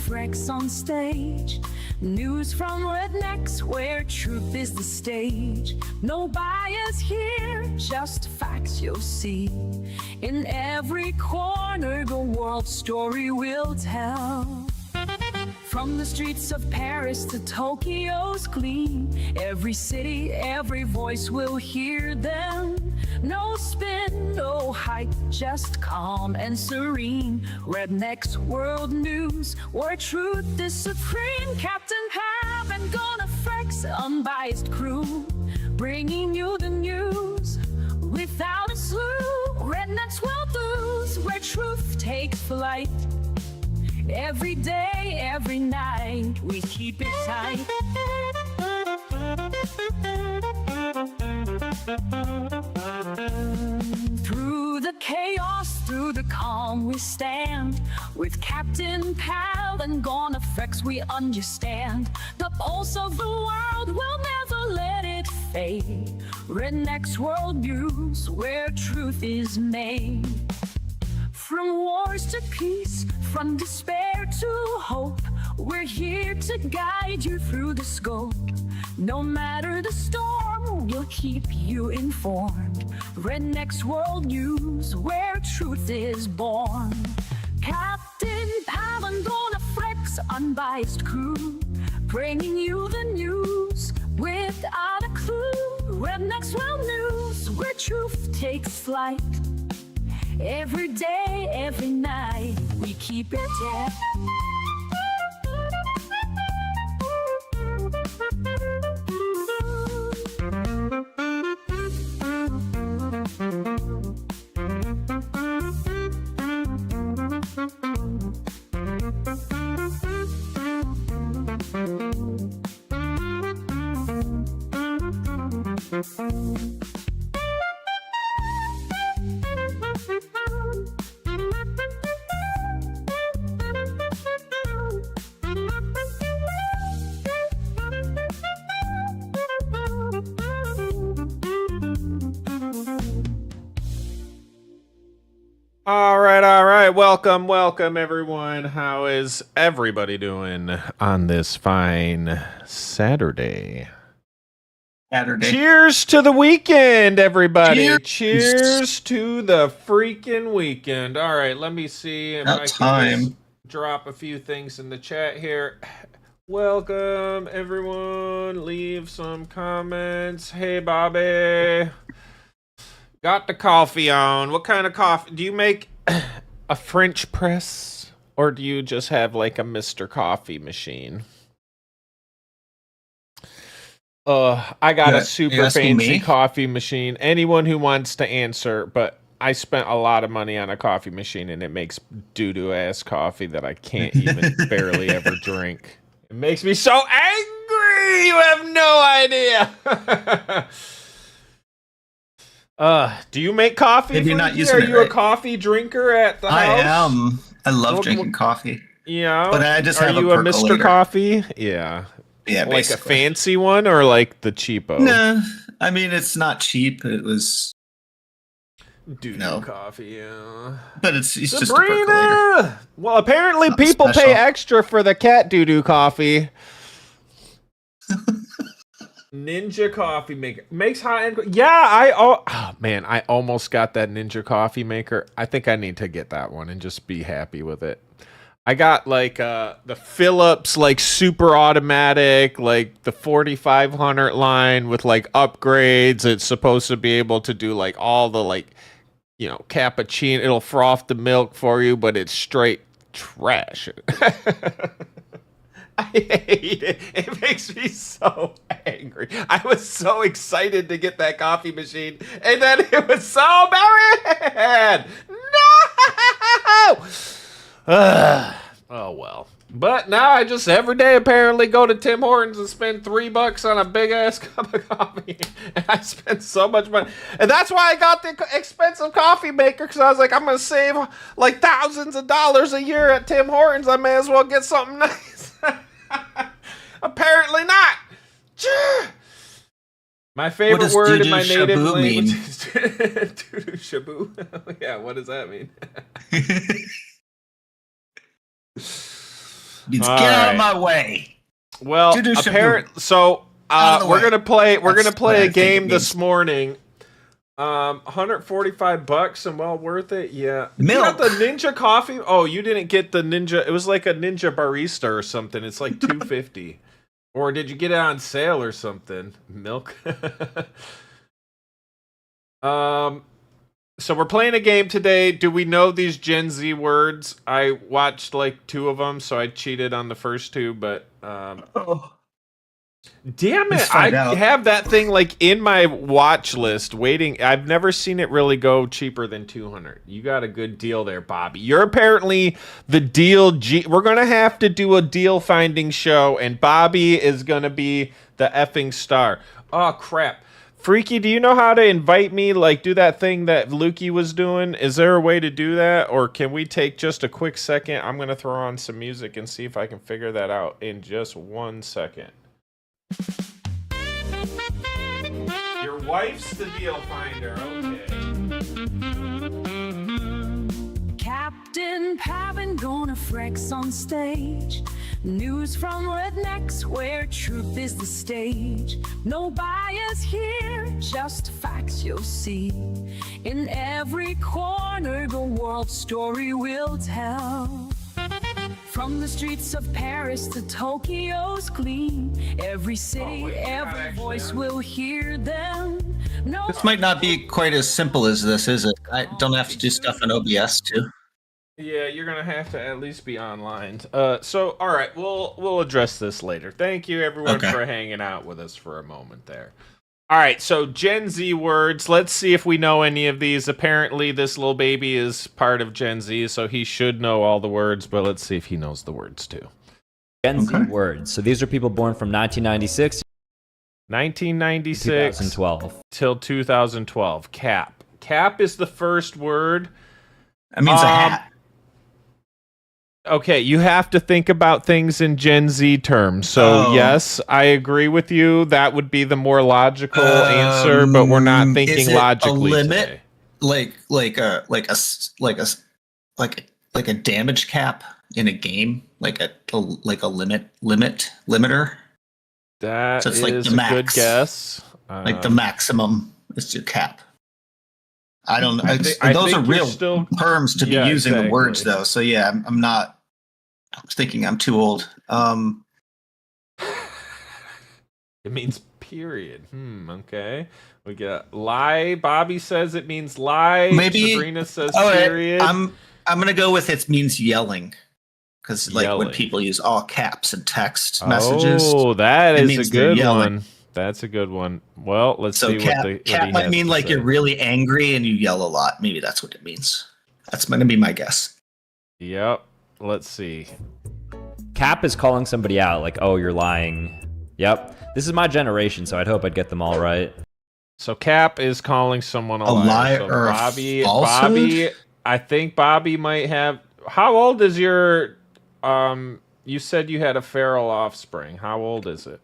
GONxFREAKS on stage. News from RedNex, where truth is the stage. No bias here, just facts you'll see. In every corner, the world story will tell. From the streets of Paris to Tokyo's gleam, every city, every voice will hear them. No spin, no hype, just calm and serene. RedNex World News, where truth is supreme. Captain Pav and GONxFREAKS, unbiased crew, bringing you the news without a slew. RedNex World News, where truth takes flight. Every day, every night, we keep it tight. Through the chaos, through the calm, we stand. With Captain Pav and GONxFREAKS, we understand. The pulse of the world will never let it fade. RedNex World News, where truth is made. From wars to peace, from despair to hope, we're here to guide you through the scope. No matter the storm, we'll keep you informed. RedNex World News, where truth is born. Captain Pav and GONxFREAKS, unbiased crew, bringing you the news without a clue. RedNex World News, where truth takes flight. Every day, every night, we keep it dead. All right. Welcome, everyone. How is everybody doing on this fine Saturday? Cheers to the weekend, everybody. Cheers to the freaking weekend. All right, let me see if I can just drop a few things in the chat here. Welcome, everyone. Leave some comments. Hey, Bobby. Got the coffee on. What kind of coffee? Do you make a French press, or do you just have like a Mr. Coffee machine? I got a super fancy coffee machine. Anyone who wants to answer, but I spent a lot of money on a coffee machine, and it makes doo-doo ass coffee that I can't even barely ever drink. It makes me so angry. You have no idea. Do you make coffee? Maybe not using Are it you right. a coffee drinker at the house? I am. I love drinking coffee. Yeah. But I just have Are you a Mr. Coffee? Yeah. Yeah, like basically. A fancy one or like the cheapo? Nah. I mean, it's not cheap. It was Doo-doo coffee, yeah. But it's just a percolator. Well, apparently Not people special. pay extra for the cat doo-doo coffee. Ninja coffee maker makes hot and yeah. Oh man, I almost got that Ninja coffee maker. I think I need to get that one and just be happy with it. I got like the Philips like super automatic, like the 4500 line with like upgrades. It's supposed to be able to do like all the like, you know, cappuccino. It'll froth the milk for you, but it's straight trash. I hate it. It makes me so angry. I was so excited to get that coffee machine, and then it was so bad. No! Oh, well. But now I just every day apparently go to Tim Hortons and spend $3 on a big-ass cup of coffee. And I spend so much money. And that's why I got the expensive coffee maker, because I was like, I'm going to save like thousands of dollars a year at Tim Hortons. I may as well get something nice. Apparently not. My favorite word in my native language is doo-doo shabu. Yeah, what does that mean? It means All get out right. of my way. Well, so we're gonna play a game this morning. $145 and well worth it. Yeah. Milk. You got the Ninja coffee? Oh, you didn't get the Ninja. It was like a Ninja barista or something. It's like $2.50. Or did you get it on sale or something? Milk. So we're playing a game today. Do we know these Gen Z words? I watched like 2 of them, so I cheated on the first 2, but damn it, I have that thing like in my watch list waiting. I've never seen it really go cheaper than 200. You got a good deal there, Bobby. You're apparently the deal We're going to have to do a deal finding show, and Bobby is going to be the effing star. Oh, crap. Freaky, do you know how to invite me? Like, do that thing that Lukey was doing? Is there a way to do that? Or can we take just a quick second? I'm going to throw on some music and see if I can figure that out in just 1 second. Your wife's the deal finder. Okay. Captain Pav and GONxFREAKS on stage. News from RedNex, where truth is the stage. No bias here, just facts you'll see. In every corner, the world story will tell. From the streets of Paris to Tokyo's gleam, every city, every voice will hear them. No, This might not be quite as simple as this, is it? I don't have to do stuff in OBS too. Yeah, you're gonna have to at least be online. So all right, we'll address this later. Thank you everyone for hanging out with us for a moment there. All right, so Gen Z words. Let's see if we know any of these. Apparently, this little baby is part of Gen Z, so he should know all the words. But let's see if he knows the words too. Gen Z words. So these are people born from 1996, 1996, 2012 till 2012. Cap. Cap is the first word. That means a hat. Okay, you have to think about things in Gen Z terms. So yes, I agree with you. That would be the more logical answer, but we're not thinking logically. A limit, today. like a damage cap in a game, like a limiter. That So it's like is the a max. good guess. Like the maximum is your cap. I don't know. I Those think are real still, terms to be using the words, though. So yeah, I'm not. I was thinking I'm too old. It means period. Okay. We got lie. Bobby says it means lie. Maybe Sabrina says period. I'm gonna go with it means yelling, because like Yelling. when people use all caps in text messages. Oh, that is a means they're good yelling. one. That's a good one. Well, let's So see what he cat might has mean to like say. you're really angry and you yell a lot. Maybe that's what it means. That's gonna be my guess. Yep. Let's see. Cap is calling somebody out, like, oh, you're lying. Yep. This is my generation, so I'd hope I'd get them all right. So Cap is calling someone a liar So or a Bobby, falsehood? Bobby, I think Bobby might have. How old is your? You said you had a feral offspring. How old is it?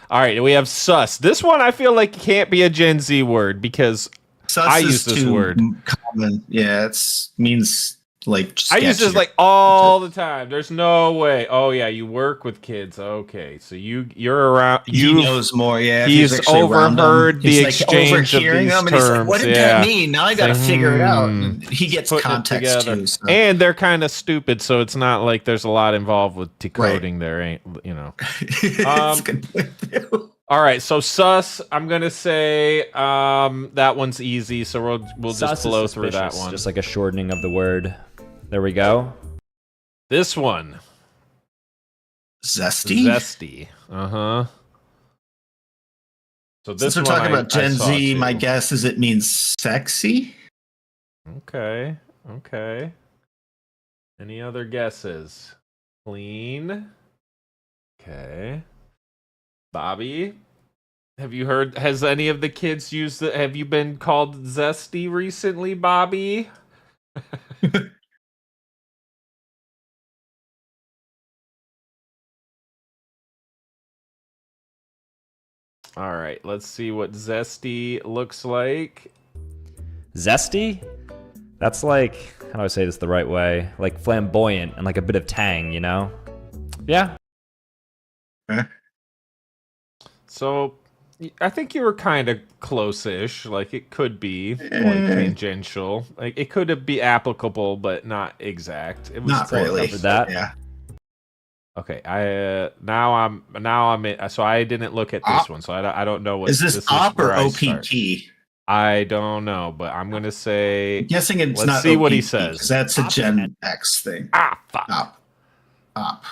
All right, we have sus. This one I feel like can't be a Gen Z word because Sus I is use this too word. common. Yeah, means like. I use this like all the time. There's no way. Oh yeah, you work with kids. Okay, so you're around. He knows more. Yeah, He's actually around them. overheard the He's exchange of overhearing these them, and he's like, "What terms, did yeah. that mean? Now I got to figure it out." And he gets Putting it context together. too. So. And they're kind of stupid, so it's not like there's a lot involved with decoding. There ain't, It's a good point too. All right, so sus. I'm gonna say that one's easy, so we'll Sus just is blow through that suspicious, one. Just like a shortening of the word. There we go. This one, Zesty. zesty. So this Since we're one talking about Gen saw Z, too. my guess is it means sexy. Okay. Any other guesses? Clean. Okay. Bobby, have you heard? Has any of the kids used it? Have you been called zesty recently, Bobby? All right, let's see what zesty looks like. Zesty? That's like, how do I say this the right way? Like flamboyant and like a bit of tang, you know? Yeah. So, I think you were kind of close-ish. Like, it could be like tangential. Like, it could be applicable, but not exact. It was Not really. Covered that. Yeah. Okay, now I'm in, so I didn't look at this one, so I don't know what Is this op or where I OPP? start. I don't know, but I'm gonna say. I'm guessing it's let's not. see what he OPP, says. 'cause that's a Gen X thing. Fuck. Op.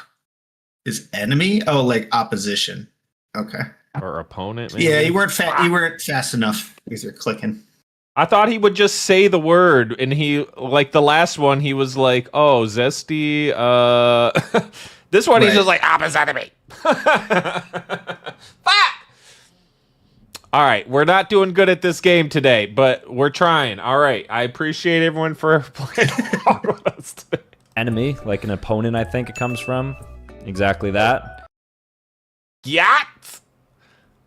Is enemy? Oh, like opposition. Okay. Or opponent. Maybe? Yeah, you weren't fast enough with your clicking. I thought he would just say the word, and he like the last one. He was like, "Oh, zesty." This one, he's just like opposite of me. Fuck. All right, we're not doing good at this game today, but we're trying. All right, I appreciate everyone for playing along with us today. Enemy, like an opponent, I think it comes from. Exactly that. Yacht.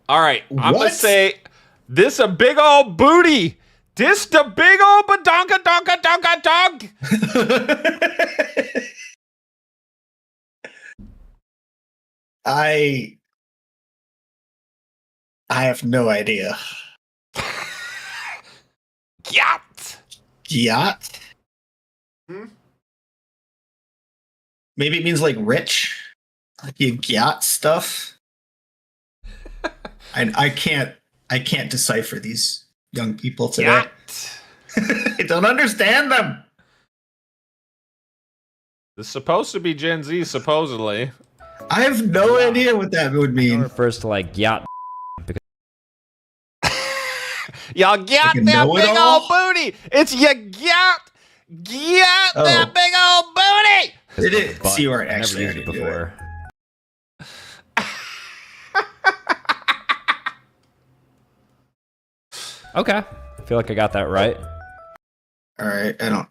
All right, I'm gonna What? say this a big old booty. This the big old badonka donka donka dog. I have no idea. Yacht. Yacht? Maybe it means like rich. Like you yacht stuff. I can't decipher these young people today. Yacht. I don't understand them. This is supposed to be Gen Z, supposedly. I have no idea what that would It mean. refers to like yacht. Y'all got Like a that big know-it-all? old booty. It's you got that Oh. big old booty. Did it? But See, you weren't I never actually used it gonna do before. Okay. I feel like I got that right. All right, I don't.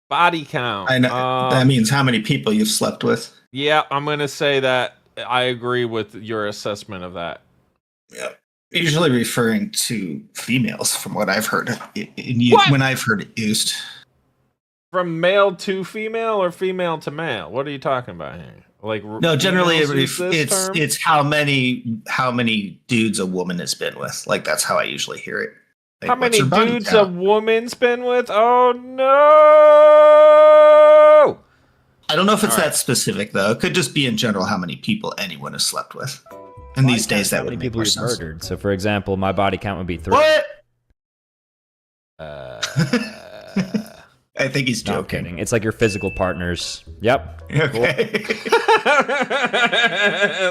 Body count. I know that means how many people you've slept with. Yeah, I'm gonna say that I agree with your assessment of that. Yeah. Usually referring to females, from what I've heard. What? When I've heard it used. From male to female or female to male? What are you talking about here? Like No, generally females use this term? it's how many dudes a woman has been with. Like that's how I usually hear it. Like, How what's many her body dudes a count? woman's been with? Oh no! I don't know if it's All right. that specific though. It could just be in general how many people anyone has slept with. And these days that How would many make people more you've sense. murdered? So, for example, my body count would be 3. What? Uh, I think he's No, I'm joking. kidding. It's like your physical partners. Yep. Okay.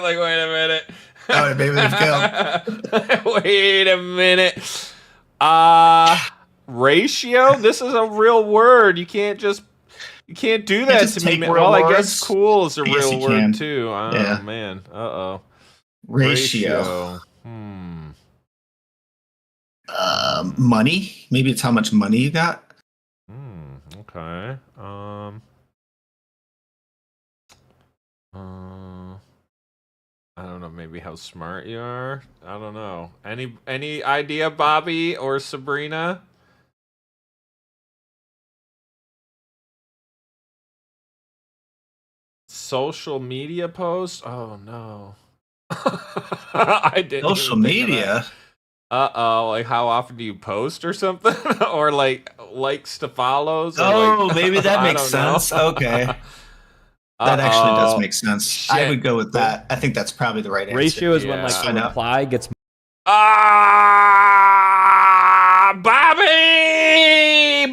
like, wait a minute. Oh, maybe they've killed. Wait a minute. Ratio? This is a real word. You can't do that just to me. take Man. real Well, I words? guess cool is a Yes, real you word can. too. Oh Yeah. man. Uh-oh. Ratio. Money. Maybe it's how much money you got. Okay. I don't know, maybe how smart you are. I don't know. Any idea, Bobby or Sabrina? Social media post? Oh no. I didn't. Social even think of media. that. Uh-oh, like how often do you post or something? Or like likes to follows? Or Oh, like, maybe that I makes don't know. sense. Okay. That actually does Uh-oh. make sense. Shit. I would go with that. I think that's probably the right answer. Ratio is when Yeah. like Find the out. reply gets. Bobby!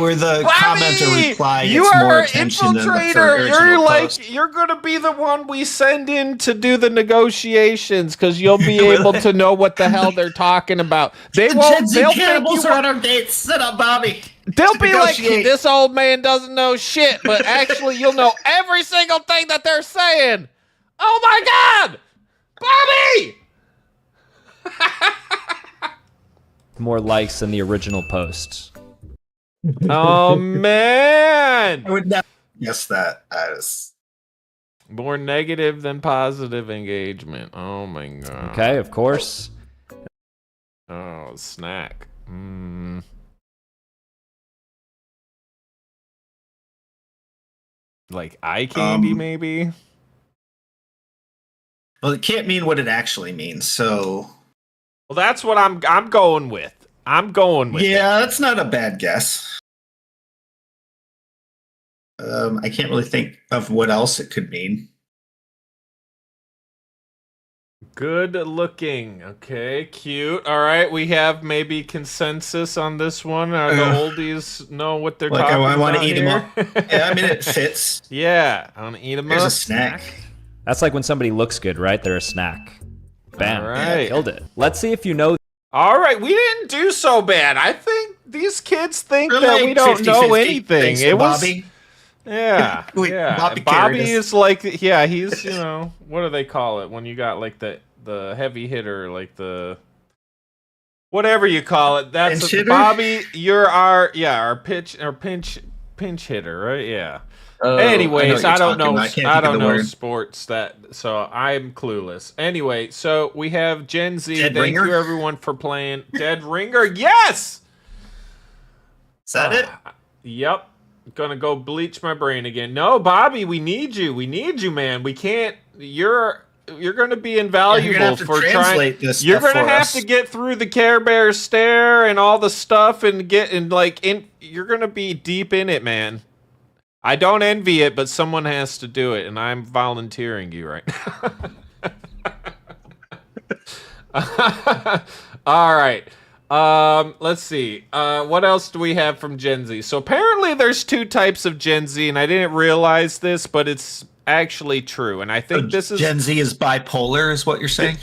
Where the comment or reply you gets are more an attention than the infiltrator. original You're like post. you're gonna be the one we send in to do the negotiations because you'll be able to know what the hell they're talking about. They won't. They'll think you are on our dates. Sit up, Bobby. They'll to be like, negotiate. this old man doesn't know shit, but actually you'll know every single thing that they're saying. Oh my God! Bobby! More likes than the original post. Oh man! I would never guess that as More negative than positive engagement. Oh my God. Okay, of course. Oh, snack. Like eye candy, maybe? Well, it can't mean what it actually means, so... Well, that's what I'm going with. I'm going with Yeah, that's not a bad guess. I can't really think of what else it could mean. Good looking. Okay, cute. All right, we have maybe consensus on this one. The oldies know what they're Like, talking about. I want to eat them here. up. Yeah, I mean, it fits. Yeah, I want to eat them Here's up. a snack. That's like when somebody looks good, right? They're a snack. Bam. All right. Killed it. Let's see if you know. All right, we didn't do so bad. I think these kids think We're that like we don't 50-50. know anything. Thanks to It was Bobby. Yeah. Wait, yeah. Bobby And Bobby carried us. is like, yeah, he's, what do they call it when you got like the heavy hitter, like the whatever you call it. That's Pinch hitter? Bobby, you're our pinch hitter, right? Yeah. Oh, Anyways, I don't know. I don't know sports so I'm clueless. Anyway, so we have Gen Z. Dead Thank Ringer? you everyone for playing Dead Ringer. Yes. Is that it? Yep. Gonna go bleach my brain again. No, Bobby, we need you. We need you, man. We can't. You're gonna be invaluable you're gonna have to for trying. translate this You're stuff gonna for have us. to get through the Care Bear stare and all the stuff and you're gonna be deep in it, man. I don't envy it, but someone has to do it, and I'm volunteering you right now. All right. Let's see. What else do we have from Gen Z? So apparently there's two types of Gen Z, and I didn't realize this, but it's actually true. And I think this is Gen Z is bipolar, is what you're saying?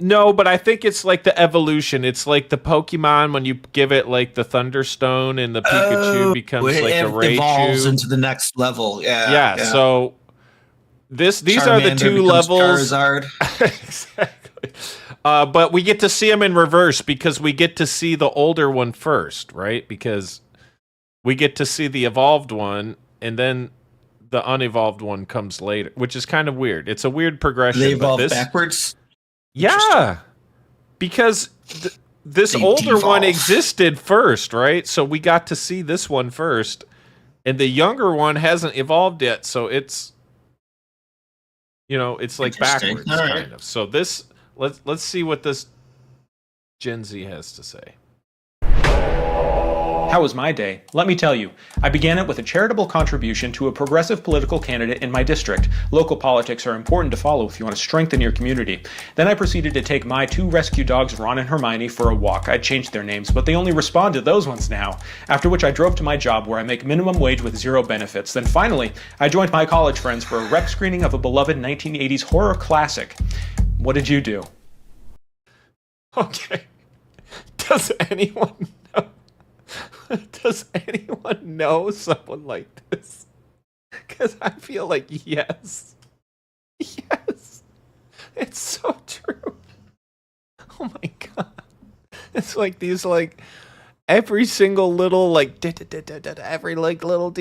No, but I think it's like the evolution. It's like the Pokemon when you give it like the Thunderstone and the Pikachu becomes like a Raichu. Evolves into the next level. Yeah. So these are the Charmander two becomes levels. Charizard. Exactly. But we get to see them in reverse because we get to see the older one first, right? Because we get to see the evolved one, and then the unevolved one comes later, which is kind of weird. It's a weird progression. They evolve but backwards. Yeah, because this They older one devolve. existed first, right? So we got to see this one first, and the younger one hasn't evolved yet. So it's, it's like Interesting. backwards, All right. kind of. So this, let's see what this Gen Z has to say. How was my day? Let me tell you. I began it with a charitable contribution to a progressive political candidate in my district. Local politics are important to follow if you want to strengthen your community. Then I proceeded to take my two rescue dogs, Ron and Hermione, for a walk. I changed their names, but they only respond to those ones now. After which I drove to my job where I make minimum wage with zero benefits. Then finally, I joined my college friends for a rec screening of a beloved 1980s horror classic. What did you do? Okay. Does anyone know? Does anyone know someone like this? Because I feel like yes. Yes. It's so true. Oh my god. It's like these every single little every little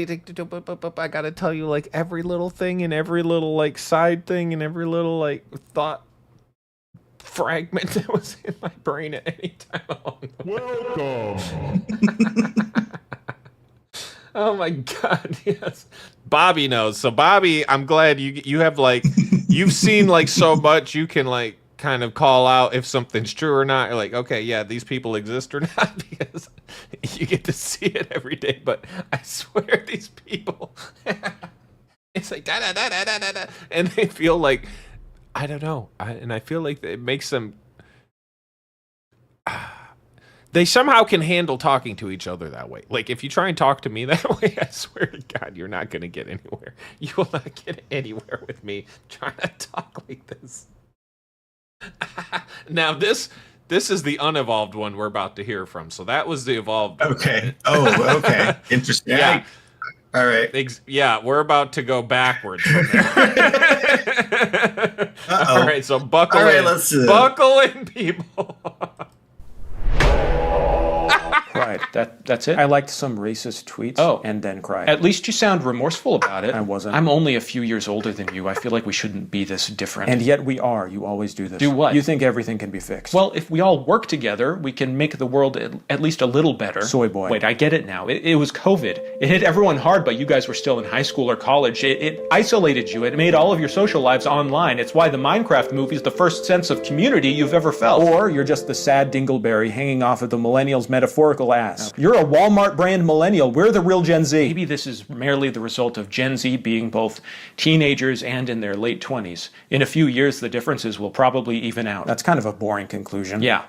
I gotta tell you every little thing and every little side thing and every little thought fragment that was in my brain at any time along the way. Welcome. Oh my god, yes. Bobby knows. So Bobby, I'm glad you have you've seen so much you can kind of call out if something's true or not. You're like, okay, yeah, these people exist or not because you get to see it every day. But I swear these people it's like da da da da da da, and they feel like I don't know. And I feel like it makes them they somehow can handle talking to each other that way. Like, if you try and talk to me that way, I swear to God, you're not going to get anywhere. You will not get anywhere with me trying to talk like this. Now, this is the unevolved one we're about to hear from. So that was the evolved one. Okay. Oh, okay. Interesting. Yeah. All right. Yeah, we're about to go backwards from there. All right, so buckle All right, in. let's Buckle in, people. Cried. That's it? I liked some racist tweets and then cried. At least you sound remorseful about it. I wasn't. I'm only a few years older than you. I feel like we shouldn't be this different. And yet we are. You always do this. Do what? You think everything can be fixed. Well, if we all work together, we can make the world at least a little better. Soy boy. Wait, I get it now. It was COVID. It hit everyone hard, but you guys were still in high school or college. It isolated you. It made all of your social lives online. It's why the Minecraft movie is the first sense of community you've ever felt. Or you're just the sad dingleberry hanging off of the millennial's metaphorical ass. You're a Walmart brand millennial. We're the real Gen Z. Maybe this is merely the result of Gen Z being both teenagers and in their late 20s. In a few years, the differences will probably even out. That's kind of a boring conclusion. Yeah.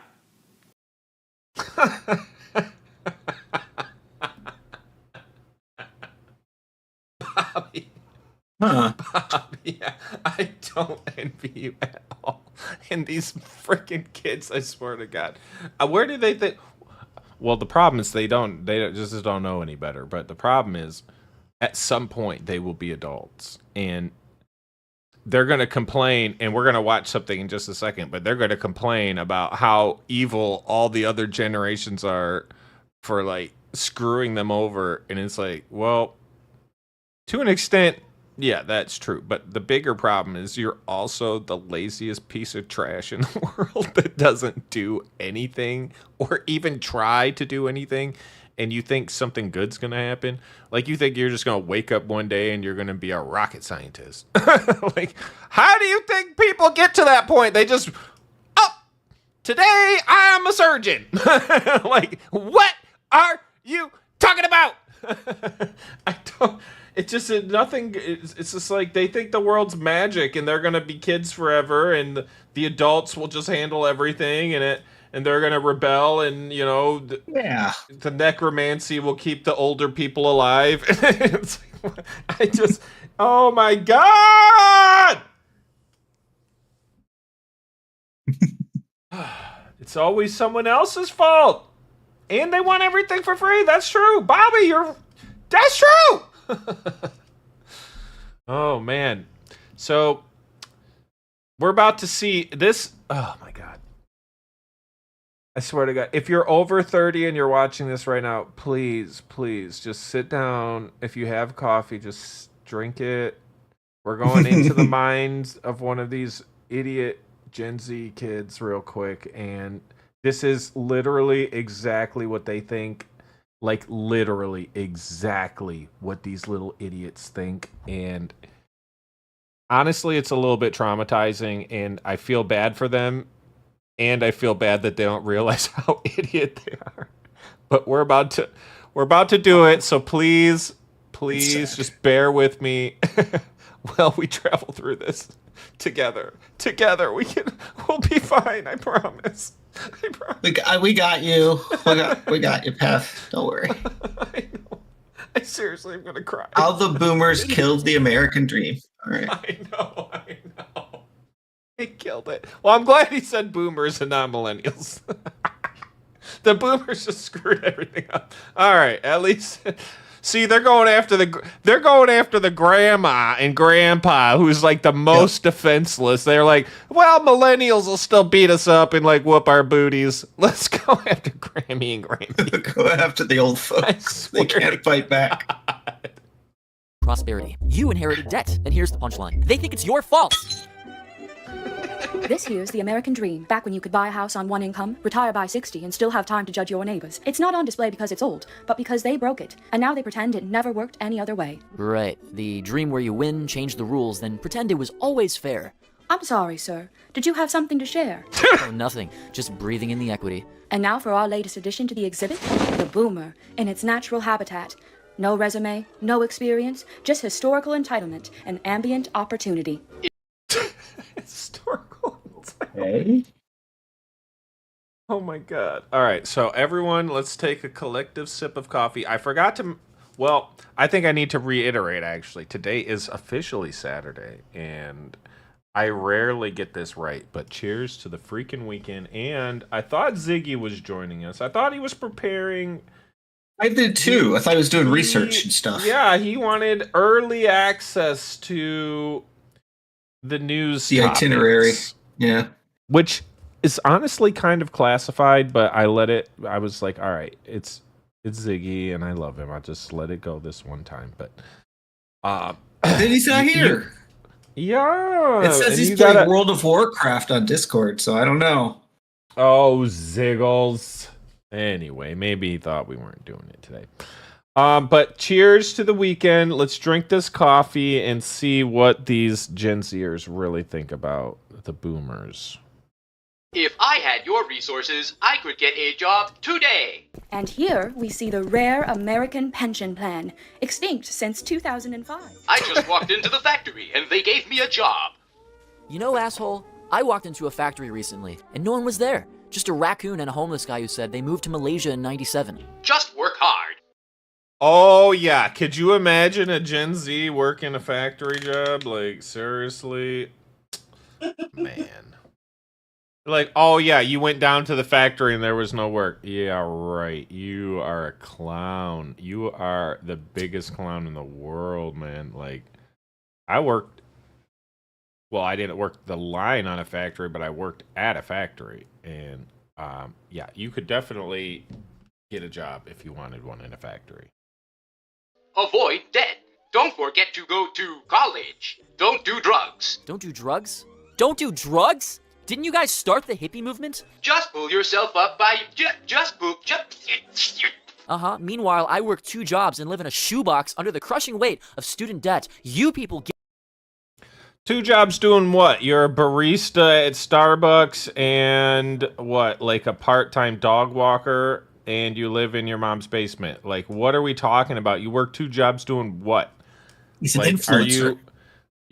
Bobby. Huh. Bobby, I don't envy you at all. And these freaking kids, I swear to God. Where do they think? Well, the problem is they just don't know any better. But the problem is, at some point, they will be adults. And they're going to complain, and we're going to watch something in just a second, but they're going to complain about how evil all the other generations are for, like, screwing them over. And it's like, well, to an extent, yeah, that's true. But the bigger problem is you're also the laziest piece of trash in the world that doesn't do anything or even try to do anything. And you think something good's going to happen. Like, you think you're just going to wake up one day and you're going to be a rocket scientist. Like, how do you think people get to that point? They just, today I'm a surgeon. Like, what are you talking about? I don't. It's just nothing. It's just like they think the world's magic and they're gonna be kids forever, and the adults will just handle everything, and they're gonna rebel, and the necromancy will keep the older people alive. It's like, oh my God! It's always someone else's fault, and they want everything for free. That's true, Bobby. That's true. Oh man, so we're about to see this. Oh my God, I swear to God, if you're over 30 and you're watching this right now, please just sit down. If you have coffee, just drink it. We're going into the minds of one of these idiot Gen Z kids real quick, and this is literally exactly what they think. Like, literally exactly what these little idiots think. And honestly, it's a little bit traumatizing, and I feel bad for them, and I feel bad that they don't realize how idiot they are. But we're about to do it, so please just bear with me while we travel through this together. We'll be fine, I promise. We got you. We got you, Pav. Don't worry. I know. I seriously am gonna cry. How the boomers killed the American dream. All right. I know. He killed it. Well, I'm glad he said boomers and not millennials. The boomers just screwed everything up. All right, at least. See, they're going after the grandma and grandpa who's like the most defenseless. They're like, well, millennials will still beat us up and like whoop our booties. Let's go after Grammy and Grammy. Go after the old folks. They can't fight back. God. Prosperity. You inherited debt, and here's the punchline. They think it's your fault. This here's the American dream. Back when you could buy a house on one income, retire by 60, and still have time to judge your neighbors. It's not on display because it's old, but because they broke it. And now they pretend it never worked any other way. Right. The dream where you win, change the rules, then pretend it was always fair. I'm sorry, sir. Did you have something to share? Oh, nothing. Just breathing in the equity. And now for our latest addition to the exhibit, the boomer in its natural habitat. No resume, no experience, just historical entitlement and ambient opportunity. Historical. Hey. Oh my God. All right, so everyone, let's take a collective sip of coffee. I forgot to, well, I think I need to reiterate, actually. Today is officially Saturday, and I rarely get this right, but cheers to the freaking weekend. And I thought Ziggy was joining us. I thought he was preparing. I did too. I thought he was doing research and stuff. Yeah, he wanted early access to the news The itinerary. topics. Yeah. Which is honestly kind of classified, but I let it. I was like, all right, it's Ziggy, and I love him. I just let it go this one time. But Then he's not here. Yeah, It says and he's you playing gotta- World of Warcraft on Discord, so I don't know. Oh, Ziggles. Anyway, maybe he thought we weren't doing it today. But cheers to the weekend. Let's drink this coffee and see what these Gen Zers really think about the boomers. If I had your resources, I could get a job today. And here we see the rare American pension plan, extinct since 2005. I just walked into the factory and they gave me a job. You know, asshole, I walked into a factory recently, and no one was there. Just a raccoon and a homeless guy who said they moved to Malaysia in '97. Just work hard. Oh, yeah. Could you imagine a Gen Z working a factory job? Like, seriously? Man. Like, oh, yeah, you went down to the factory and there was no work. Yeah, right. You are a clown. You are the biggest clown in the world, man. Like, I worked... Well, I didn't work the line on a factory, but I worked at a factory. And, yeah, you could definitely get a job if you wanted one in a factory. Avoid debt. Don't forget to go to college. Don't do drugs. Don't do drugs? Don't do drugs? Didn't you guys start the hippie movement? Just pull yourself up by just. Uh-huh. Meanwhile, I work 2 jobs and live in a shoebox under the crushing weight of student debt. You people get 2 jobs doing what? You're a barista at Starbucks and what? Like a part-time dog walker, and you live in your mom's basement. Like, what are we talking about? You work 2 jobs doing what? He's an Like, influencer.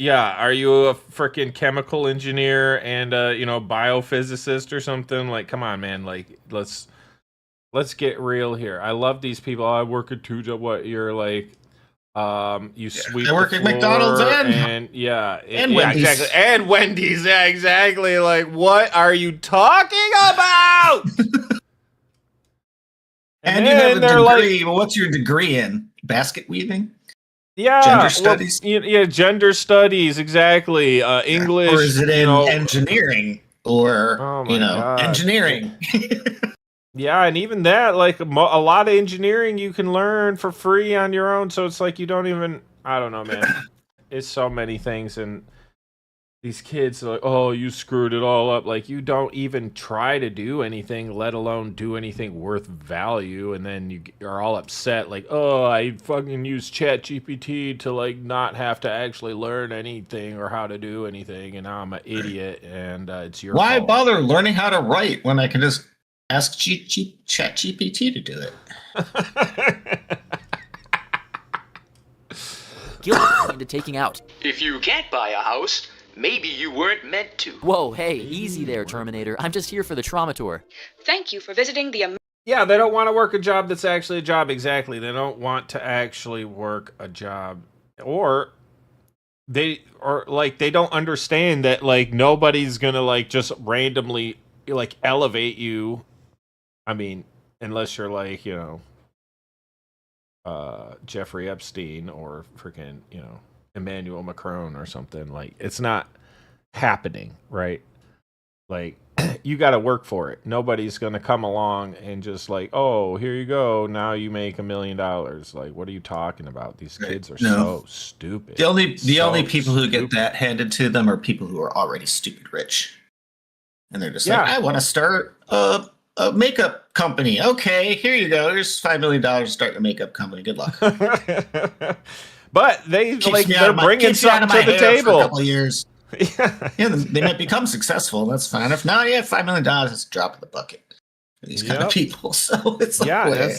Are you a freaking chemical engineer and biophysicist or something? Like, come on, man. Like, let's get real here. I love these people. I work at 2 jobs. What? You're like, you sweep. I work the at floor McDonald's and and Wendy's. exactly, and Wendy's. Yeah, exactly. Like, what are you talking about? And you have a degree. Well, what's your degree in? Basket weaving? Yeah, Gender studies? Yeah, gender studies, exactly. English. Or is it in engineering? Or, Oh my God. engineering. Yeah, and even that, like a lot of engineering you can learn for free on your own. So it's like you don't even, I don't know, man. It's so many things. And these kids are like, oh, you screwed it all up. Like, you don't even try to do anything, let alone do anything worth value. And then you are all upset, like, oh, I fucking use ChatGPT to, like, not have to actually learn anything or how to do anything. And now I'm an idiot, and it's your Why fault. bother learning how to write when I can just ask ChatGPT to do it? guilty into taking out. If you can't buy a house, maybe you weren't meant to. Whoa, hey, easy there, Terminator. I'm just here for the trauma tour. Thank you for visiting the Yeah, they don't want to work a job that's actually a job. Exactly. They don't want to actually work a job. Or they don't understand that, like, nobody's going to, like, just randomly, like, elevate you. I mean, unless you're like, Jeffrey Epstein or freaking, Emmanuel Macron or something. Like, it's not happening, right? Like, you got to work for it. Nobody's going to come along and just like, oh, here you go. Now you make $1 million. Like, what are you talking about? These kids are so stupid. The only people who get that handed to them are people who are already stupid rich. And they're just like, I want to start a makeup company. Okay, here you go. Here's $5 million to start a makeup company. Good luck. But they're bringing something to the For a table. couple of years. Yeah, they might become successful. That's fine. If not, $5 million is a drop in the bucket for these kind of people. So it's like,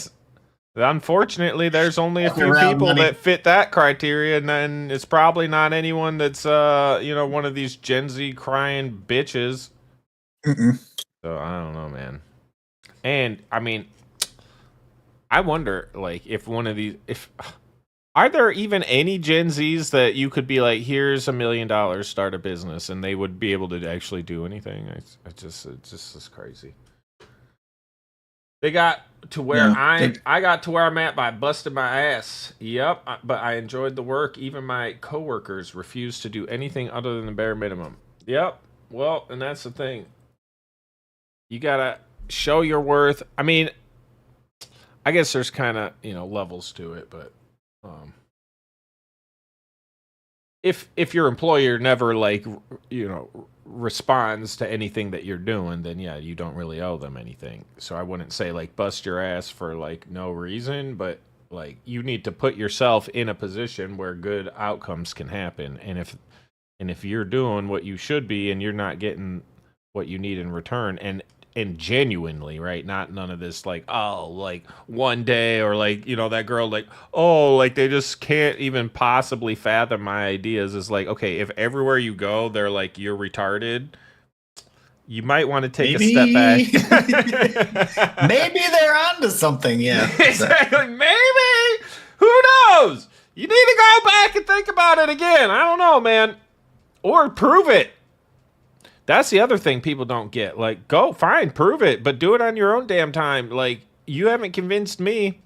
unfortunately, there's only a few around people money. that fit that criteria, and then it's probably not anyone that's one of these Gen Z crying bitches. Mm-mm. So I don't know, man. And I mean, I wonder, like, if are there even any Gen Zs that you could be like, here's $1 million, start a business, and they would be able to actually do anything? It just is crazy. They got to where I got to where I'm at by busting my ass. Yep, but I enjoyed the work. Even my coworkers refused to do anything other than the bare minimum. Yep. Well, and that's the thing. You gotta show your worth. I mean, I guess there's kind of, you know, levels to it, but if your employer never, like, you know, responds to anything that you're doing, then yeah, you don't really owe them anything. So I wouldn't say like bust your ass for like no reason, but like you need to put yourself in a position where good outcomes can happen. And if you're doing what you should be and you're not getting what you need in return, and genuinely, right, not none of this like, oh, like one day, or like, you know, that girl, like, oh, like they just can't even possibly fathom my ideas, is like, okay, if everywhere you go they're like you're retarded, you might want to take a step back. Maybe they're onto something. Yeah. Exactly. Maybe. Who knows? You need to go back and think about it again. I don't know, man. Or prove it. That's the other thing people don't get. Like, go, fine, prove it, but do it on your own damn time. Like, you haven't convinced me,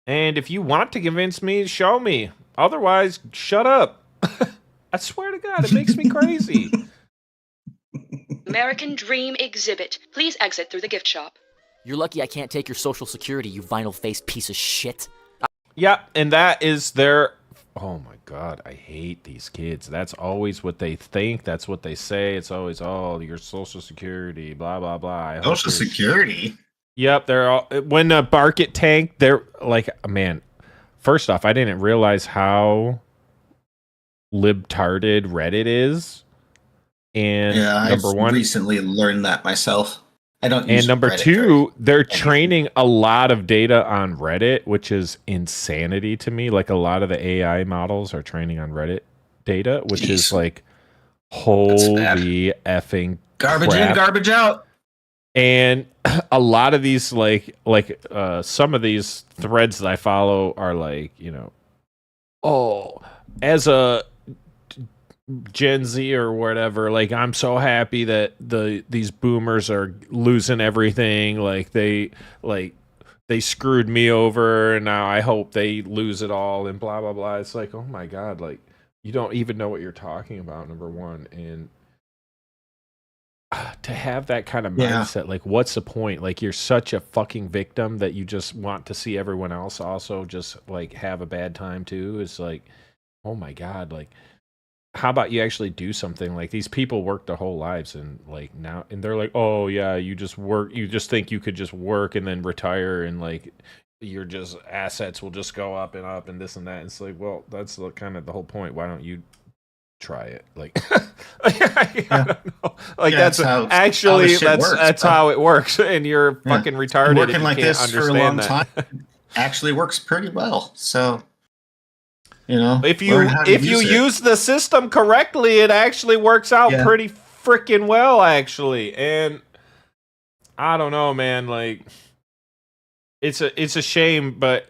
and if you want to convince me, show me. Otherwise, shut up. I swear to God, it makes me crazy. American Dream exhibit. Please exit through the gift shop. You're lucky I can't take your social security, you vinyl-faced piece of shit. Yeah, and that is their... Oh my God, I hate these kids. That's always what they think. That's what they say. It's always, oh, your social security, blah, blah, blah. Social security? Yep, they're all... When the market tanked, they're like, man, first off, I didn't realize how libtarded Reddit is. And yeah, number one, recently learned that myself. I don't use and number Reddit two, they're training a lot of data on Reddit, which is insanity to me. Like, a lot of the AI models are training on Reddit data, which is like, holy effing garbage crap. in, garbage out. And a lot of these, some of these threads that I follow are like, you know, oh, as a Gen Z or whatever, like, I'm so happy that these boomers are losing everything. Like, they screwed me over, and now I hope they lose it all, and blah blah blah. It's like, oh my God, like, you don't even know what you're talking about, number one. And to have that kind of mindset, like, what's the point? Like, you're such a fucking victim that you just want to see everyone else also just like have a bad time too. It's like, oh my God, like, how about you actually do something? Like, these people work their whole lives, and like now, and they're like, oh yeah, you just work, you just think you could just work and then retire, and like your just assets will just go up and this and that. And it's like, well, that's kind of the whole point. Why don't you try it? Like, I don't know. Like, that's how, actually that's how it works, and you're fucking retarded. Working like this for a long time actually works pretty well. So, you know, if you use the system correctly, it actually works out pretty freaking well, actually. And I don't know, man. Like, it's a shame, but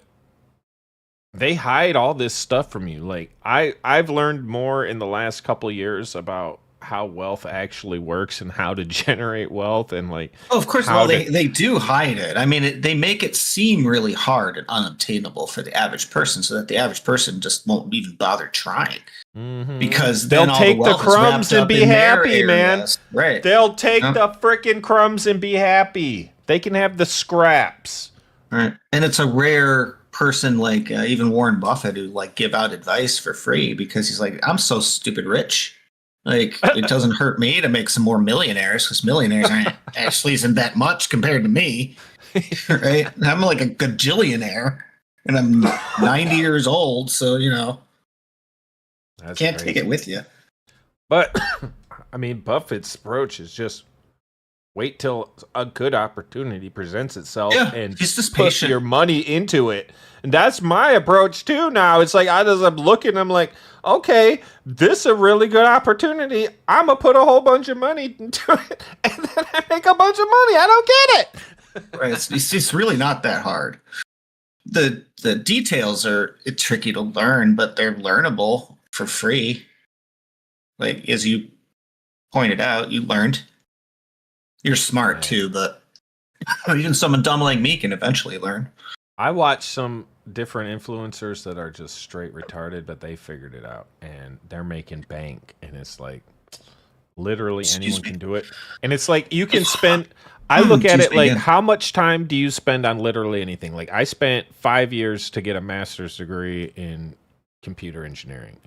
they hide all this stuff from you. Like, I've learned more in the last couple of years about how wealth actually works and how to generate wealth, and like, oh, of course, well, they do hide it. I mean, they make it seem really hard and unobtainable for the average person, so that the average person just won't even bother trying. Because they'll take the crumbs and be happy, man. Right? They'll take the frickin' crumbs and be happy. They can have the scraps. Right. And it's a rare person, like even Warren Buffett, who like give out advice for free, because he's like, I'm so stupid rich. Like, it doesn't hurt me to make some more millionaires, because millionaires actually isn't that much compared to me. Right? I'm like a gajillionaire, and I'm 90 years old, so, you know, can't take it with you. But I mean, Buffett's approach is just wait till a good opportunity presents itself and just put your money into it. And that's my approach too now. It's like, I'm looking, I'm like, okay, this is a really good opportunity. I'm going to put a whole bunch of money into it, and then I make a bunch of money. I don't get it. Right. It's really not that hard. The details are tricky to learn, but they're learnable for free. Like, as you pointed out, you learned. You're smart too, but even someone dumb like me can eventually learn. I watch some different influencers that are just straight retarded, but they figured it out, and they're making bank, and it's like, literally anyone can do it. And it's like, you can spend, I look at Excuse it me, like, yeah. how much time do you spend on literally anything? Like, I spent 5 years to get a master's degree in computer engineering.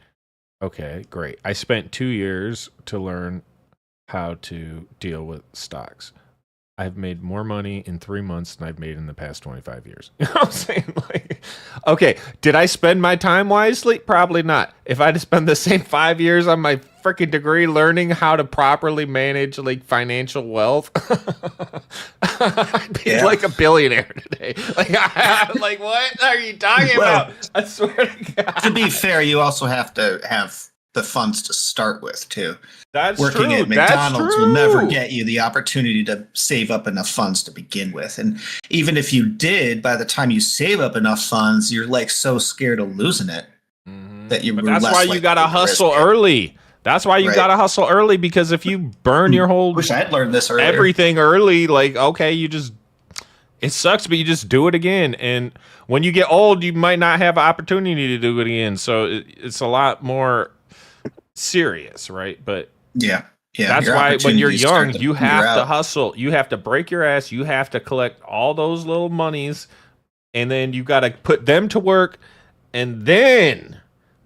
Okay, great. I spent 2 years to learn how to deal with stocks. I've made more money in 3 months than I've made in the past 25 years. You know what I'm saying? Like, okay, did I spend my time wisely? Probably not. If I'd spend the same 5 years on my freaking degree learning how to properly manage like financial wealth, I'd be like a billionaire today. Like what are you talking about? I swear to God. To be fair, you also have to have the funds to start with too. That's Working true. at McDonald's will never get you the opportunity to save up enough funds to begin with. And even if you did, by the time you save up enough funds, you're like so scared of losing it that you. But that's why you gotta hustle early. That's why you gotta hustle early, because if you burn your whole wish I'd learned this earlier. Everything early, like okay, it sucks, but you just do it again. And when you get old, you might not have an opportunity to do it again. So it's a lot more serious, right? But yeah, that's why when you're young, you have to hustle. You have to break your ass. You have to collect all those little monies, and then you got to put them to work. And then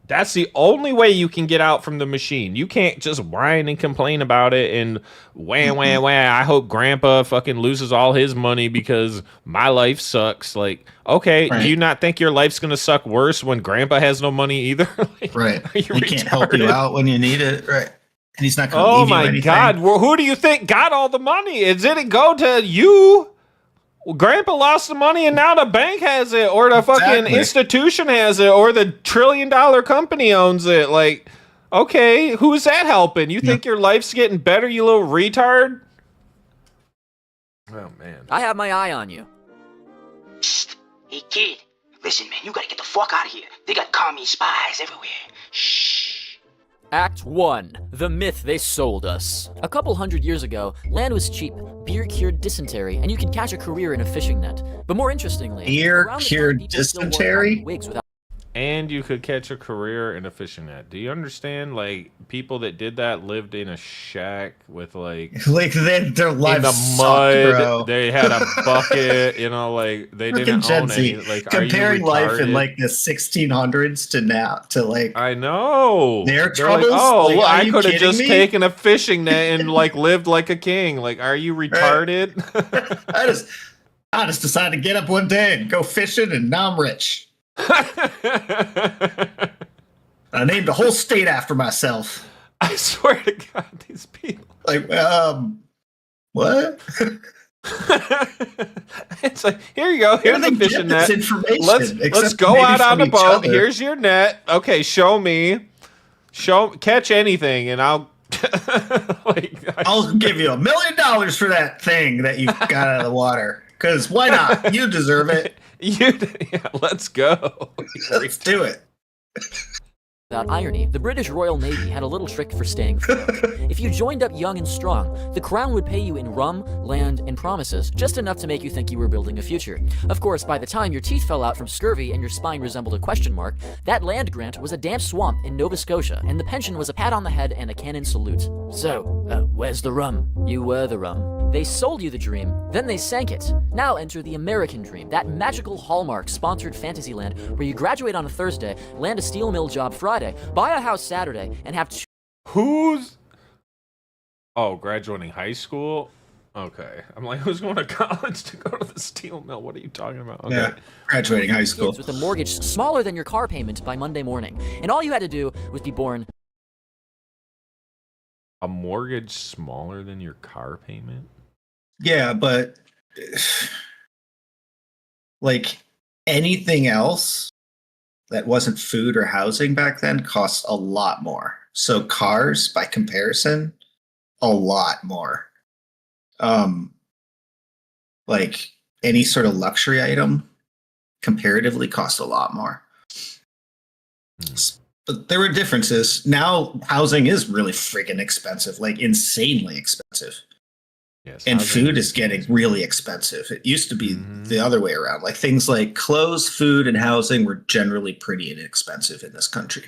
that's the only way you can get out from the machine. You can't just whine and complain about it and wah. I hope Grandpa fucking loses all his money because my life sucks. Like, okay, do you not think your life's gonna suck worse when Grandpa has no money either? Like, right, he can't help you out when you need it, right? And he's not going to oh leave you my anything. God, well, who do you think got all the money? Did it go to you? Well, Grandpa lost the money and now the bank has it, or the fucking institution has it, or the $1 trillion company owns it. Like, okay, who's that helping? You think your life's getting better, you little retard? Oh, man. I have my eye on you. Shh. Hey, kid. Listen, man, you gotta get the fuck out of here. They got commie spies everywhere. Shh. Act 1. The myth they sold us. A couple hundred years ago, land was cheap, beer cured dysentery, and you could catch a career in a fishing net. But more interestingly, beer cured dysentery? And you could catch a career in a fishing net. Do you understand? Like, people that did that lived in a shack with like their lives in the sucked, mud. bro. They had a bucket, you know, like they didn't own any. Like, comparing are you life in retarded? like the 1600s to now to like I know their They're troubles. Like, oh, like, well, are I you could have kidding just me? taken a fishing net and like lived like a king. Like, are you retarded? I just decided to get up one day and go fishing, and now I'm rich. I named a whole state after myself. I swear to God, these people. Like, what? It's like, here you go. Here's the fishing net. Let's go maybe out on from the each boat. other. Here's your net. Okay, show me. Catch anything, and I'll. I'll give you $1 million for that thing that you got out of the water. Because why not? You deserve it. Let's go. Let's do it. Without irony, the British Royal Navy had a little trick for staying afloat. If you joined up young and strong, the crown would pay you in rum, land, and promises, just enough to make you think you were building a future. Of course, by the time your teeth fell out from scurvy and your spine resembled a question mark, that land grant was a damp swamp in Nova Scotia, and the pension was a pat on the head and a cannon salute. So, where's the rum? You were the rum. They sold you the dream, then they sank it. Now enter the American dream, that magical Hallmark-sponsored fantasy land where you graduate on a Thursday, land a steel mill job Friday, buy a house Saturday, and have Who's... Oh, graduating high school? Okay. I'm like, who's going to college to go to the steel mill? What are you talking about? Okay. Yeah, graduating high school. kids with a mortgage smaller than your car payment by Monday morning. And all you had to do was be born... A mortgage smaller than your car payment? Yeah, but like anything else that wasn't food or housing back then cost a lot more. So cars, by comparison, a lot more. Like any sort of luxury item comparatively cost a lot more. But there were differences. Now housing is really freaking expensive, like insanely expensive. Yes, and food is getting really expensive. It used to be the other way around. Like things like clothes, food, and housing were generally pretty inexpensive in this country.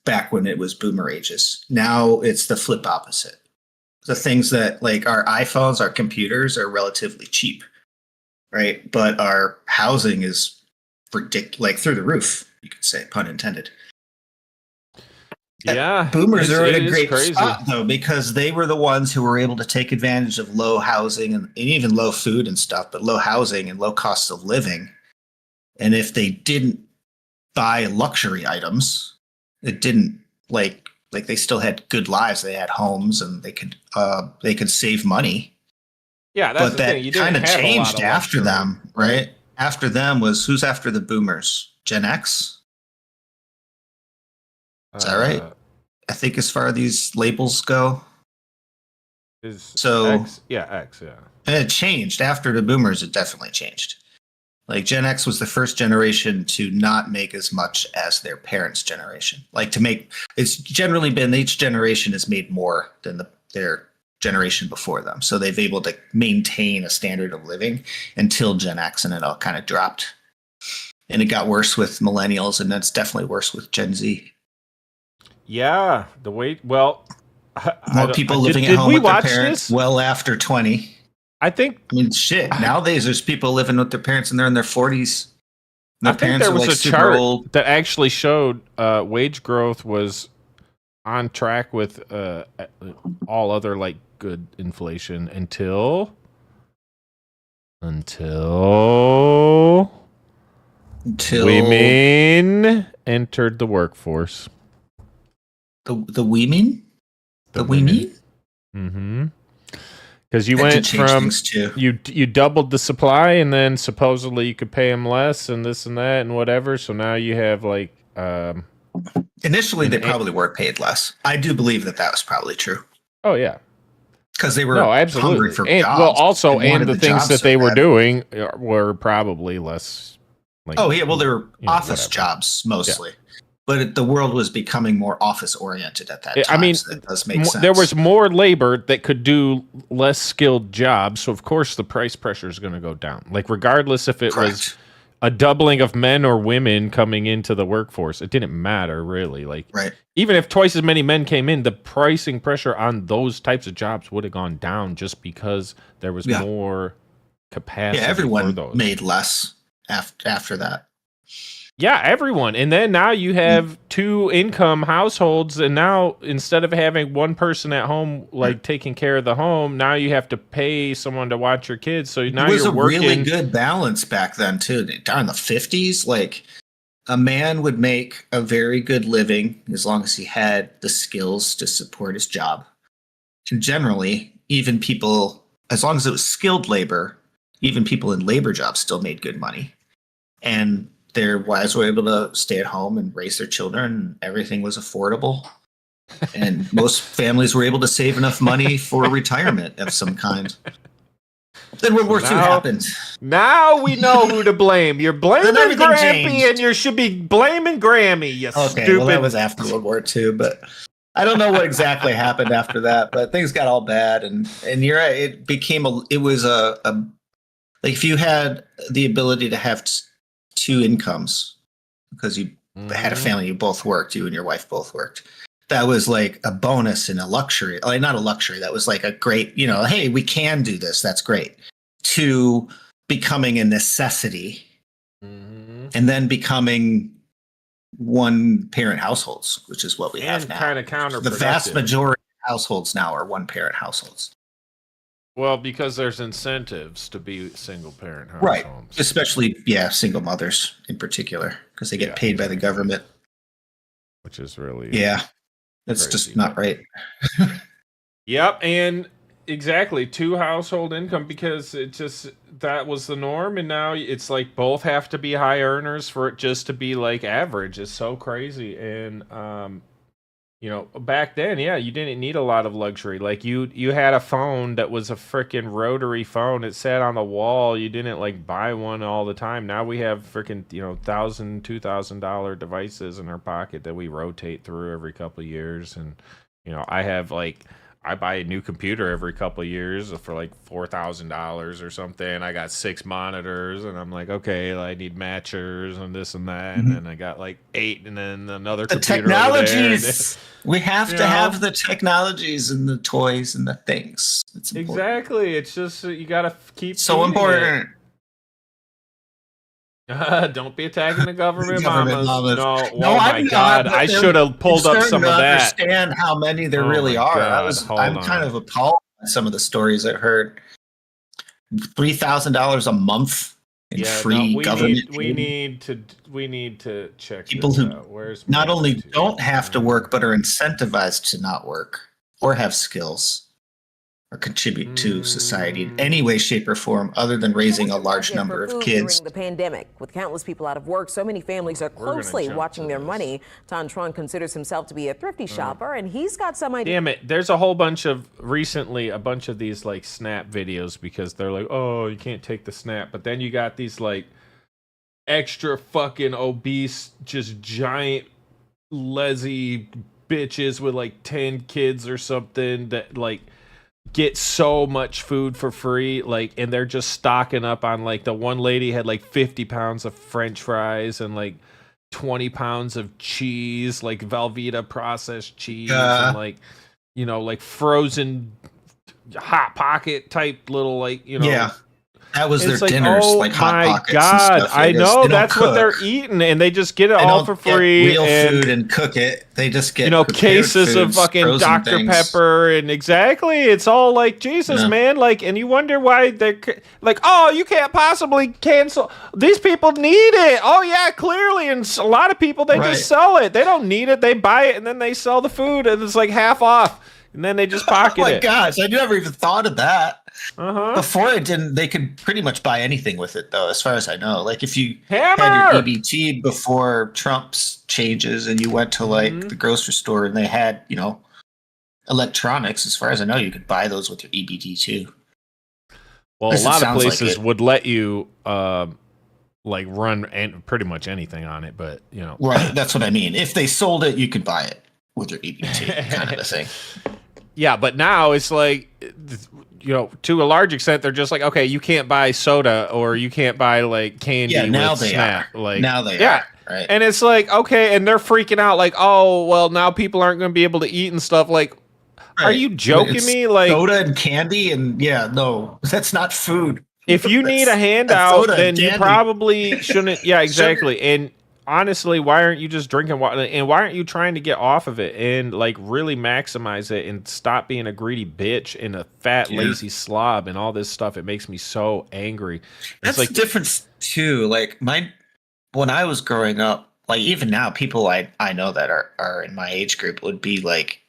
Back when it was boomer ages. Now it's the flip opposite. the things that like our iPhones, our computers are relatively cheap, right? But our housing is like through the roof, you could say, pun intended. Yeah, Boomers are in a great crazy spot though, because they were the ones who were able to take advantage of low housing and even low food and stuff, but low housing and low costs of living. And if they didn't buy luxury items, it didn't like they still had good lives. They had homes and they could save money. Yeah, that's but the that thing. You kind of didn't have a lot changed of after luxury, them, right? After them was who's after the boomers? Gen X? Is that right? I think as far as these labels go. So X, yeah. And it changed after the boomers. It definitely changed. Like Gen X was the first generation to not make as much as their parents' generation. Like to make, it's generally been each generation has made more than their generation before them. So they've able to maintain a standard of living until Gen X, and it all kind of dropped. And it got worse with millennials, and that's definitely worse with Gen Z. Yeah, more people living at home with their parents this? well after 20. I mean, shit. Nowadays, there's people living with their parents and they're in their 40s. I think there was a chart that actually showed wage growth was on track with all other like good inflation until women entered the workforce. The women? The women? Mm-hmm. Because you went from you doubled the supply, and then supposedly you could pay them less, and this and that and whatever. So now you have like initially they probably were paid less. I do believe that was probably true. Oh yeah, because they were hungry for and, jobs. Well, also and the things that they were doing were probably less. Like, oh yeah, well they were office jobs mostly. Yeah. But the world was becoming more office-oriented at that time. I mean, so that does make sense. There was more labor that could do less skilled jobs, so of course the price pressure is going to go down. Like regardless if it was a doubling of men or women coming into the workforce, it didn't matter really. Like even if twice as many men came in, the pricing pressure on those types of jobs would have gone down just because there was more capacity. Yeah, everyone for those. made less after that. Yeah, everyone. And then now you have 2 income households, and now instead of having one person at home like taking care of the home, now you have to pay someone to watch your kids. So now you're working. It was a really good balance back then too. Darn, the 50s, like a man would make a very good living as long as he had the skills to support his job. And generally, even people, as long as it was skilled labor, even people in labor jobs still made good money. And their wives were able to stay at home and raise their children, and everything was affordable. And most families were able to save enough money for retirement of some kind. Then World War II happened. Now we know who to blame. You're blaming Grampy, changed. and you should be blaming Grammy, you stupid. Well, that was after World War II, but I don't know what exactly happened after that, but things got all bad. And you're right, it became like if you had the ability to have 2 incomes because you had a family, you both worked, you and your wife both worked. That was like a bonus and a luxury. Like not a luxury. That was like a great, hey, we can do this. That's great. To becoming a necessity and then becoming one parent households, which is what we have now. Kind of counterproductive. The vast majority of households now are one parent households. Well, because there's incentives to be single parent households. Right. Especially, single mothers in particular, because they get paid by the government. Which is really... Yeah. That's just not right. Yep. And exactly 2 household income, because that was the norm. And now it's like both have to be high earners for it just to be like average. It's so crazy. And, back then, you didn't need a lot of luxury. Like you had a phone that was a freaking rotary phone. It sat on the wall. You didn't like buy one all the time. Now we have freaking, $1,000, $2,000 devices in our pocket that we rotate through every couple of years. And, I have like I buy a new computer every couple of years for like $4,000 or something. I got 6 monitors, and I'm like, okay, I need matchers and this and that, and then I got like 8, and then another The computer technologies. over there. We have to have the technologies and the toys and the things. It's important. Exactly. It's just you gotta keep So feeding important. it. Don't be attacking the government mamas. No, No, oh my I'm God. not, I should have pulled up some of that. Understand how many there Oh really my are. God, I'm hold kind on. of appalled by some of the stories I heard. $3,000 a month in free government. We need to check People this who out. Where's not my only YouTube? don't have to work, but are incentivized to not work or have skills or contribute to society in any way, shape, or form other than raising a large number of kids. During the pandemic, with countless people out of work, so many families are closely watching their money. Tan Truong considers himself to be a thrifty shopper, and he's got some ideas. Damn it. There's a whole bunch of recently a bunch of these like snap videos because they're like, oh, you can't take the snap. But then you got these like extra fucking obese, just giant lazy bitches with like 10 kids or something that like get so much food for free, like, and they're just stocking up on like the one lady had like 50 pounds of French fries and like 20 pounds of cheese, like Velveeta processed cheese, and like, you know, like frozen hot pocket type little like, you know. Yeah. That was their It's like, dinners, oh like Hot my Pockets God, and stuff. I know They that's don't what they're cook. eating, and they just get it They all don't for get free. real and, food and cook it. They just get, you know, prepared cases of foods, fucking frozen Dr. things. Pepper, and exactly, it's all like Jesus, Yeah. man. Like, and you wonder why they're like, oh, you can't possibly cancel. These people need it. Oh yeah, clearly, and a lot of people they Right. just sell it. They don't need it. They buy it and then they sell the food, and it's like half off, and then they just pocket Oh my it. gosh, I never even thought of that. Uh-huh. Before it didn't, they could pretty much buy anything with it, though, as far as I know. Like if you Hammer! had your EBT before Trump's changes, and you went to like Mm-hmm. the grocery store and they had, you know, electronics. As far as I know, you could buy those with your EBT too. Well, At a least it lot of sounds like places it. would let you like run pretty much anything on it, but you know, Right, that's what I mean. If they sold it, you could buy it with your EBT, kind of a thing. yeah, but now it's like, you know, to a large extent, they're just like, okay, you can't buy soda or you can't buy like candy. Yeah, now with they Snap. are. Like Now they yeah. are. Right. And it's like, okay, and they're freaking out, like, oh, well, now people aren't going to be able to eat and stuff. Like, are Right. you joking It's me? Like, soda and candy, and yeah, no, that's not food. if you need a That's handout, soda then and you candy. probably shouldn't. Yeah, exactly. And honestly, why aren't you just drinking water? And why aren't you trying to get off of it and like really maximize it and stop being a greedy bitch and a fat, lazy slob and all this stuff? It makes me so angry. That's It's like, the difference too. Like when I was growing up, like even now, people I know that are in my age group would be like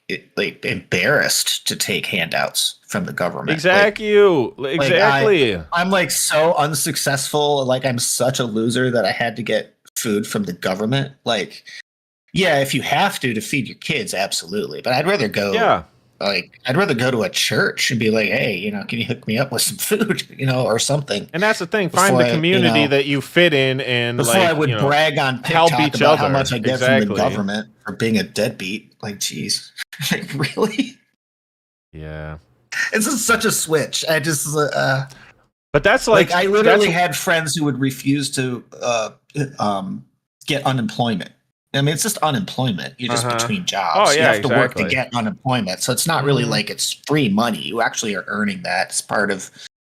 embarrassed to take handouts from the government. exactly. I'm like so unsuccessful. Like I'm such a loser that I had to get food from the government. Like, yeah, if you have to feed your kids, absolutely. But I'd rather go. Yeah. Like I'd rather go to a church and be like, hey, you know, can you hook me up with some food, you know, or something. And that's the thing. Find Before the I, community you know, that you fit in, and Before like, I would you know, brag on help TikTok each about other. how much I get from Exactly. the government for being a deadbeat. Like, geez, like really? Yeah. It's just such a switch. I just, But that's like I literally that's- had friends who would refuse to get unemployment. I mean, it's just unemployment. You're just between jobs. Oh, You yeah, have to work to exactly. get unemployment. So it's not really like it's free money. You actually are earning that. It's part of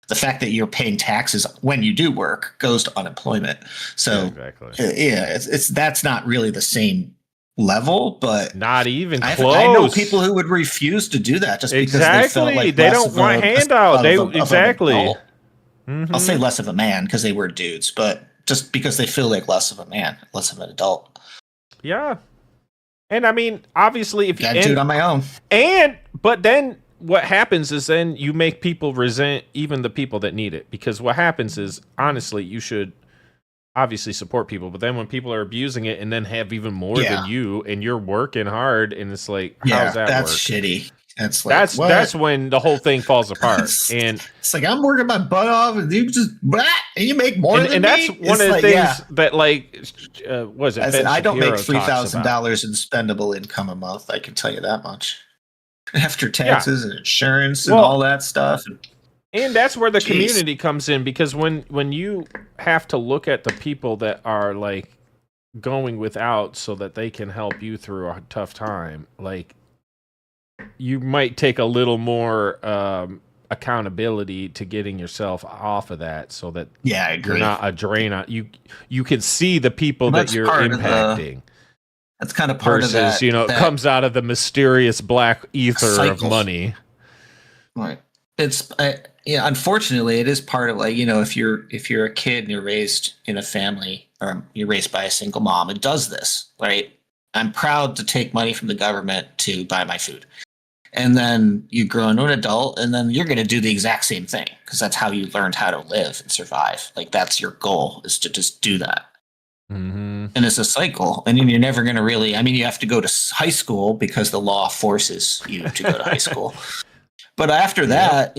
the fact that you're paying taxes when you do work goes to unemployment. So exactly. yeah, it's that's not really the same level, but not even close. I know people who would refuse to do that just because they felt like they less don't of want a- handout. of They a- of an exactly. adult. I'll say less of a man because they were dudes, but just because they feel like less of a man, less of an adult. Yeah. And I mean, obviously, if you Gotta do it on my own. But then what happens is then you make people resent even the people that need it, because what happens is, honestly, you should obviously support people, but then when people are abusing it and then have even more Yeah. than you, and you're working hard, and it's like, Yeah, how's that that's work? shitty. That's like, what? That's when the whole thing falls apart. And it's like I'm working my butt off, and you just and you make more than and me. that's one It's of the like, things yeah. that like was it? I said, Ben I don't make Shapiro talks about. $3,000 in spendable income a month. I can tell you that much. After taxes and insurance and all that stuff. And that's where the community comes in, because when you have to look at the people that are like going without so that they can help you through a tough time, like you might take a little more accountability to getting yourself off of that, so that I agree. You're not a drain on you. You can see the people that you're impacting. That's kind of part versus, of that. It comes out of the mysterious black ether cycle of money. Right. It's unfortunately, it is part of, like, if you're a kid and you're raised in a family, or you're raised by a single mom, it does this, right? I'm proud to take money from the government to buy my food. And then you grow into an adult, and then you're going to do the exact same thing, because that's how you learned how to live and survive. Like, that's your goal, is to just do that. Mm-hmm. And it's a cycle. And then you're never going to really, you have to go to high school because the law forces you to go to high school. But after that,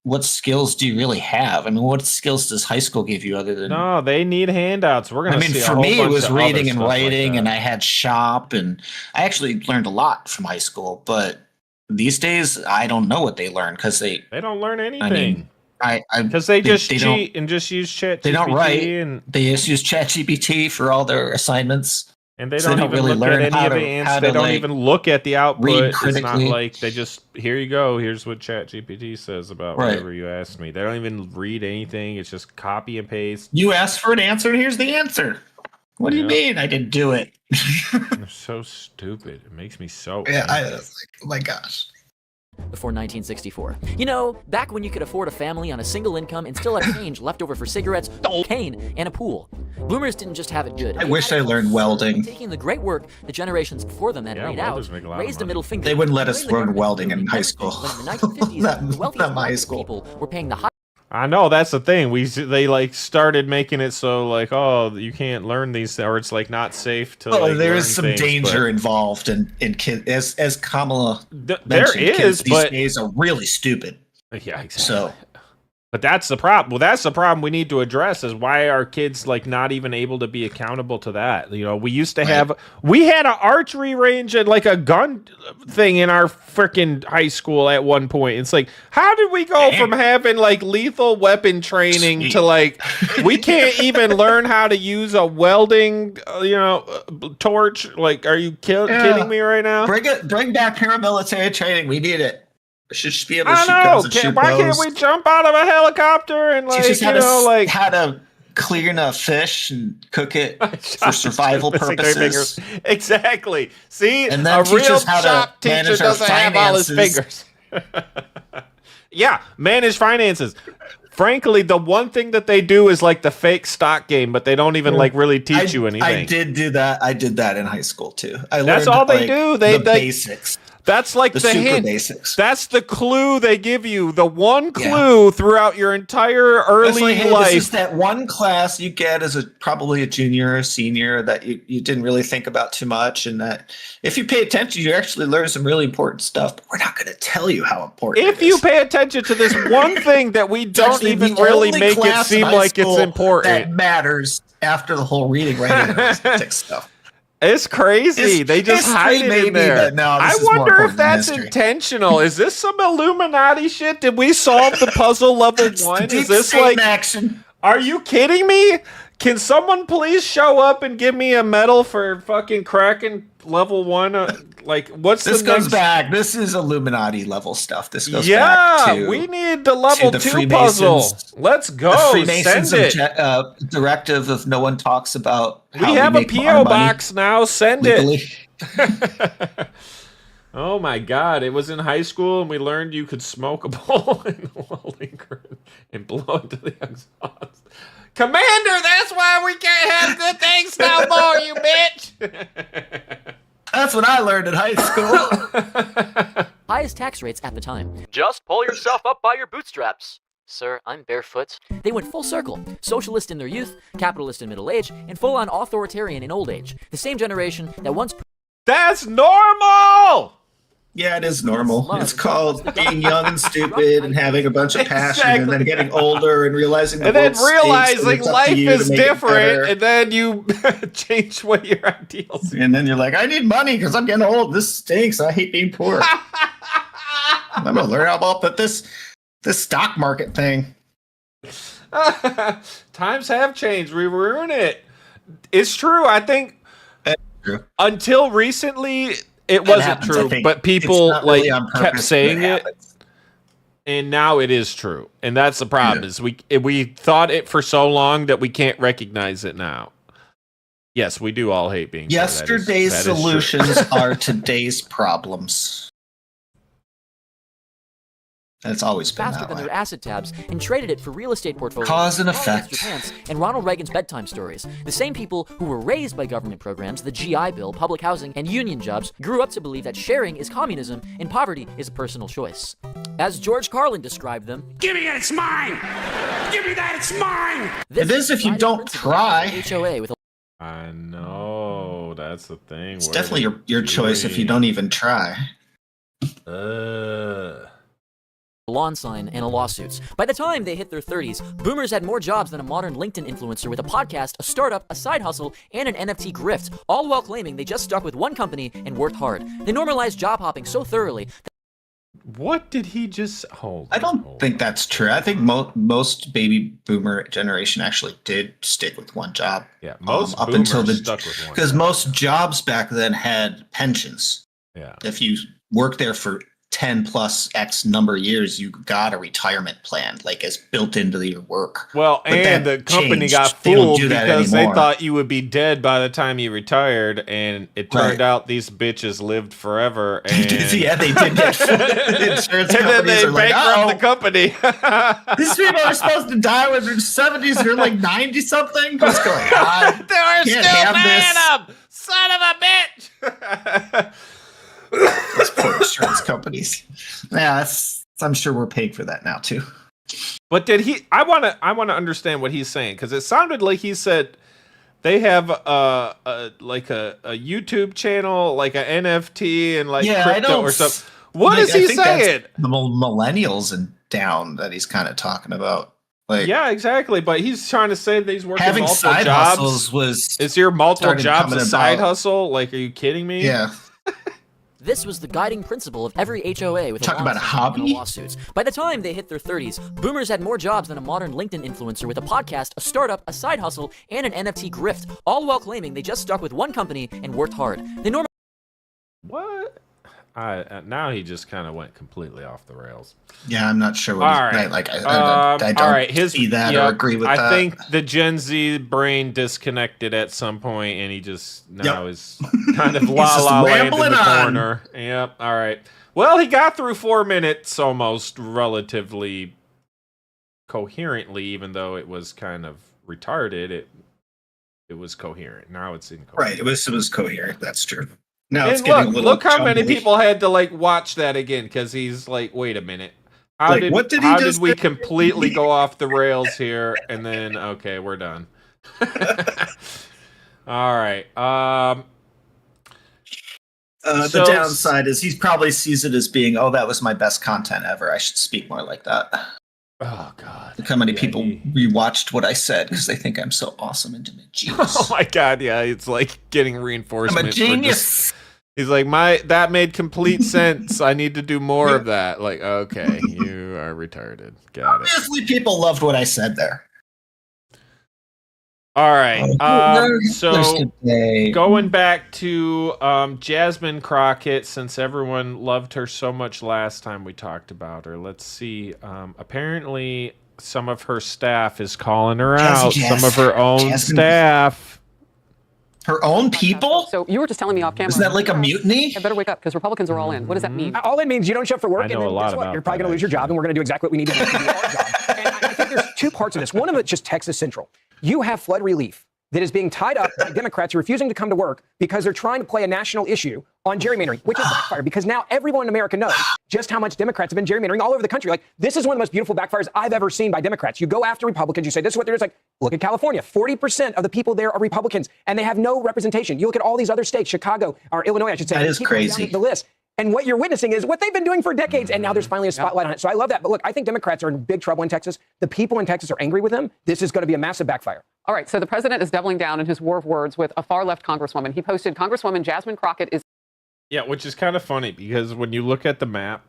what skills do you really have? What skills does high school give you other than... No, they need handouts. We're going to see for me, it was reading and writing, like and I had shop, and I actually learned a lot from high school. But these days, I don't know what they learn, because they don't learn anything. Because they just cheat and just use ChatGPT. They don't write. They just use ChatGPT for all their assignments. And they don't even look at any of the answers. They don't even look at the output. It's not like they just, here you go. Here's what ChatGPT says about whatever you asked me. They don't even read anything. It's just copy and paste. You asked for an answer, and here's the answer. What do you mean I didn't do it? They're so stupid. It makes me so angry. I was like, oh my gosh. Before 1964. Back when you could afford a family on a single income and still have change left over for cigarettes, cocaine, and a pool. Boomers didn't just have it good. I wish I learned welding. Taking the great work the generations before them had laid out, raised a middle finger. They wouldn't let us learn welding in high school. But in the 1950s, the wealthiest my high school. people were paying the high. I know, that's the thing. They like started making it so like, oh, you can't learn these, or it's like not safe to. Well, there is some danger involved in kids, as Kamala there mentioned. is, kids but these days are really stupid. Yeah, exactly. So, but that's the problem. Well, that's the problem we need to address, is why are kids like not even able to be accountable to that? We used to have, we had an archery range and like a gun thing in our freaking high school at one point. It's like, how did we go from having like lethal weapon training to like, we can't even learn how to use a welding, torch? Like, are you kidding me right now? Bring back paramilitary training. We need it. Should just be able to shoot guns and shoot why bows. can't we jump out of a helicopter and like, how to clean a fish and cook it for survival purposes? Exactly. See, and then a real how shop to teacher doesn't have all his fingers. Yeah, manage finances. Frankly, the one thing that they do is like the fake stock game, but they don't even like really teach you anything. I did do that. I did that in high school too. That's all they do. The basics. That's like the hint. Basics. That's the clue they give you. The one clue throughout your entire early life. This is that one class you get as probably a junior or a senior that you didn't really think about too much, and that if you pay attention, you actually learn some really important stuff. But we're not going to tell you how important. If you pay attention to this one thing that we don't even really make it seem like it's important, that matters after the whole reading, writing, arithmetic stuff. It's crazy. They just hide it in there. I wonder if that's intentional. Is this some Illuminati shit? Did we solve the puzzle level 1? Is this like action? Are you kidding me? Can someone please show up and give me a medal for fucking cracking level 1? Like, what's this the goes next... back? This is Illuminati level stuff. This goes back to we need the level 2 puzzle. Let's go. The Freemasons send it. Directive of no one talks about. We have a PO box now. Send legally. It. Oh my God! It was in high school, and we learned you could smoke a bowl in the welding curtain and blow into the exhaust. Commander, that's why we can't have good things no more, you bitch. That's what I learned in high school. Highest tax rates at the time. Just pull yourself up by your bootstraps. Sir, I'm barefoot. They went full circle. Socialist in their youth, capitalist in middle age, and full-on authoritarian in old age. The same generation that once... That's normal! Yeah, it is normal. It's called being young and stupid and having a bunch of passion and then getting older and realizing the and then world stinks realizing and it's up to life you to is make it different, better. and then you change what your ideals are. And then you're like, I need money because I'm getting old. This stinks. I hate being poor. I'm gonna learn about this stock market thing. Times have changed. We ruin it. It's true. I think until recently it wasn't happens, true, I think. but people It's not really like on purpose, kept but saying it it, happens. and now it is true. And that's the problem is we thought it for so long that we can't recognize it now. Yes, we do all hate being poor. Yesterday's That is true. solutions are today's problems. That's always been faster that than way. their asset tabs and traded it for real estate portfolios. Cause and Politics, effect. Pants, and Ronald Reagan's bedtime stories. The same people who were raised by government programs, the GI Bill, public housing, and union jobs, grew up to believe that sharing is communism and poverty is a personal choice. As George Carlin described them, Give me it, it's mine! Give me that, it's mine! It is if you don't try. HOA with I know that's the thing. It's definitely your choice if you don't even try. a lawn sign and a lawsuits. By the time they hit their 30s, boomers had more jobs than a modern LinkedIn influencer with a podcast, a startup, a side hustle, and an NFT grift, all while claiming they just stuck with one company and worked hard. They normalized job hopping so thoroughly that what did he just hold? I don't think that's true. I think most baby boomer generation actually did stick with one job. Yeah, most up boomers until stuck with one. because most jobs back then had pensions. Yeah. If you worked there for 10 plus X number of years, you got a retirement plan, like as built into your work. Well, But and the that company changed. got They don't fooled do that because they anymore. thought you would be dead by the time you retired, and it turned out these bitches lived forever. And Yeah, they did get fooled. The insurance and then companies they are like, bankrupt the "Uh-oh, company. these people are supposed to die when they're 70s. They're like 90 something. What's going on? They were Can't still have paying this. them, son of a bitch. Those poor insurance companies. Yeah, I'm sure we're paying for that now too. But did he? I want to understand what he's saying, because it sounded like he said they have a YouTube channel, like a NFT and like crypto or something. What is he saying? The millennials and down that he's kind of talking about. Like, yeah, exactly. But he's trying to say that he's working having multiple side jobs. hustles Is your multiple started jobs a coming side about. hustle? Like, are you kidding me? Yeah. this was the guiding principle of every HOA with Talk about a lawn sign and hobby? lawsuits. By the time they hit their 30s, boomers had more jobs than a modern LinkedIn influencer with a podcast, a startup, a side hustle, and an NFT grift, all while claiming they just stuck with one company and worked hard. They normally What? Now he just kind of went completely off the rails. Yeah, I'm not sure what All right. I don't see that or agree with that. I think the Gen Z brain disconnected at some point, and he just now is kind of just la land in rambling the on. corner. Yep. All right. Well, he got through 4 minutes almost relatively coherently, even though it was kind of retarded. It was coherent. Now it's incoherent. Right, it was coherent. That's true. Now it's And getting a little look how many jumbly. people had to like watch that again, because he's like, wait a minute. How Like, did what did he how just did we say? completely go off the rails here? And then okay, we're done. All right. The So- downside is he probably sees it as being, oh, that was my best content ever. I should speak more like that. Oh God. Look how many people rewatched what I said because they think I'm so awesome and I'm a genius. Oh my God, yeah, it's like getting reinforcement. I'm a for genius. he's like, that made complete sense. I need to do more of that. Like, okay, you are retarded. Got it. Obviously, people loved what I said there. All right. There's So today. going back to Jasmine Crockett, since everyone loved her so much last time we talked about her, let's see. Apparently, some of her staff is calling her out. Some of her own staff. Her own people? So you were just telling me off camera. Isn't that like a mutiny? I better wake up because Republicans are all in. What does that mean? All it means you don't show up for work, I know and then a lot guess what? about You're probably that, going to lose your job, and we're going to do exactly what we need to do to do our job. And I think there's two parts of this. One of it's just Texas Central. You have flood relief that is being tied up by Democrats who are refusing to come to work because they're trying to play a national issue on gerrymandering, which is backfire because now everyone in America knows just how much Democrats have been gerrymandering all over the country. Like, this is one of the most beautiful backfires I've ever seen by Democrats. You go after Republicans, you say, this is what they're doing. It's like, look at California. 40% of the people there are Republicans, and they have no representation. You look at all these other states, Chicago, or Illinois, I should say. That is keep going down crazy. the list. And what you're witnessing is what they've been doing for decades, and now there's finally a spotlight on it. So I love that. But look, I think Democrats are in big trouble in Texas. The people in Texas are angry with them. This is going to be a massive backfire. All right, so the president is doubling down in his war of words with a far-left congresswoman. He posted, Congresswoman Jasmine Crockett is... Yeah, which is kind of funny because when you look at the map,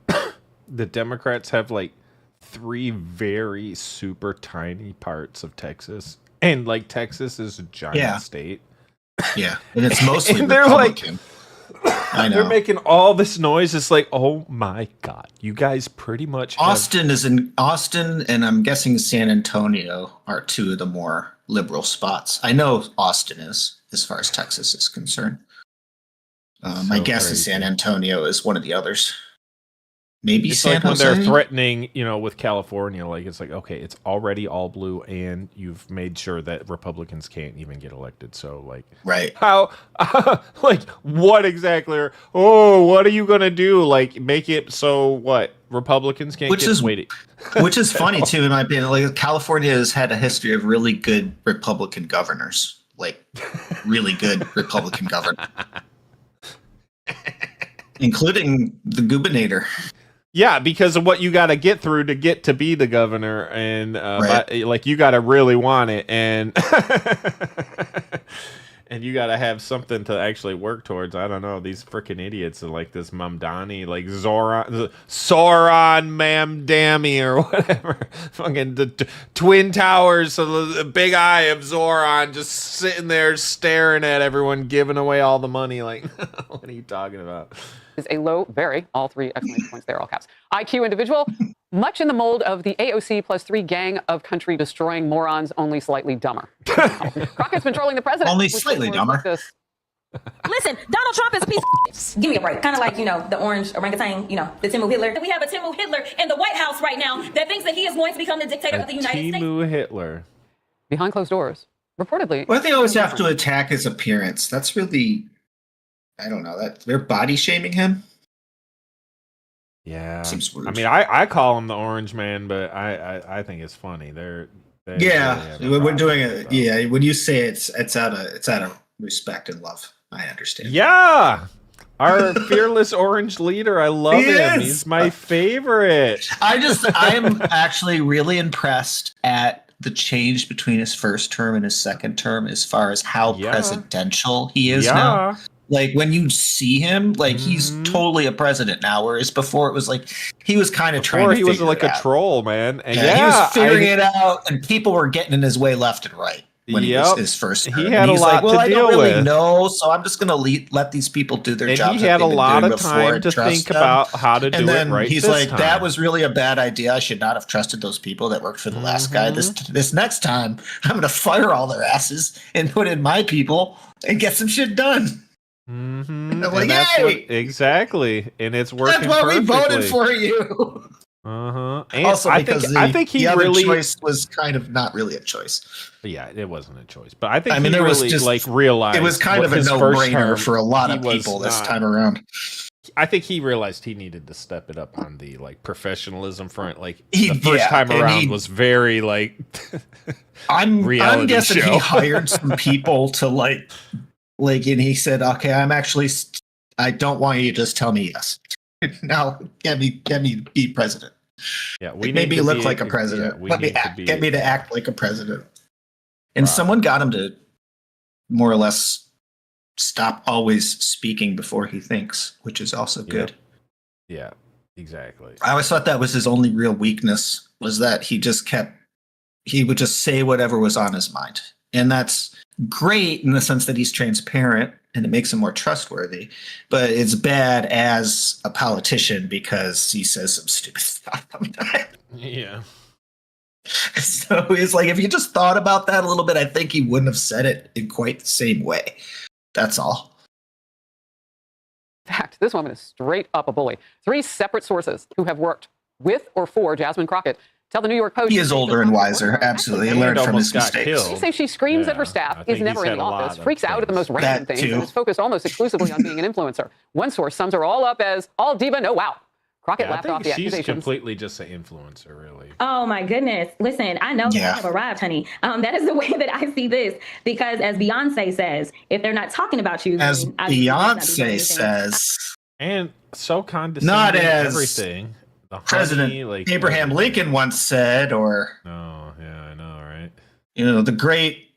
the Democrats have like 3 very super tiny parts of Texas. And like Texas is a giant state. Yeah, and it's mostly and they're Republican. I know. They're making all this noise. It's like, oh my God, you guys pretty much Austin and I'm guessing San Antonio are 2 of the more liberal spots. I know Austin is, as far as Texas is concerned. My guess is San Antonio is one of the others. Maybe it's San like Jose? when they're threatening, with California, like it's like, okay, it's already all blue, and you've made sure that Republicans can't even get elected. So, like, how, like, what exactly? What are you gonna do? Like, make it so what Republicans can't get waiting? Which is funny too, in my opinion. Like, California has had a history of really good Republican governors, like really good Republican governors, including the gubernator. Yeah, because of what you got to get through to get to be the governor, and but, like you got to really want it, and and you got to have something to actually work towards. I don't know, these freaking idiots are like this Mamdani, like Sauron Mamdani or whatever, fucking the Twin Towers, so the big eye of Zoran just sitting there staring at everyone, giving away all the money. Like, what are you talking about? Is a low, very, all 3 exclamation points there, all caps, IQ individual, much in the mold of the AOC +3 gang of country destroying morons, only slightly dumber. Crockett's been trolling the president. Only slightly dumber. Listen, Donald Trump is a piece of... Give me a break. Kind of like, the orange orangutan, the Timu Hitler. We have a Timu Hitler in the White House right now that thinks that he is going to become the dictator of the United States. Timu Hitler. Behind closed doors. Reportedly. Well, they always have to attack his appearance. That's really... I don't know, that they're body shaming him. Yeah, seems weird. I mean, I call him the Orange Man, but I think it's funny. They're we're doing it. Yeah, when you say it's out of respect and love, I understand. Yeah, our fearless orange leader. I love him. He's my favorite. I'm actually really impressed at the change between his first term and his second term, as far as how presidential he is now. Like, when you see him, like, he's totally a president now, whereas before it was like he was kind of trying to figure it out. He was like a troll, man. And he was figuring it out, and people were getting in his way left and right when he was his first term. He had a lot to deal with. I don't really know, so I'm just going to let these people do their jobs. And he had a lot of time to think about how to do it right. He's like, that was really a bad idea. I should not have trusted those people that worked for the last guy. This next time, I'm going to fire all their asses and put in my people and get some shit done. And like, exactly, and it's working. That's why perfectly. We voted for you. And also, I think he really choice was kind of not really a choice. Yeah, it wasn't a choice, but I think he there really was just, realized it was kind of a no-brainer for a lot of people this time around. I think he realized he needed to step it up on the professionalism front. Like the first time around was very I'm guessing show. He hired some people to and he said, okay, I don't want you to just tell me yes. Now get me be president. Yeah, we made me look like a president. Get me to act like a president. And someone got him to more or less stop always speaking before he thinks, which is also good. Yeah, exactly. I always thought that was his only real weakness, was that he would just say whatever was on his mind. And that's great in the sense that he's transparent and it makes him more trustworthy, but it's bad as a politician because he says some stupid stuff sometimes. Yeah. So it's like, if you just thought about that a little bit, I think he wouldn't have said it in quite the same way. That's all. In fact, this woman is straight up a bully. 3 separate sources who have worked with or for Jasmine Crockett tell the New York Post. He is older and wiser. Absolutely. He learned from his mistakes. They say she screams at her staff, is never in the office, freaks out at the most random things, and is focused almost exclusively on being an influencer. One source sums her all up as all diva, no wow. Crockett laughed off the accusations. She's completely just an influencer, really. Oh my goodness. Listen, I know you have arrived, honey. That is the way that I see this, because as Beyonce says, if they're not talking about you, as Beyonce says, And so condescending. Not as everything. The President honey, like, Abraham Lincoln once said, or oh yeah, I know, right? You know, the great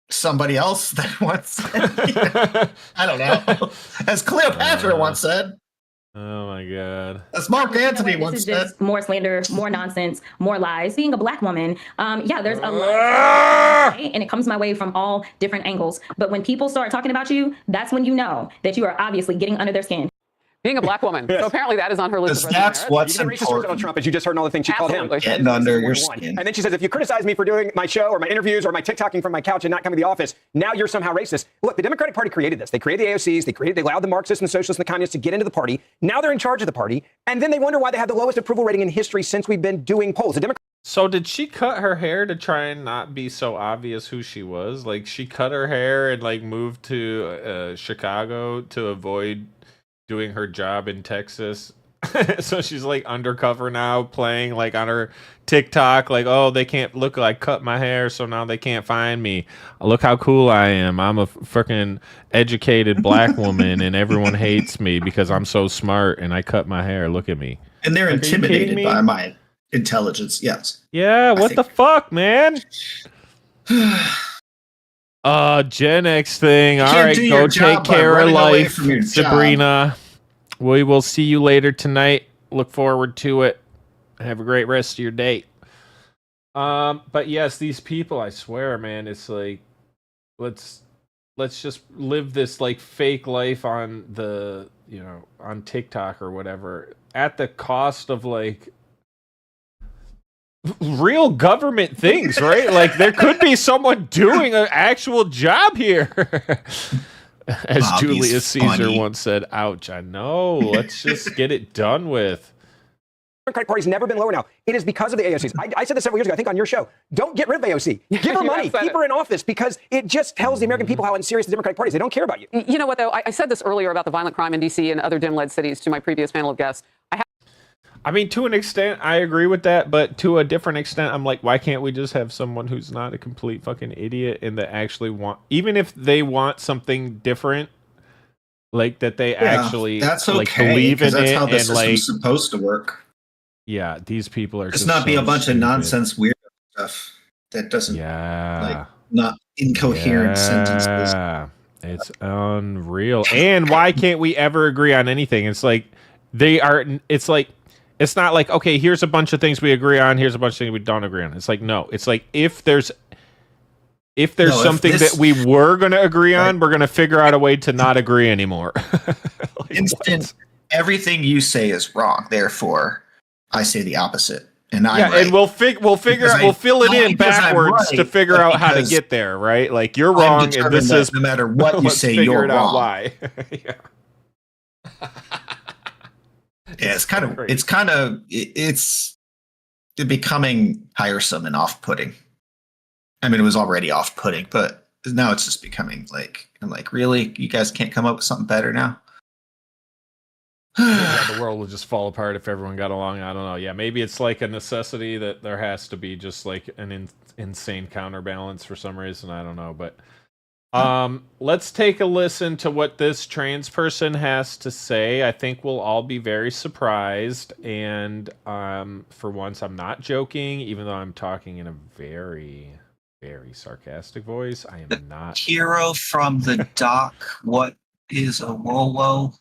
somebody else that once said, I don't know, as Cleopatra once said. Oh my God. As Mark Antony This once is said. just more slander, more nonsense, more lies. Being a black woman, yeah, there's a lot, and it comes my way from all different angles. But when people start talking about you, that's when you know that you are obviously getting under their skin. Being a black woman. So apparently that is on her list of That's resume what's You get racist towards Donald Trump, as you just heard all the things she called him. Absolutely. Getting under your One. skin. And then she says, if you criticize me for doing my show or my interviews or my TikToking from my couch and not coming to the office, now you're somehow racist. Look, the Democratic Party created this. They created the AOCs. They allowed the Marxists and the Socialists and the Communists to get into the party. Now they're in charge of the party. And then they wonder why they have the lowest approval rating in history since we've been doing polls. The Democrats. So did she cut her hair to try and not be so obvious who she was? Like, she cut her hair and like moved to Chicago to avoid doing her job in Texas. So she's like undercover now, playing like on her TikTok, like, oh, they can't look, I cut my hair, so now they can't find me. Look how cool I am. I'm a freaking educated black woman, and everyone hates me because I'm so smart and I cut my hair. Look at me. And they're Like, intimidated by my intelligence. Yes. Yeah, what the fuck, man? Gen X thing. All right, go take care of life, Sabrina. We will see you later tonight. Look forward to it. Have a great rest of your day. But yes, these people, I swear, man, it's like, let's just live this like fake life on the, you know, on TikTok or whatever, at the cost of like real government things, right? Like, there could be someone doing an actual job here. As Bob, Julius Caesar funny. once said, ouch, I know. Let's just get it done with. The Democratic Party's never been lower now. It is because of the AOCs. I said this several years ago, I think on your show. Don't get rid of AOC. Give her money. Keep her in office, because it just tells the American people how unserious the Democratic Party is. They don't care about you. You know what, though? I said this earlier about the violent crime in D.C. and other Dem-led cities to my previous panel of guests. I mean, to an extent, I agree with that, but to a different extent, I'm like, why can't we just have someone who's not a complete fucking idiot and that actually want, even if they want something different, like that they actually that's like okay, believe in that's it, how the and system's like supposed to work. Yeah, these people are It's just not be so a bunch stupid. of nonsense weird stuff that doesn't like not incoherent sentences. It's unreal. And why can't we ever agree on anything? It's like it's not like, okay, here's a bunch of things we agree on, here's a bunch of things we don't agree on. It's like, no, it's like if there's something that we were going to agree on, we're going to figure out a way to not agree anymore. Instant, everything you say is wrong. Therefore, I say the opposite. And I'm right. And we'll fill it in backwards to figure out how to get there, right? Like, you're wrong, and this is no matter what you let's say, figure you're it out wrong. why. Yeah, it's becoming tiresome and off-putting. I mean, it was already off-putting, but now it's just becoming like, I'm like, really? You guys can't come up with something better now? Yeah, the world would just fall apart if everyone got along. I don't know. Yeah, maybe it's like a necessity that there has to be just like an insane counterbalance for some reason. I don't know, but let's take a listen to what this trans person has to say. I think we'll all be very surprised, and for once, I'm not joking, even though I'm talking in a very, very sarcastic voice. I am not. Hero from the doc. What is a WOWO?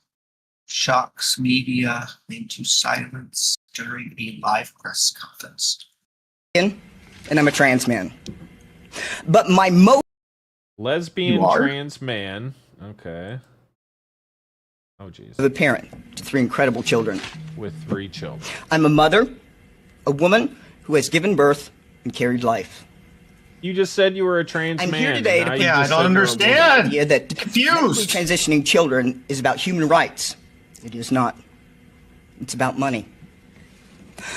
Shocks media into silence during a live press conference. And I'm a trans man. But my lesbian trans man. Okay. Oh, jeez. a parent to 3 incredible children. With 3 children. I'm a mother, a woman who has given birth and carried life. You just said you were a trans man. I'm here today to I don't understand. The idea that confused transitioning children is about human rights. It is not. It's about money.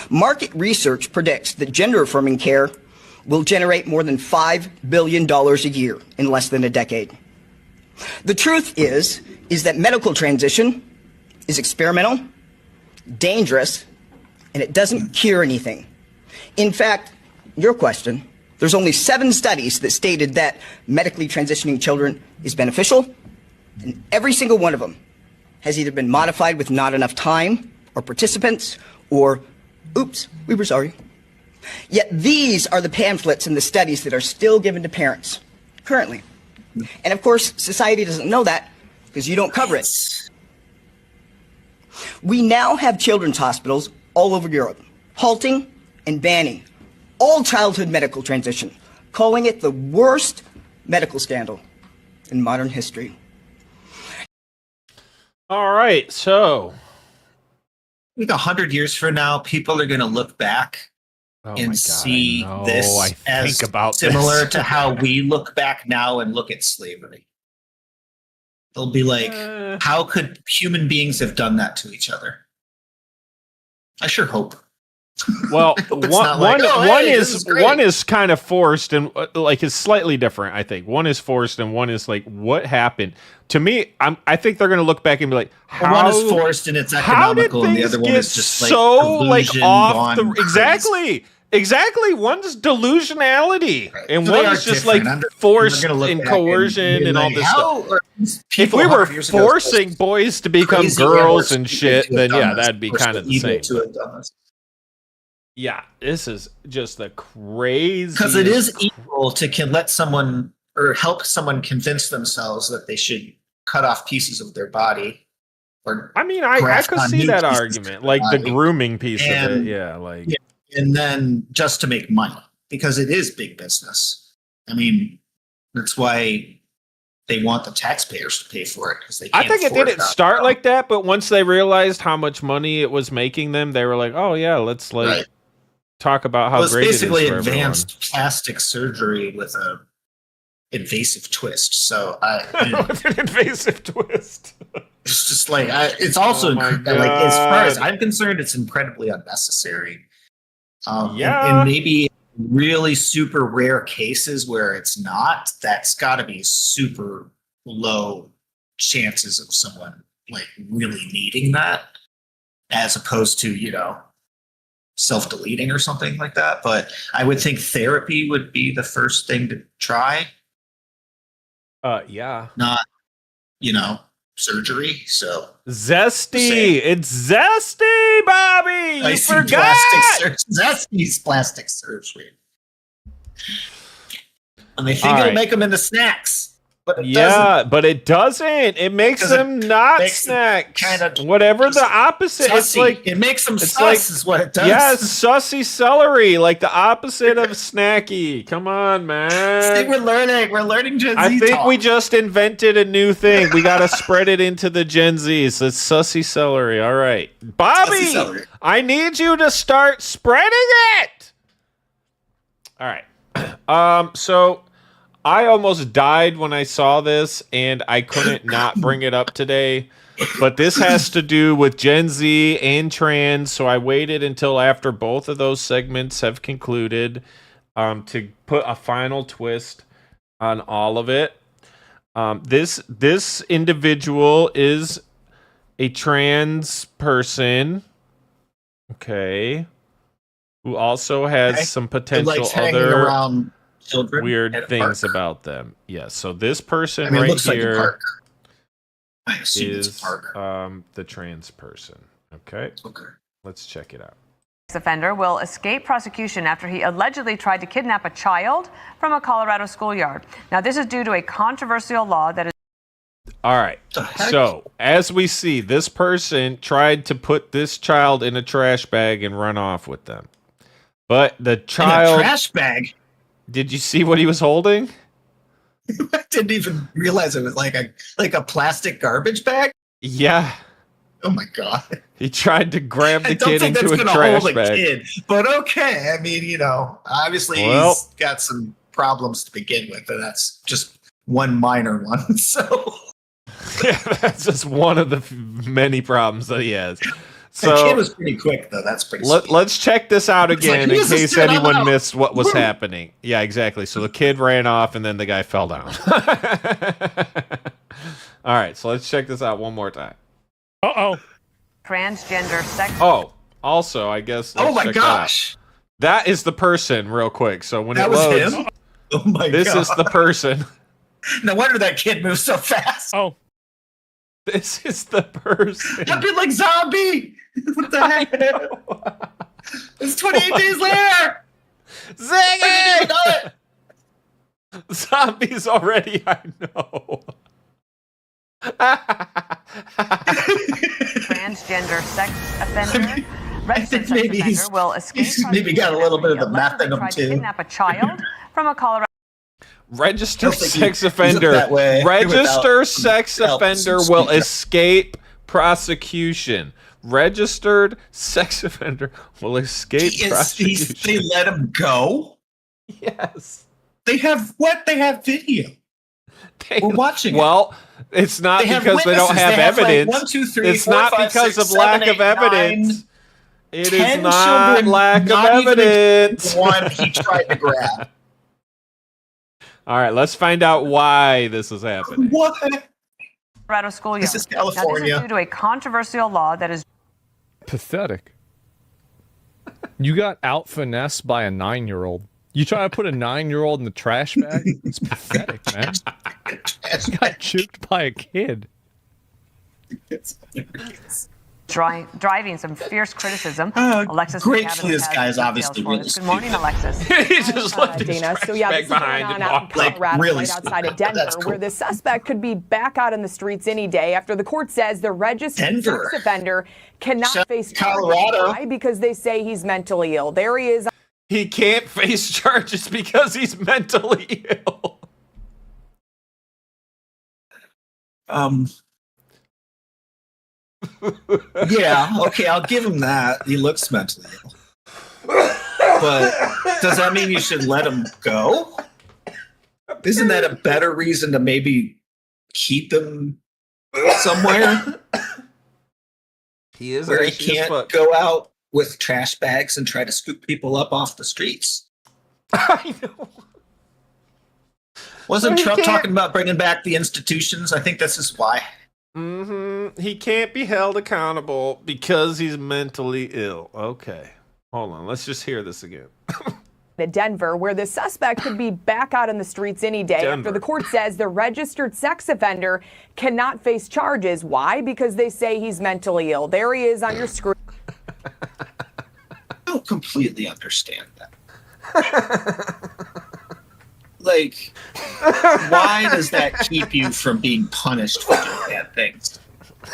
Market research predicts that gender-affirming care will generate more than $5 billion a year in less than a decade. The truth is that medical transition is experimental, dangerous, and it doesn't cure anything. In fact, your question, there's only 7 studies that stated that medically transitioning children is beneficial, and every single one of them has either been modified with not enough time or participants, or, oops, we were sorry. Yet these are the pamphlets and the studies that are still given to parents, currently. And of course, society doesn't know that because you don't cover it. We now have children's hospitals all over Europe, halting and banning all childhood medical transition, calling it the worst medical scandal in modern history. All right, so I think 100 years from now, people are going to look back and see this as similar to how we look back now and look at slavery. They'll be like, how could human beings have done that to each other? I sure hope. Well, one is kind of forced and like is slightly different. I think one is forced and one is like what happened. To me, I think they're going to look back and be like, how, one is forced and it's economical, and the other one is just like so delusion, off the crazy. exactly. One's delusionality, and So one they is are just like different. forced We're gonna look and back coercion and all like, this how stuff. are these If people we were 100 years ago forcing boys to become crazy girls or and stupid shit, to have then done yeah, this, that'd be or kind of the evil same. to have done this? Yeah, this is just the crazy. Because it is evil to let someone or help someone convince themselves that they should cut off pieces of their body. Or I mean, I could see that argument, like the body. grooming piece of And- it. Yeah, like And then just to make money, because it is big business. I mean, that's why they want the taxpayers to pay for it, because they can't I think it afford didn't start like that, but once they realized how much money it was making them, they were like, "Oh yeah, let's like talk about how Well, it's great basically it is for advanced plastic surgery with a invasive twist. So with an invasive twist. It's just like it's also my like as far as God. I'm concerned, it's incredibly unnecessary. Yeah. and maybe really super rare cases where it's not. That's got to be super low chances of someone like really needing that, as opposed to self-deleting or something like that. But I would think therapy would be the first thing to try, Yeah. not surgery. So Zesty. It's zesty, Bobby. I You see forgot. Zesty's plastic surgery. And they think All it'll right. make them into snacks, but it Yeah, doesn't. but it doesn't. It makes Because it them not makes them snacks. kinda Whatever the opposite. It's Sussy. like It makes them it's sus like- is what it does. Yes, sussy celery, like the opposite of snacky. Come on, See, man. we're learning Gen Z I think talk. we just invented a new thing. We got to spread it into the Gen Zs. It's sussy celery. All right. Sussy Bobby, celery. I need you to start spreading it. All right. So I almost died when I saw this, and I couldn't not bring it up today. But this has to do with Gen Z and trans, so I waited until after both of those segments have concluded to put a final twist on all of it. This individual is a trans person, okay, who also has some potential likes hanging other around children weird at a things park. about them. Yes, so this person I mean, it right looks like a here park. I assume it's a is park. the trans person. Okay, let's check it out. Offender will escape prosecution after he allegedly tried to kidnap a child from a Colorado schoolyard. Now, this is due to a controversial law that is. All right. So, as we see, this person tried to put this child in a trash bag and run off with them. But the child. In a trash bag? Did you see what he was holding? I didn't even realize it was like a plastic garbage bag. Yeah. Oh my god. He tried to grab the I don't kid think into that's a gonna trash hold a bag. kid, but okay. I mean, obviously Well- he's got some problems to begin with, and that's just one minor one. So Yeah, that's just one of the many problems that he has. So the kid was pretty quick, though. That's pretty. Sweet. let's check this out It's like, again in "Here's this case kid, I'm anyone out." missed what was Woo. happening. Yeah, exactly. So the kid ran off and then the guy fell down. All right, so let's check this out one more time. Transgender sex. Oh, also, I guess. Oh let's my check gosh. that is the person, real quick. So when That it was loads, him? Oh my this god. is the person. No wonder that kid moves so fast. Oh. This is the person. I've been like zombie. What the heck? It's 28 days later. Ziggy! Zombies already, I know. Transgender sex offender. I think maybe he's maybe got a little bit of the meth in him tried to too. kidnap a child from a Colorado. Registered sex he's up offender. that way Register without sex help, offender some will speech. escape prosecution. Registered sex offender will escape prosecution. They let him go? Yes. They have what? They have video. We're watching Well, it's not They have because they don't witnesses. have They have, like, evidence. 1, 2, 3, it's 4, not 5, because 6, of 7, lack 8, of evidence. 9, It 10 is not children, lack of not even evidence. one he tried to grab. All right, let's find out why this is happening. What? Colorado schoolyard. This is Now, this California. is due to a controversial law that is Pathetic. You got out finessed by a 9-year-old. You try to put a 9-year-old in the trash bag? It's pathetic, man. You got juked by a kid. driving some fierce criticism. Alexis gratefully, this McAdams guy has is the obviously details for really us. Good morning, Alexis. He just left his Dana. So yeah, trash this is bag going behind on and out in walked away. Colorado, really right outside of stupid, but Denver, that's cool. where the suspect could be back out in the streets any day after the court says the registered Denver. sex offender cannot face charges. Colorado. Why? Because they say he's mentally ill. There he is. He can't face charges because he's mentally ill. Yeah, okay, I'll give him that. He looks mentally ill. But does that mean you should let him go? Isn't that a better reason to maybe keep him somewhere He is where he ashy as can't fuck. go out with trash bags and try to scoop people up off the streets? I know. Wasn't He Trump can't- talking about bringing back the institutions? I think this is why. He can't be held accountable because he's mentally ill. Okay. Hold on. Let's just hear this again. Denver, where the suspect could be back out in the streets any day after the court says the registered sex offender cannot face charges. Why? Because they say he's mentally ill. There he is on your screen. I don't completely understand that. Like, why does that keep you from being punished for doing bad things?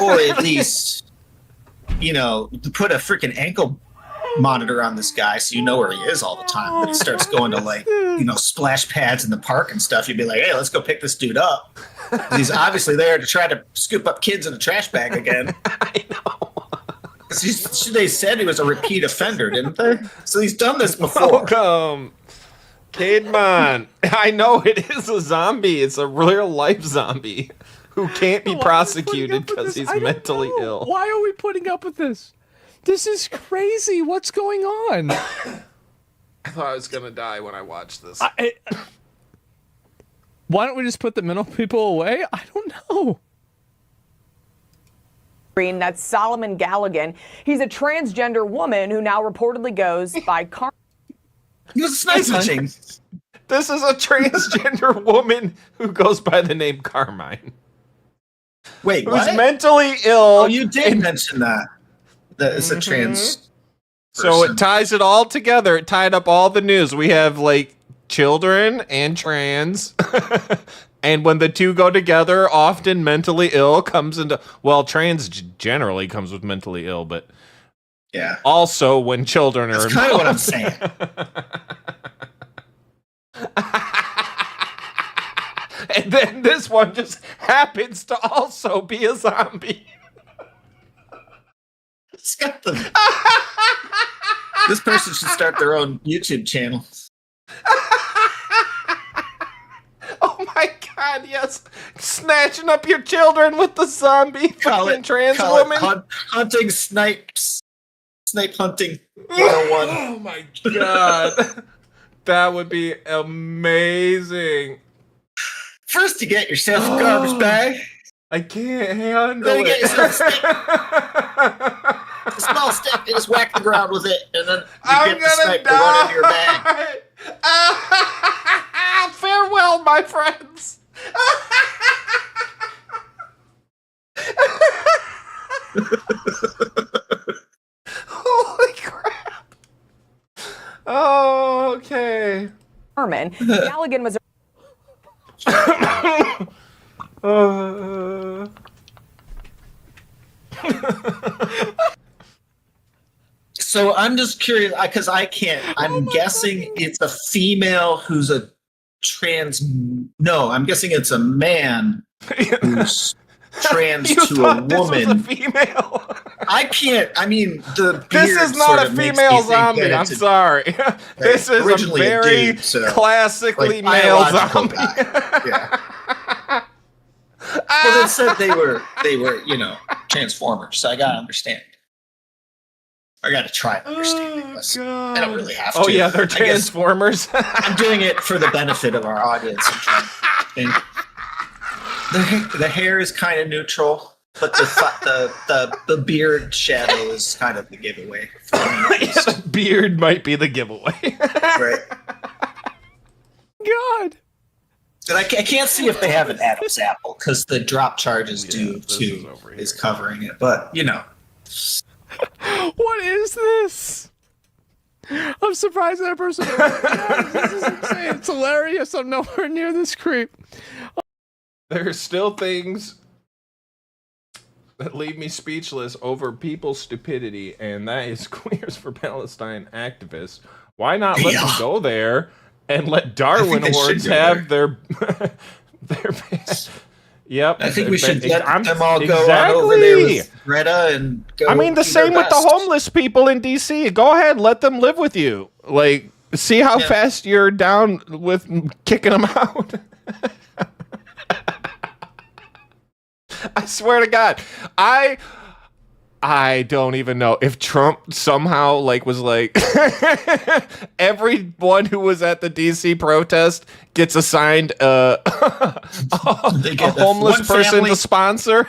Or at least, you know, to put a freaking ankle monitor on this guy so you know where he is all the time. When he starts going to, like, you know, splash pads in the park and stuff, you'd be like, hey, let's go pick this dude up. He's obviously there to try to scoop up kids in a trash bag again. I know. They said he was a repeat offender, didn't they? So he's done this before. Welcome. Cademan. I know it is a zombie. It's a real life zombie who can't be prosecuted because he's mentally ill. Why are we putting up with this? This is crazy. What's going on? I thought I was going to die when I watched this. Why don't we just put the mental people away? I don't know. That's Solomon Galligan. He's a transgender woman who now reportedly goes by This is a transgender woman who goes by the name Carmine. Wait, who's what? mentally ill. Oh, you did mention that. That is a trans. So it ties it all together. It tied up all the news. We have like children and trans. And when the two go together, often mentally ill comes into, well, trans generally comes with mentally ill, but yeah, also when children are That's kind of what I'm saying. And then this one just happens to also be a zombie. It's got the. This person should start their own YouTube channel. Oh my God! Yes, snatching up your children with the zombie fucking trans woman. Hunting snipes. Snipe hunting 101. Oh my God, that would be amazing. First, you get yourself a garbage bag. I can't handle Then you it. get yourself a stick. A small stick. You just whack the ground with it, and then you get the snipe to run into your bag. Farewell, my friends. Oh, okay. Carmen. Galligan was. So I'm just curious because I can't. I'm guessing it's a female who's a trans. No, I'm guessing it's a man who's trans You to a thought this was woman. a female. I can't. I mean, the This beard is not sort a of makes female me think zombie. that I'm it's a- sorry. This is a originally very dude, so, classically like, male biological zombie. guy. Yeah. Well, they said they were, Transformers. So I gotta understand. I gotta try to understand this. I don't really have to. Oh yeah, they're I guess Transformers. I'm doing it for the benefit of our audience. I'm trying to think. The hair is kind of neutral, but the beard shadow is kind of the giveaway. The beard might be the giveaway. Right. God. And I can't see if they have an Adam's apple because the drop charges is covering it. But What is this? I'm surprised that person. This is insane. It's hilarious. I'm nowhere near this creep. There's still things that leave me speechless over people's stupidity, and that is Queers for Palestine activists. Why not let them go there and let Darwin Awards have their Yep. I think we should let them all go on over there with Greta and go. I mean, the same with the homeless people in DC. Go ahead, let them live with you. Like, see how fast you're down with kicking them out. I swear to God, I don't even know if Trump somehow was like everyone who was at the DC protest gets assigned a homeless person to sponsor.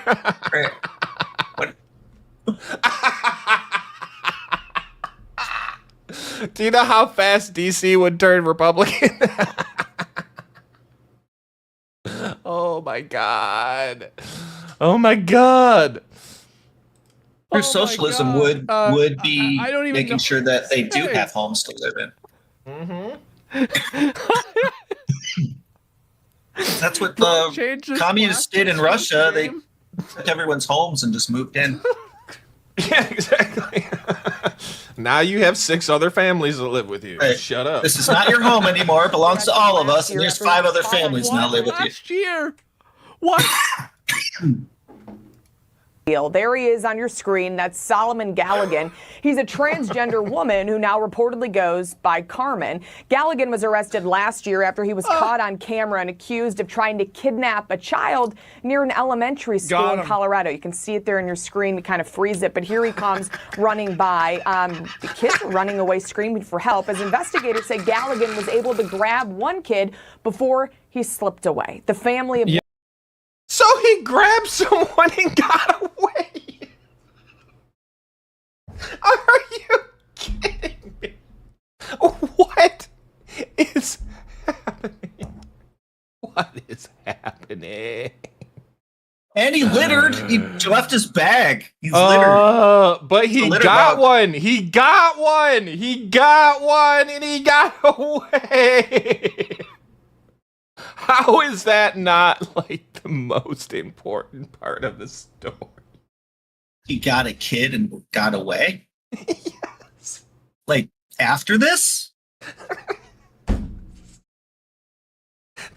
Do you know how fast DC would turn Republican? Oh my God. Oh my God. True socialism would be making sure that they do have homes to live in. That's what the communists did in Russia. They took everyone's homes and just moved in. Yeah, exactly. Now you have 6 other families that live with you. Right. Shut up. This is not your home anymore. It belongs to all of us. And there's 5 other families now live with you. Last year. What? There he is on your screen. That's Solomon Galligan. He's a transgender woman who now reportedly goes by Carmen. Galligan was arrested last year after he was caught on camera and accused of trying to kidnap a child near an elementary school in Colorado. You can see it there on your screen to kind of freeze it, but here he comes running by. The kids are running away screaming for help as investigators say Galligan was able to grab one kid before he slipped away. The family of So he grabbed someone and got away. Are you kidding me? What is happening? What is happening? And he littered. He left his bag. He's littered. But he got one. He got one. He got one, and he got away. How is that not the most important part of the story? He got a kid and got away? Yes. After this?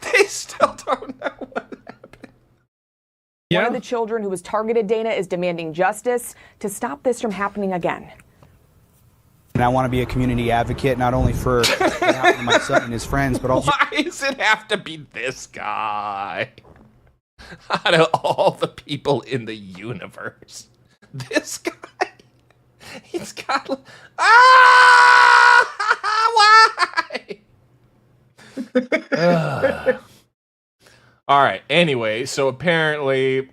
They still don't know what happened. One of the children who was targeted, Dana, is demanding justice to stop this from happening again. And I want to be a community advocate, not only for my son and his friends, but also... Why does it have to be this guy? Out of all the people in the universe, this guy? He's got... Why? All right, anyway, so apparently...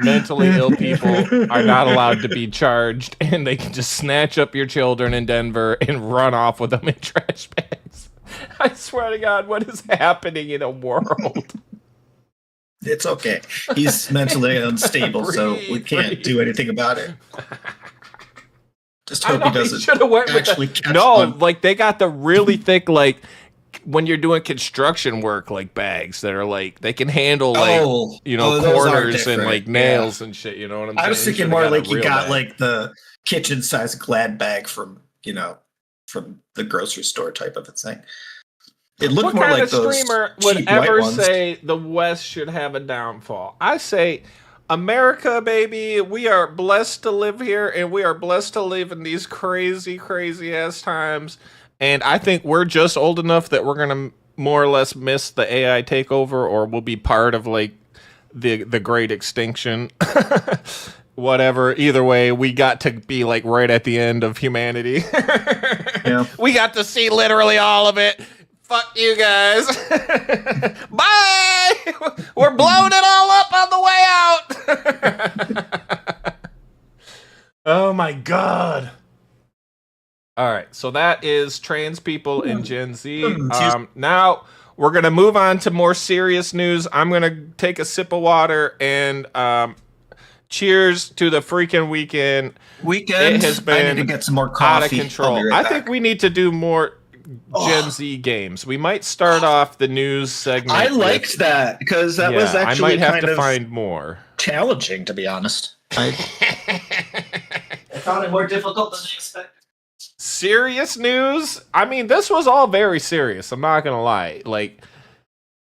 mentally ill people are not allowed to be charged, and they can just snatch up your children in Denver and run off with them in trash bags. I swear to God, what is happening in a world? It's okay. He's mentally unstable, so we can't do anything about it. Just hope he doesn't should have went with actually that. catch No, one. like they got the really thick, like when you're doing construction work, like bags that are like they can handle like those are corners and different. like nails and shit. You know what I'm saying? I was thinking Should've more got a like you real got bag. like the kitchen size Glad bag from from the grocery store type of a thing. It looked What more kind like of those streamer cheap would white ever ones. say the West should have a downfall? I say, America, baby, we are blessed to live here, and we are blessed to live in these crazy, crazy ass times. And I think we're just old enough that we're gonna more or less miss the AI takeover, or we'll be part of like the great extinction. Whatever. Either way, we got to be like right at the end of humanity. Yeah. We got to see literally all of it. Fuck you guys. Bye. We're blowing it all up on the way out. Oh my God. All right. So that is trans people in Gen Z. Now we're going to move on to more serious news. I'm going to take a sip of water and cheers to the freaking weekend. It has been I need to get some more out coffee. of control. I'll be right I back. think we need to do more Gen Z games. We might start off the news segment. I liked that because that was actually I might have kind to of find more. challenging, to be honest. I found it more difficult than I expected. Serious news? I mean, this was all very serious. I'm not gonna lie. Like,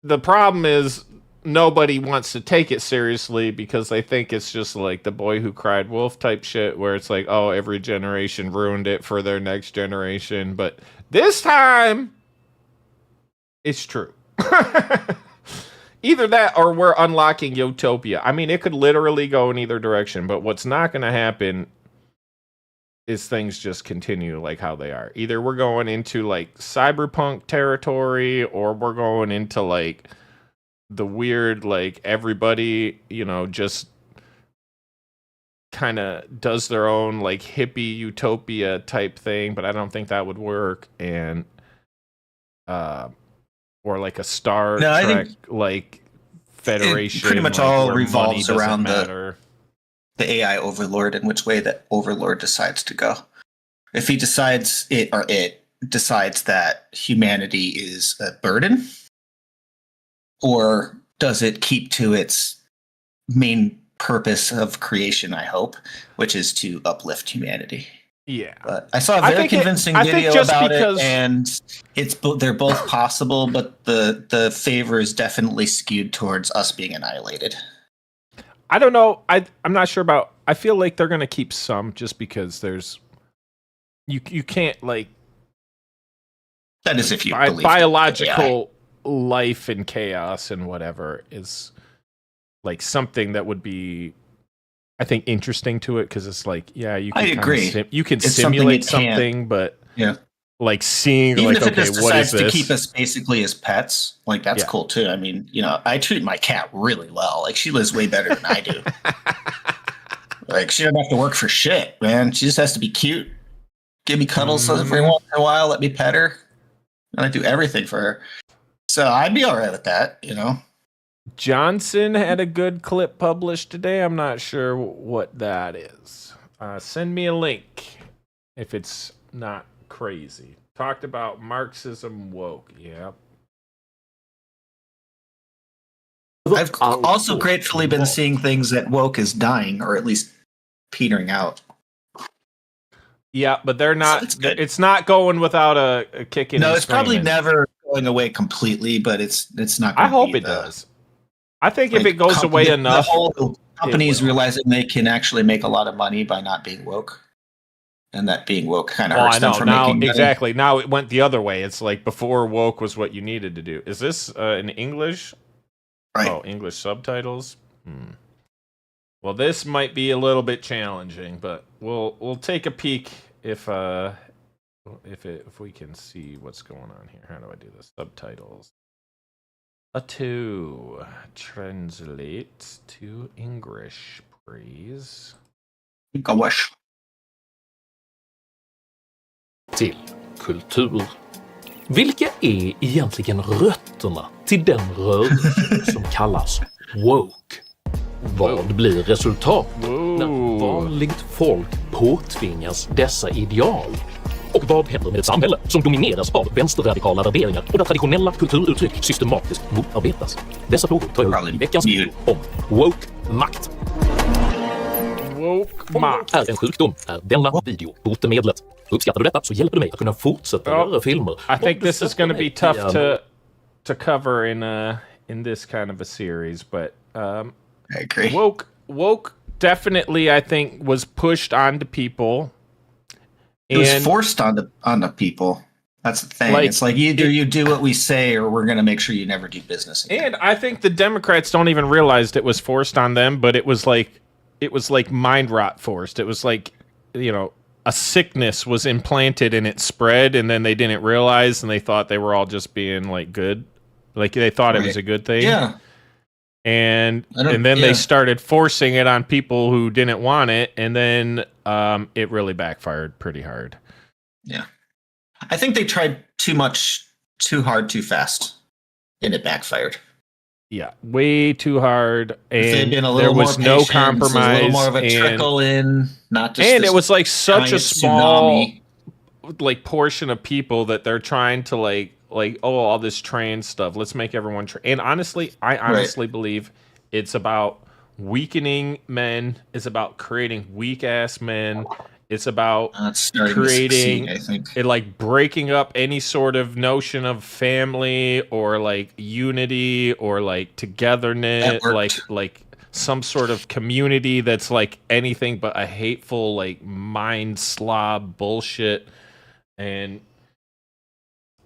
the problem is nobody wants to take it seriously because they think it's just like the boy who cried wolf type shit, where it's like, oh, every generation ruined it for their next generation. But this time, it's true. Either that or we're unlocking utopia. I mean, it could literally go in either direction, but what's not going to happen is things just continue like how they are. Either we're going into like cyberpunk territory, or we're going into like the weird, like everybody, just kind of does their own like hippie utopia type thing, but I don't think that would work. And or like a Star Trek like Federation. It pretty much like, all where money revolves doesn't around matter. the AI overlord and which way that overlord decides to go. If he decides it decides that humanity is a burden, or does it keep to its main purpose of creation, I hope, which is to uplift humanity. Yeah. But I saw a very convincing video about it, and they're both possible, but the favor is definitely skewed towards us being annihilated. I don't know. I'm not sure about. I feel like they're gonna keep some just because there's. You can't like. That is if you believe biological life and chaos and whatever is like something that would be, I think, interesting to it, because it's like, yeah, you can. I agree. You can It's simulate something it something, but yeah, like seeing even like, if it okay, just what is decides to this? keep us basically as pets, like that's cool too. I mean, I treat my cat really well. Like she lives way better than I do. Like she doesn't have to work for shit, man. She just has to be cute, give me cuddles every once in a while, let me pet her, and I do everything for her. So I'd be all right with that, Johnson had a good clip published today. I'm not sure what that is. Send me a link if it's not crazy. Talked about Marxism woke. Yep. I've also gratefully been seeing things that woke is dying, or at least petering out. Yeah, but they're not. It's not going without a kicking. No, and it's probably screaming. never going away completely, but it's not. I gonna hope be it does. I think if like, it goes away enough, the whole companies it will. realizing they can actually make a lot of money by not being woke, and that being woke kind of Well, hurts I them know from now making money. exactly. Now it went the other way. It's like before woke was what you needed to do. Is this in English? Right. Oh, English subtitles. Well, this might be a little bit challenging, but we'll take a peek if we can see what's going on here. How do I do this? Subtitles. To translate to English, please. English. Till kultur. Vilka är egentligen rötterna till den rörelse som kallas woke? Vad blir resultatet när vanligt folk påtvingas dessa ideal? Och vad händer med ett samhälle som domineras av vänsterradikala värderingar och där traditionella kulturuttryck systematiskt motarbetas? Dessa frågor tar jag upp i veckans video om woke makt. Woke makt är en sjukdom, är denna video botemedlet. Uppskattar du detta så hjälper du mig att kunna fortsätta göra filmer. I think this is going to be tough to cover in this kind of a series, but I agree. Woke definitely, I think, was pushed onto people. It was forced onto people. That's the thing. It's like either you do what we say or we're going to make sure you never do business again. And I think the Democrats don't even realize it was forced on them, but it was like mind rot forced. It was like, you know, a sickness was implanted and it spread, and then they didn't realize, and they thought they were all just being like good. Like they thought it was a good thing. Yeah. And then they started forcing it on people who didn't want it, and then it really backfired pretty hard. Yeah. I think they tried too much, too hard, too fast, and it backfired. Yeah, way too hard, and been a there little was more no patience, compromise. A little more of a trickle in, not just. And it was like such a small, tsunami. like portion of people that they're trying to like all this trans stuff. Let's make everyone and honestly, I honestly believe it's about weakening men. It's about creating weak ass men. It's about creating, like breaking up any sort of notion of family or like unity or like togetherness, like some sort of community that's like anything but a hateful, like mind slob bullshit. And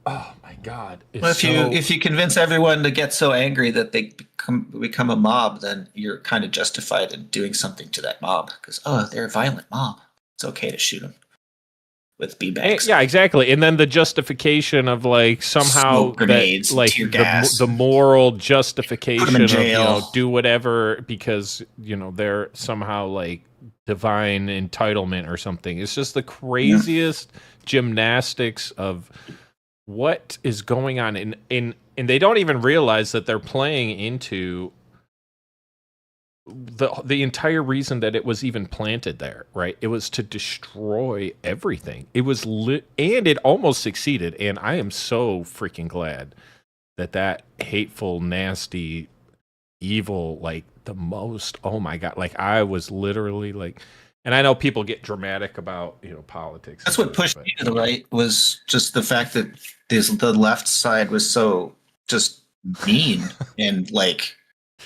oh my God! Well, if you convince everyone to get so angry that they become a mob, then you're kind of justified in doing something to that mob because they're a violent mob. It's okay to shoot them with beanbags. Yeah, exactly. And then the justification of like somehow smoke grenades, that, like tear gas. the moral justification of jail. do whatever because they're somehow like divine entitlement or something. It's just the craziest gymnastics of what is going on, and they don't even realize that they're playing into the entire reason that it was even planted there, right? It was to destroy everything. It was and it almost succeeded. And I am so freaking glad that hateful, nasty, evil, like the most, oh my God, like I was literally like, and I know people get dramatic about, politics. That's what pushed me to the right was just the fact that the left side was so just mean and like,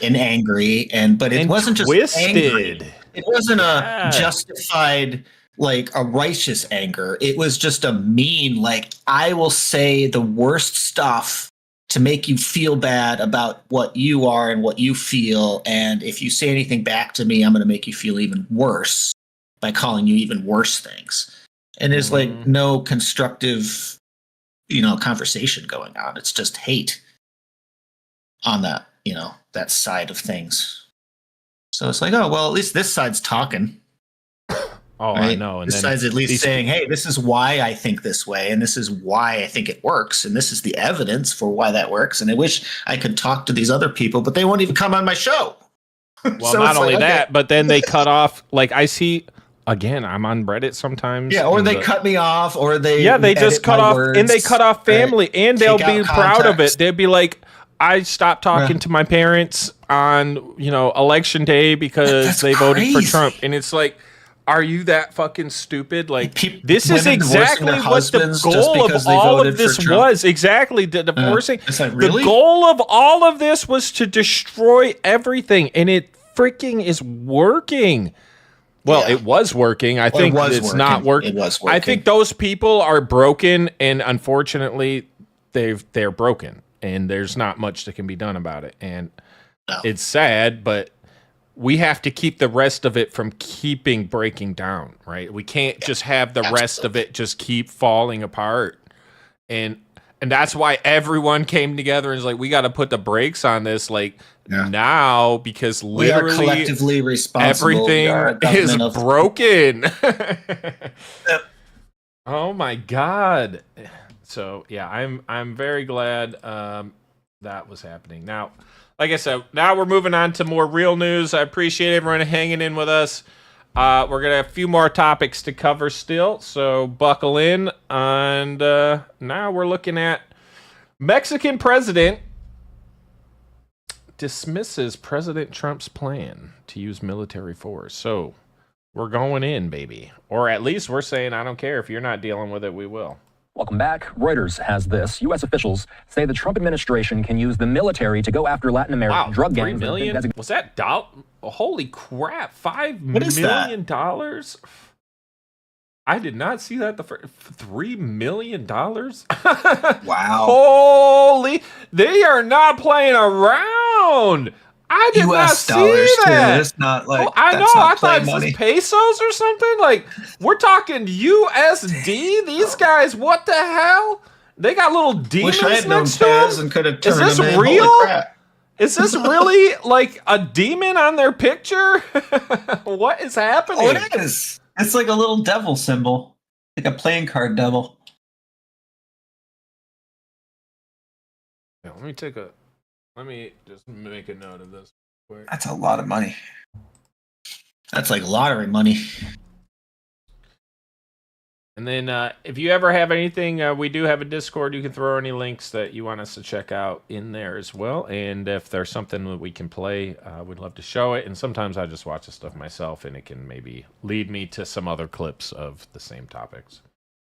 and angry, but it wasn't just twisted. Angry. It wasn't a justified, like a righteous anger. It was just a mean, like I will say the worst stuff to make you feel bad about what you are and what you feel. And if you say anything back to me, I'm going to make you feel even worse by calling you even worse things. And there's like no constructive, conversation going on. It's just hate on that. That side of things. So it's like, oh, well, at least this side's talking. Oh, right? I know. And this side's at least saying, hey, this is why I think this way, and this is why I think it works, and this is the evidence for why that works. And I wish I could talk to these other people, but they won't even come on my show. Well, so not only that, but then they cut off, like I see, again, I'm on Reddit sometimes. Yeah, or they cut me off, or they just cut off, words, and they cut off family, right? and they'll be proud of it. Context. They'll be like, I stopped talking to my parents on, election day because they voted for Trump. And it's like, are you that fucking stupid? Like, this is exactly what the goal of all of this was. Exactly. The divorcing. The goal of all of this was to destroy everything. And it freaking is working. Well, it was working. I think it's not working. It was working. I think those people are broken. And unfortunately, they're broken. And there's not much that can be done about it. And it's sad, but we have to keep the rest of it from breaking down, right? We can't just have the rest of it just keep falling apart. And that's why everyone came together and was like, we got to put the brakes on this now, because literally we are collectively responsible. Everything is broken. Oh my God. So yeah, I'm very glad that was happening. Now, like I said, now we're moving on to more real news. I appreciate everyone hanging in with us. We're going to have a few more topics to cover still, so buckle in. And now we're looking at Mexican president dismisses President Trump's plan to use military force. So we're going in, baby. Or at least we're saying, I don't care. If you're not dealing with it, we will. Welcome back. Reuters has this. U.S. officials say the Trump administration can use the military to go after Latin American drug gangs. 3 million? Was that holy crap, $5 million? I did not see that. $3 million? Wow. Holy, they are not playing around. I did not see that. It's not like I know. I thought it was pesos or something. Like, we're talking USD. These guys, what the hell? They got little demons next to them. And could have Is turned this them in. real? Holy crap. Is this really like a demon on their picture? What is happening? Oh, it is. It's like a little devil symbol, like a playing card devil. Yeah, let me just make a note of this quick. That's a lot of money. That's like lottery money. And then if you ever have anything, we do have a Discord. You can throw any links that you want us to check out in there as well. And if there's something that we can play, we'd love to show it. And sometimes I just watch the stuff myself, and it can maybe lead me to some other clips of the same topics.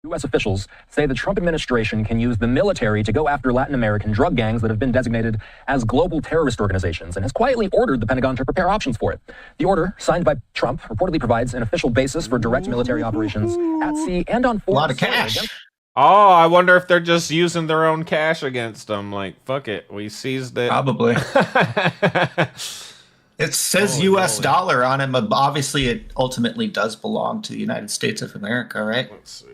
U.S. officials say the Trump administration can use the military to go after Latin American drug gangs that have been designated as global terrorist organizations and has quietly ordered the Pentagon to prepare options for it. The order, signed by Trump, reportedly provides an official basis for direct military operations at sea and on foreign A lot of cash. Oh, I wonder if they're just using their own cash against them. Like, fuck it, we seized it. Probably. It says U.S. dollar on it, but obviously it ultimately does belong to the United States of America, right? Let's see.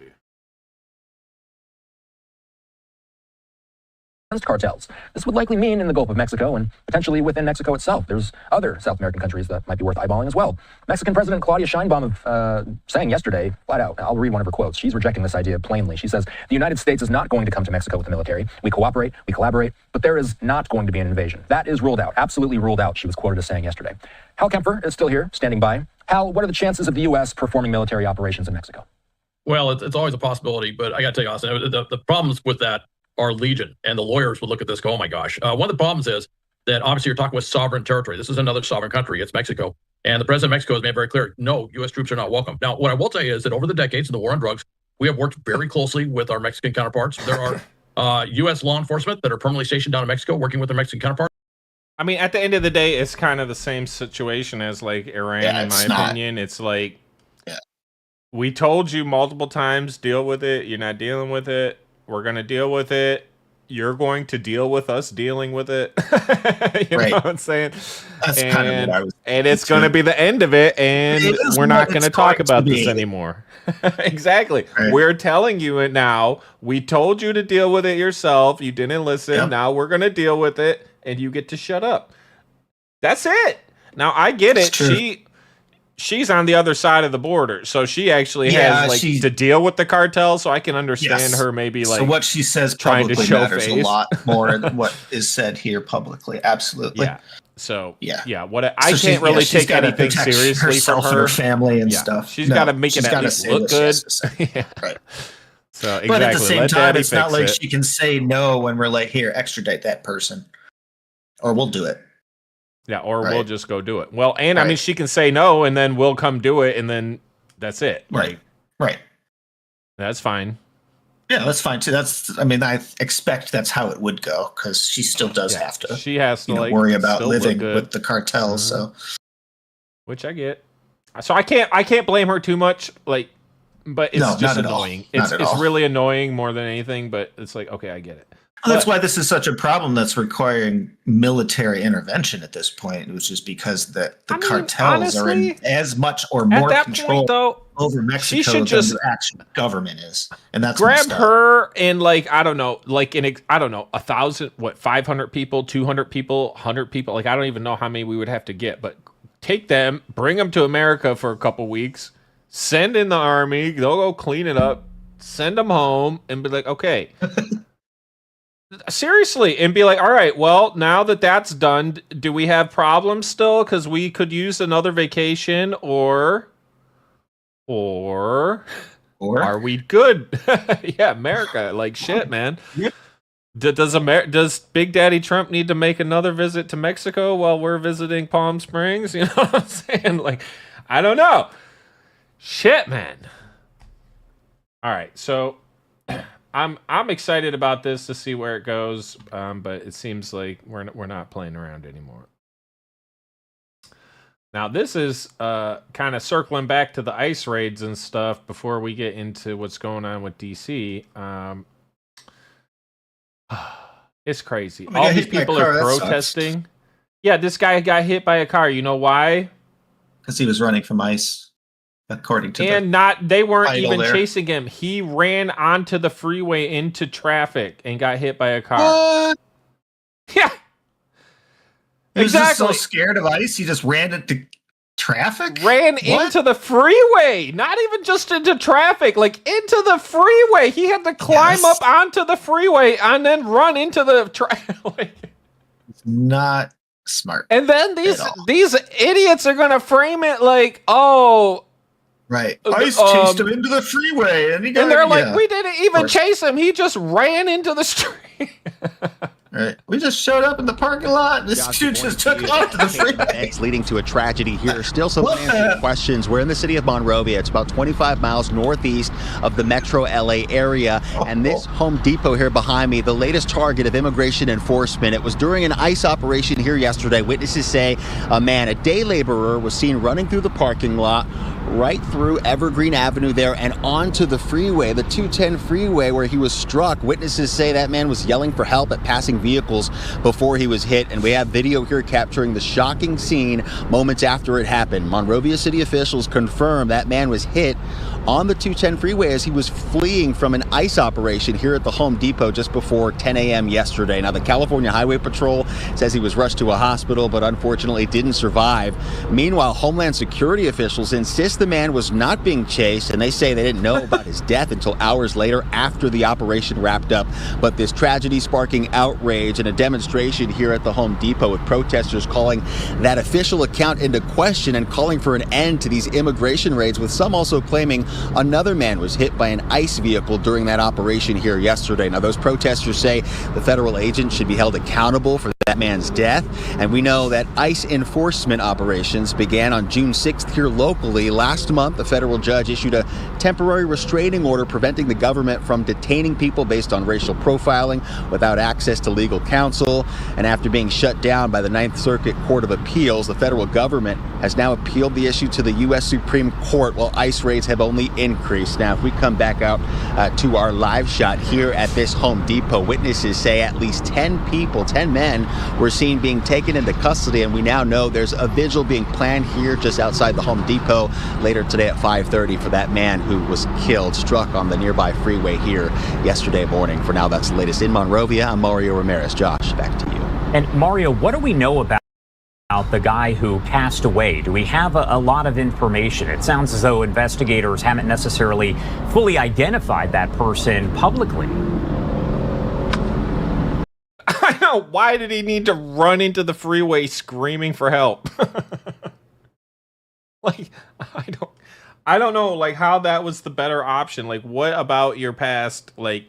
Cartels. This would likely mean in the Gulf of Mexico and potentially within Mexico itself. There's other South American countries that might be worth eyeballing as well. Mexican President Claudia Sheinbaum saying yesterday, flat out, I'll read one of her quotes. She's rejecting this idea plainly. She says, the United States is not going to come to Mexico with the military. We cooperate, we collaborate, but there is not going to be an invasion. That is ruled out, absolutely ruled out, she was quoted as saying yesterday. Hal Kempfer is still here, standing by. Hal, what are the chances of the U.S. performing military operations in Mexico? Well, it's always a possibility, but I got to tell you, Austin, the problems with that are legion, and the lawyers would look at this go, oh my gosh. One of the problems is that obviously you're talking with sovereign territory. This is another sovereign country. It's Mexico. And the president of Mexico has made very clear, no, U.S. troops are not welcome. Now, what I will tell you is that over the decades in the war on drugs, we have worked very closely with our Mexican counterparts. There are U.S. law enforcement that are permanently stationed down in Mexico working with their Mexican counterparts. I mean, at the end of the day, it's kind of the same situation as like Iran, in my opinion. It's like, we told you multiple times, deal with it. You're not dealing with it. We're going to deal with it. You're going to deal with us dealing with it. You know what I'm saying? That's kind of what I was. And it's going to be the end of it, and we're not going to talk about this anymore. Exactly. Right. We're telling you it now. We told you to deal with it yourself. You didn't listen. Yep. Now we're going to deal with it, and you get to shut up. That's it. Now, I get it. She's on the other side of the border, so she actually has like to deal with the cartel. So I can understand her maybe like. So what she says trying to publicly show matters face a lot more than what is said here publicly. Absolutely. Yeah. So yeah. What I can't really take anything seriously herself from her. And her family and stuff. She's got to make it at least look good. Right. So exactly. But at the same time, it's not like it. she can say no when we're like, here, extradite that person, or we'll do it. Yeah, or we'll just go do it. Well, and I mean, she can say no, and then we'll come do it, and then that's it. Right. Right. That's fine. Yeah, that's fine too. I mean, I expect that's how it would go because she still does have to. She has to like worry about living with the cartel. So, which I get. So I can't blame her too much. Like, but it's just annoying. It's really annoying more than anything. But it's like, okay, I get it. Well, that's why this is such a problem that's requiring military intervention at this point, which is because the cartels are in as much or more control over Mexico than the actual government is. And that's grab her and like, I don't know, 1,000, 500 people, 200 people, 100 people. Like, I don't even know how many we would have to get, but take them, bring them to America for a couple weeks, send in the army, they'll go clean it up, send them home and be like, okay. Seriously, and be like, all right, well, now that that's done, do we have problems still? Because we could use another vacation, or Or are we good? Yeah, America, like shit, man. Does Big Daddy Trump need to make another visit to Mexico while we're visiting Palm Springs? You know what I'm saying? Like, I don't know. Shit, man. All right, so I'm excited about this to see where it goes, but it seems like we're not playing around anymore. Now, this is kind of circling back to the ICE raids and stuff before we get into what's going on with DC. It's crazy. All these people are protesting. Yeah, this guy got hit by a car. You know why? Because he was running from ICE, according to they weren't even chasing him. He ran onto the freeway into traffic and got hit by a car. What? Yeah. He was just so scared of ICE, he just ran into traffic? Ran into the freeway. Not even just into traffic, like into the freeway. He had to climb up onto the freeway and then run into the traffic. Not smart. And then these idiots are gonna frame it like, oh, right, ICE chased him into the freeway, and they're like, we didn't even chase him. He just ran into the street. Right. We just showed up in the parking lot. This dude just took off to the freeway. Leading to a tragedy here. Still some unanswered questions. We're in the city of Monrovia. It's about 25 miles northeast of the metro LA area. And this Home Depot here behind me, the latest target of immigration enforcement. It was during an ICE operation here yesterday. Witnesses say a day laborer, was seen running through the parking lot, right through Evergreen Avenue there and onto the freeway, the 210 freeway, where he was struck. Witnesses say that man was yelling for help at passing vehicles before he was hit, and we have video here capturing the shocking scene moments after it happened. Monrovia city officials confirm that man was hit on the 210 freeway as he was fleeing from an ICE operation here at the Home Depot just before 10 a.m. yesterday. Now, the California Highway Patrol says he was rushed to a hospital, but unfortunately didn't survive. Meanwhile, Homeland Security officials insist the man was not being chased, and they say they didn't know about his death until hours later after the operation wrapped up. But this tragedy sparking outrage and a demonstration here at the Home Depot, with protesters calling that official account into question and calling for an end to these immigration raids, with some also claiming another man was hit by an ICE vehicle during that operation here yesterday. Now, those protesters say the federal agent should be held accountable for that man's death. And we know that ICE enforcement operations began on June 6th here locally. Last month, a federal judge issued a temporary restraining order preventing the government from detaining people based on racial profiling without access to legal counsel. And after being shut down by the Ninth Circuit Court of Appeals, the federal government has now appealed the issue to the U.S. Supreme Court, while ICE raids have only increased. Now, if we come back out to our live shot here at this Home Depot, witnesses say at least 10 men were seen being taken into custody, and we now know there's a vigil being planned here just outside the Home Depot later today at 5:30 for that man who was killed, struck on the nearby freeway here yesterday morning. For now, that's the latest in Monrovia. I'm Mario Ramirez. Josh, back to you. And Mario, what do we know about the guy who passed away? Do we have a lot of information? It sounds as though investigators haven't necessarily fully identified that person publicly. I know. Why did he need to run into the freeway screaming for help? Like, I don't know, like, how that was the better option. Like, what about your past, like,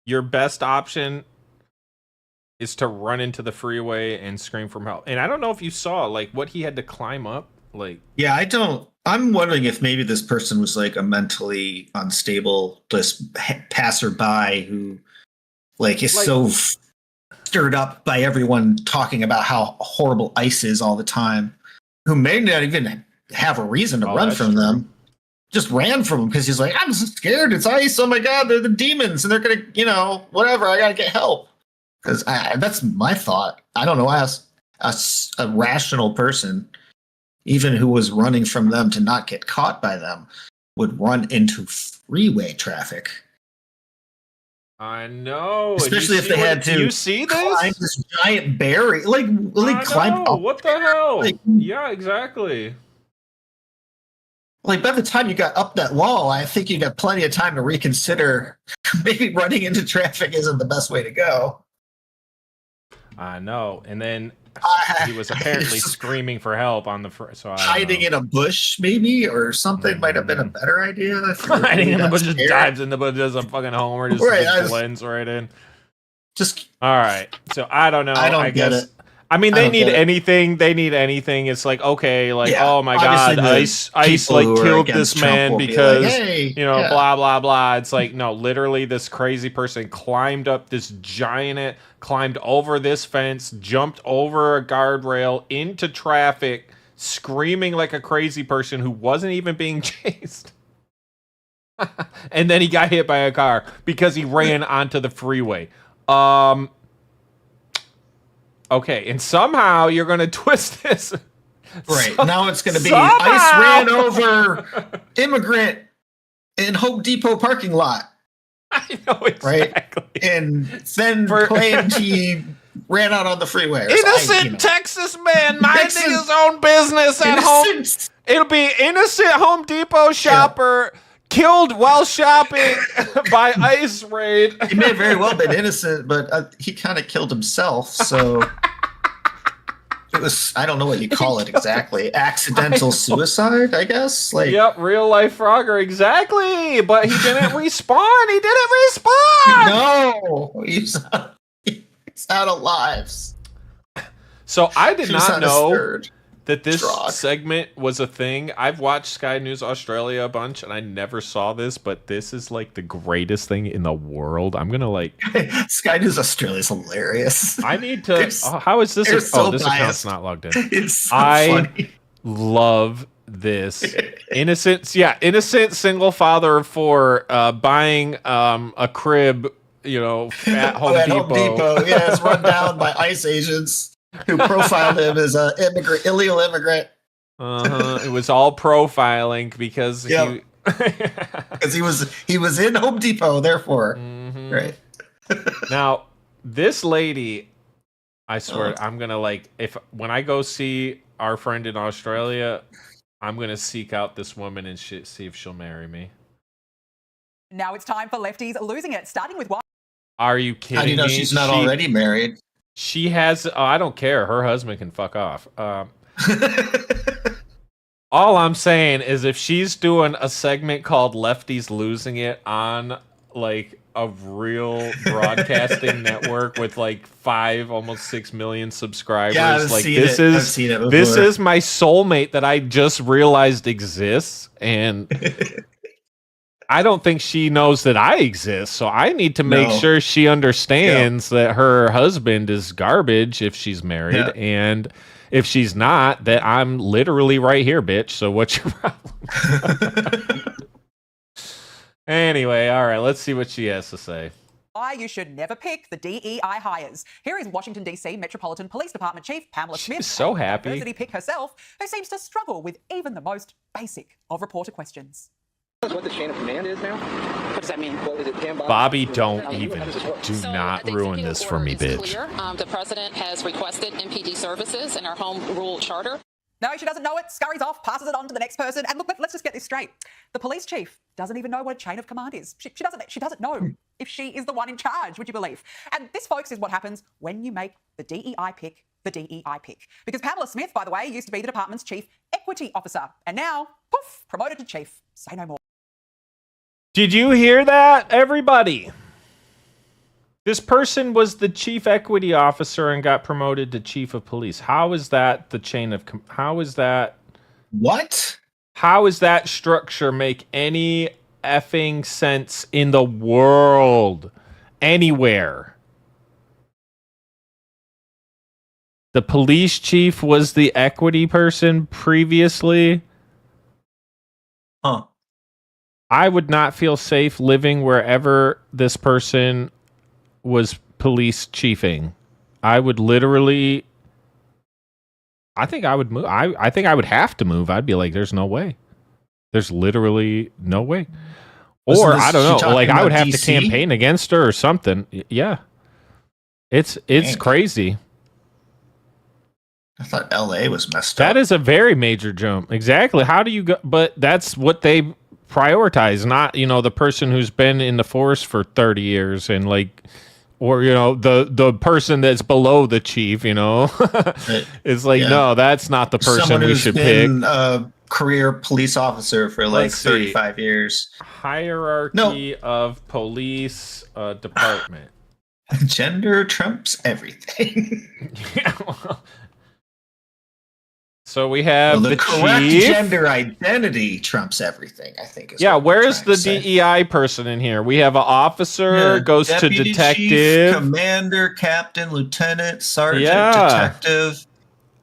your best option is to run into the freeway and scream for help? And I don't know if you saw, like, what he had to climb up. Like, yeah, I'm wondering if maybe this person was like a mentally unstable, just passerby who, like, is so stirred up by everyone talking about how horrible ICE is all the time, who may not even have a reason to run from them. Just ran from them because he's like, I'm scared. It's ICE. Oh my God, they're the demons, and they're gonna, whatever. I gotta get help. Because that's my thought. I don't know, as a rational person, even who was running from them to not get caught by them, would run into freeway traffic. I know. Especially if they had to you see climb this giant barrier. Like climb up. What the hell? Yeah, exactly. Like, by the time you got up that wall, I think you got plenty of time to reconsider. Maybe running into traffic isn't the best way to go. I know. And then he was apparently screaming for help on the so I hiding in a bush, maybe, or something might have been a better idea. Hiding in the bush, just dives in the bush, does a fucking homer, just blends right in. Just all right. So I don't know. I don't get guess. it. I mean, they need anything. They need anything. It's like, okay, like, oh my God, ICE like killed this man because, blah, blah, blah. It's like, no, literally this crazy person climbed up this giant, climbed over this fence, jumped over a guardrail into traffic, screaming like a crazy person who wasn't even being chased. And then he got hit by a car because he ran onto the freeway. Okay, and somehow you're going to twist this. Right. Now it's going to be ICE ran over immigrant in Home Depot parking lot. I know exactly. Right? And then claimed he ran out on the freeway. Innocent Texas man minding his own business at home. It'll be innocent Home Depot shopper killed while shopping by ICE raid. He may have very well been innocent, but he kind of killed himself, so it was, I don't know what you call it exactly. Accidental suicide, I guess? Yep, real life Frogger, exactly. But he didn't respawn. He didn't respawn. No, he's out of lives. So I did not know that this segment was a thing. I've watched Sky News Australia a bunch, and I never saw this, but this is like the greatest thing in the world. I'm gonna Sky News Australia is hilarious. I need to. How is this? This account's not logged in. It's so funny. Love this. Innocent single father of four buying a crib, at Home Depot. Yeah, it's run down by ICE agents who profiled him as an illegal immigrant. It was all profiling because he was in Home Depot, therefore. Right. Now, this lady, I swear, I'm gonna when I go see our friend in Australia, I'm gonna seek out this woman and see if she'll marry me. Now it's time for lefties losing it, starting with one. Are you kidding me? How do you know she's not already married? She has. I don't care. Her husband can fuck off. All I'm saying is if she's doing a segment called Lefties Losing It on a real broadcasting network with 5, almost 6 million subscribers, this is my soulmate that I just realized exists, and I don't think she knows that I exist, so I need to make sure she understands that her husband is garbage if she's married, and if she's not, that I'm literally right here, bitch. So what's your problem? Anyway, all right, let's see what she has to say. Why you should never pick the DEI hires. Here is Washington, D.C. Metropolitan Police Department Chief Pamela Smith. She's so happy. Diversity pick herself, who seems to struggle with even the most basic of reporter questions. What the chain of command is now? What does that mean? Well, is it Pam Bobby, do not ruin this for me, bitch. The president has requested MPD services in our home rule charter. No, she doesn't know it, scurries off, passes it on to the next person, and look, let's just get this straight. The police chief doesn't even know what a chain of command is. She doesn't know if she is the one in charge, would you believe? And this, folks, is what happens when you make the DEI pick the DEI pick. Because Pamela Smith, by the way, used to be the department's chief equity officer, and now, poof, promoted to chief. Say no more. Did you hear that, everybody? This person was the chief equity officer and got promoted to chief of police. How is that the chain of... How is that... What? How does that structure make any effing sense in the world? Anywhere. The police chief was the equity person previously? Huh. I would not feel safe living wherever this person was police chiefing. I would literally... I think I would move. I think I would have to move. I'd be like, there's no way. There's literally no way. Or, I don't know, I would have to campaign against her or something. Yeah. It's crazy. I thought LA was messed up. That is a very major jump. Exactly. How do you go? But that's what they prioritize, not, the person who's been in the force for 30 years and or the person that's below the chief, it's like, no, that's not the person Someone we should pick. A career police officer for like 35 years. Hierarchy of police department. Gender trumps everything. So we have the correct chief. Gender identity trumps everything, I think. Where's the DEI person in here? We have an officer, goes to Deputy detective, chief, commander, captain, lieutenant, sergeant, detective.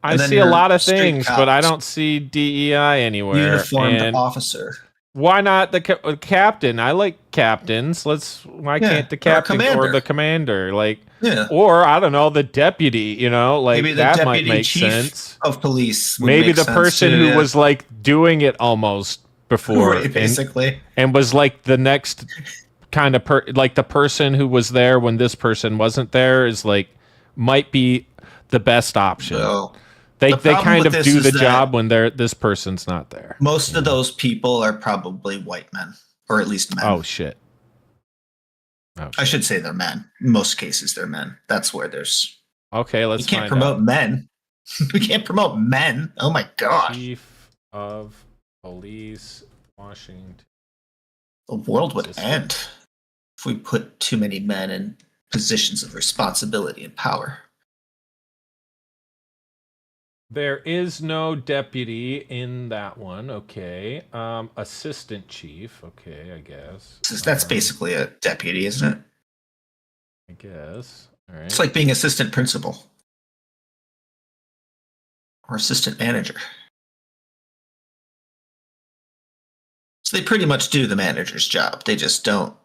I see a lot of things, but I don't see DEI anywhere. Uniformed officer. Why not the captain? I like captains. Why can't the captain or the commander? Or I don't know, the deputy, maybe the that might deputy make chief sense. Of police. Maybe the person who was like doing it almost before. Right, basically. And was like the next kind of like the person who was there when this person wasn't there is like might be the best option. No. They kind of do the job when this person's not there. Most of those people are probably white men, or at least men. Oh shit. I should say they're men. In most cases, they're men. That's where there's. Okay, let's. We can't promote men. We can't promote men. Oh my god. Chief of Police, Washington. The world would end if we put too many men in positions of responsibility and power. There is no deputy in that one. Okay. Assistant chief. Okay, I guess. That's basically a deputy, isn't it? I guess. All right. It's like being assistant principal or assistant manager. So they pretty much do the manager's job. They just don't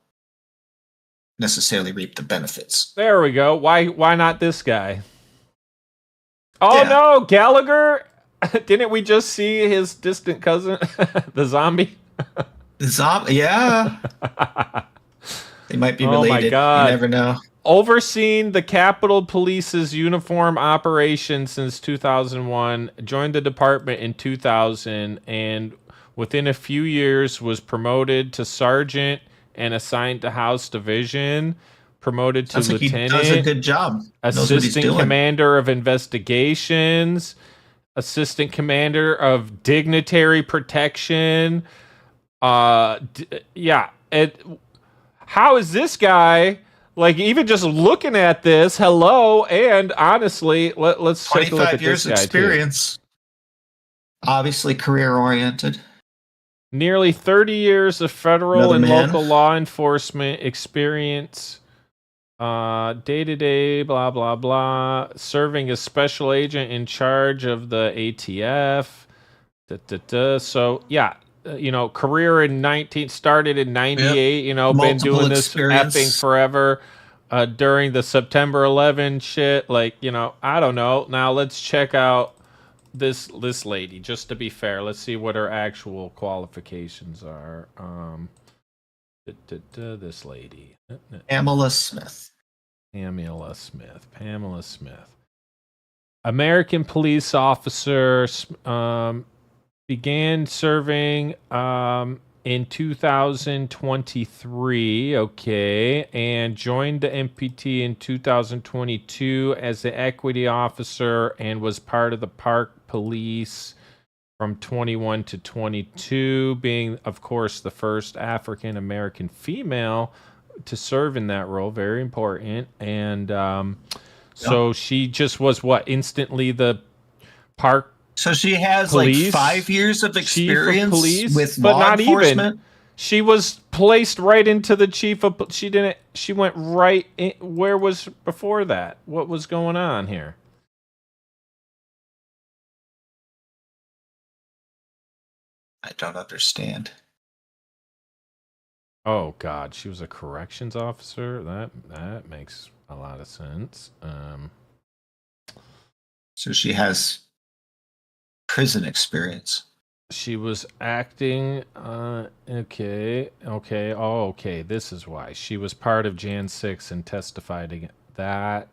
necessarily reap the benefits. There we go. Why not this guy? Oh no, Gallagher! Didn't we just see his distant cousin, the zombie? The zombie, yeah. They might be related. Oh my god! You never know. Overseeing the Capitol Police's uniform operation since 2001, joined the department in 2000, and within a few years was promoted to sergeant and assigned to House Division. Promoted to lieutenant. He does a good job. Assistant commander of investigations. Assistant commander of dignitary protection. How is this guy like even just looking at this? Hello, and honestly, let's take a look at 25 years this guy experience. Too. Obviously, career oriented. Nearly 30 years of federal and local law enforcement experience. Day-to-day, blah, blah, blah. Serving as special agent in charge of the ATF. So, career in started in 98, been doing this effing forever. During the September 11 shit, I don't know. Now let's check out this lady, just to be fair. Let's see what her actual qualifications are. This lady. Pamela Smith. American police officer, began serving in 2023, okay, and joined the MPT in 2022 as the equity officer and was part of the Park Police from 21 to 22, being, of course, the first African American female to serve in that role. Very important. And so she just was instantly the Park. So she has police, 5 years of experience with but law not enforcement. Even. She was placed right into the chief of. She went right in. Where was before that? What was going on here? I don't understand. Oh God, she was a corrections officer. That makes a lot of sense. So she has prison experience. She was acting. Okay. Oh, okay. This is why she was part of Jan 6 and testified against that.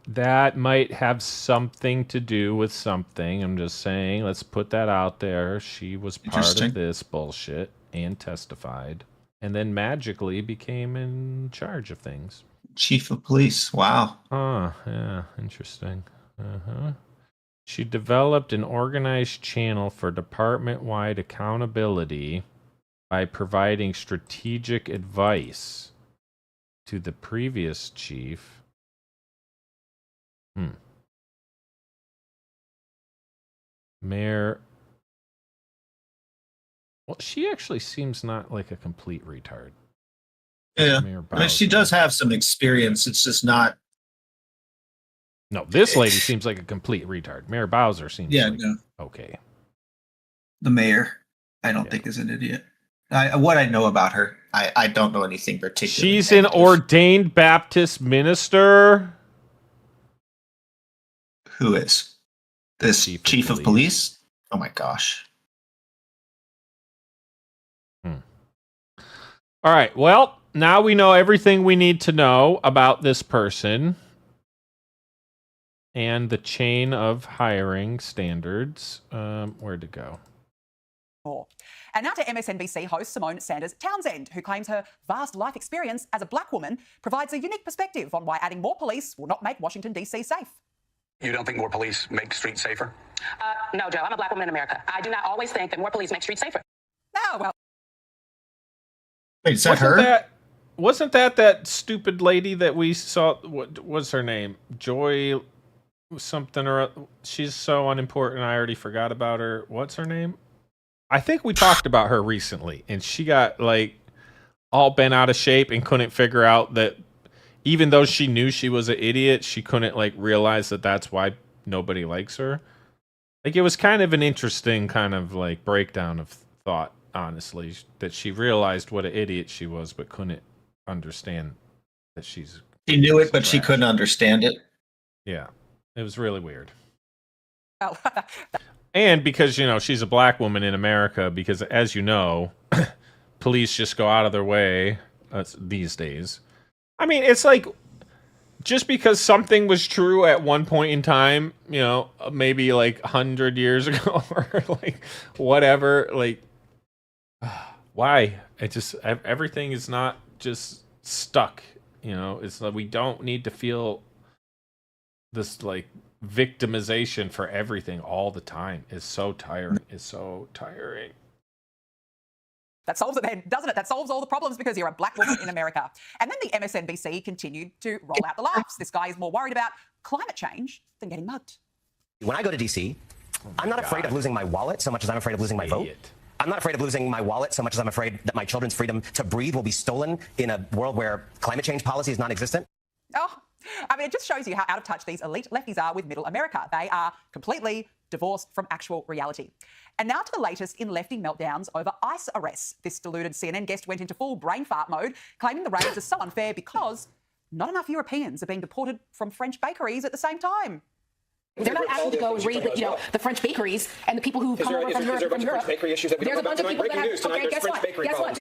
That might have something to do with something. I'm just saying. Let's put that out there. She was part of this bullshit and testified, and then magically became in charge of things. Chief of police. Wow. Oh, yeah, interesting. She developed an organized channel for department-wide accountability by providing strategic advice to the previous chief. Mayor. Well, she actually seems not like a complete retard. Yeah. I mean, she does have some experience. It's just not. No, this lady seems like a complete retard. Mayor Bowser seems okay. The mayor, I don't think is an idiot. What I know about her, I don't know anything particular. She's an ordained Baptist minister. Who is this chief of police? Oh my gosh. All right. Well, now we know everything we need to know about this person and the chain of hiring standards. Where'd it go? And now to MSNBC host Simone Sanders Townsend, who claims her vast life experience as a black woman provides a unique perspective on why adding more police will not make Washington, D.C. safe. You don't think more police make streets safer? No, Joe, I'm a black woman in America. I do not always think that more police make streets safer. Oh, well. Wait, is that her? Wasn't that stupid lady that we saw? What was her name? Joy something or she's so unimportant. I already forgot about her. What's her name? I think we talked about her recently, and she got like all bent out of shape and couldn't figure out that even though she knew she was an idiot, she couldn't like realize that that's why nobody likes her. Like it was kind of an interesting kind of like breakdown of thought, honestly, that she realized what an idiot she was, but couldn't understand that she knew it, but she couldn't understand it. Yeah, it was really weird. Oh. And because, you know, she's a black woman in America, because as you know, police just go out of their way these days. I mean, it's like, just because something was true at one point in time, you know, maybe like 100 years ago or like whatever, like, why? It just, everything is not just stuck, you know, it's like we don't need to feel this like victimization for everything all the time. It's so tiring. It's so tiring. That solves it then, doesn't it? That solves all the problems because you're a black woman in America. And then the MSNBC continued to roll out the laughs. This guy is more worried about climate change than getting mugged. When I go to D.C., I'm not afraid of losing my wallet so much as I'm afraid of losing my vote. I'm not afraid of losing my wallet so much as I'm afraid that my children's freedom to breathe will be stolen in a world where climate change policy is non-existent. Oh, I mean, it just shows you how out of touch these elite lefties are with middle America. They are completely divorced from actual reality. And now to the latest in lefty meltdowns over ICE arrests. This deluded CNN guest went into full brain fart mode, claiming the raids are so unfair because not enough Europeans are being deported from French bakeries at the same time. They're not able to go and read, the French bakeries and the people who come over from Europe. There's a bunch of bakery issues that we There's don't a bunch of people that have. tonight. Okay, guess what? Guess what?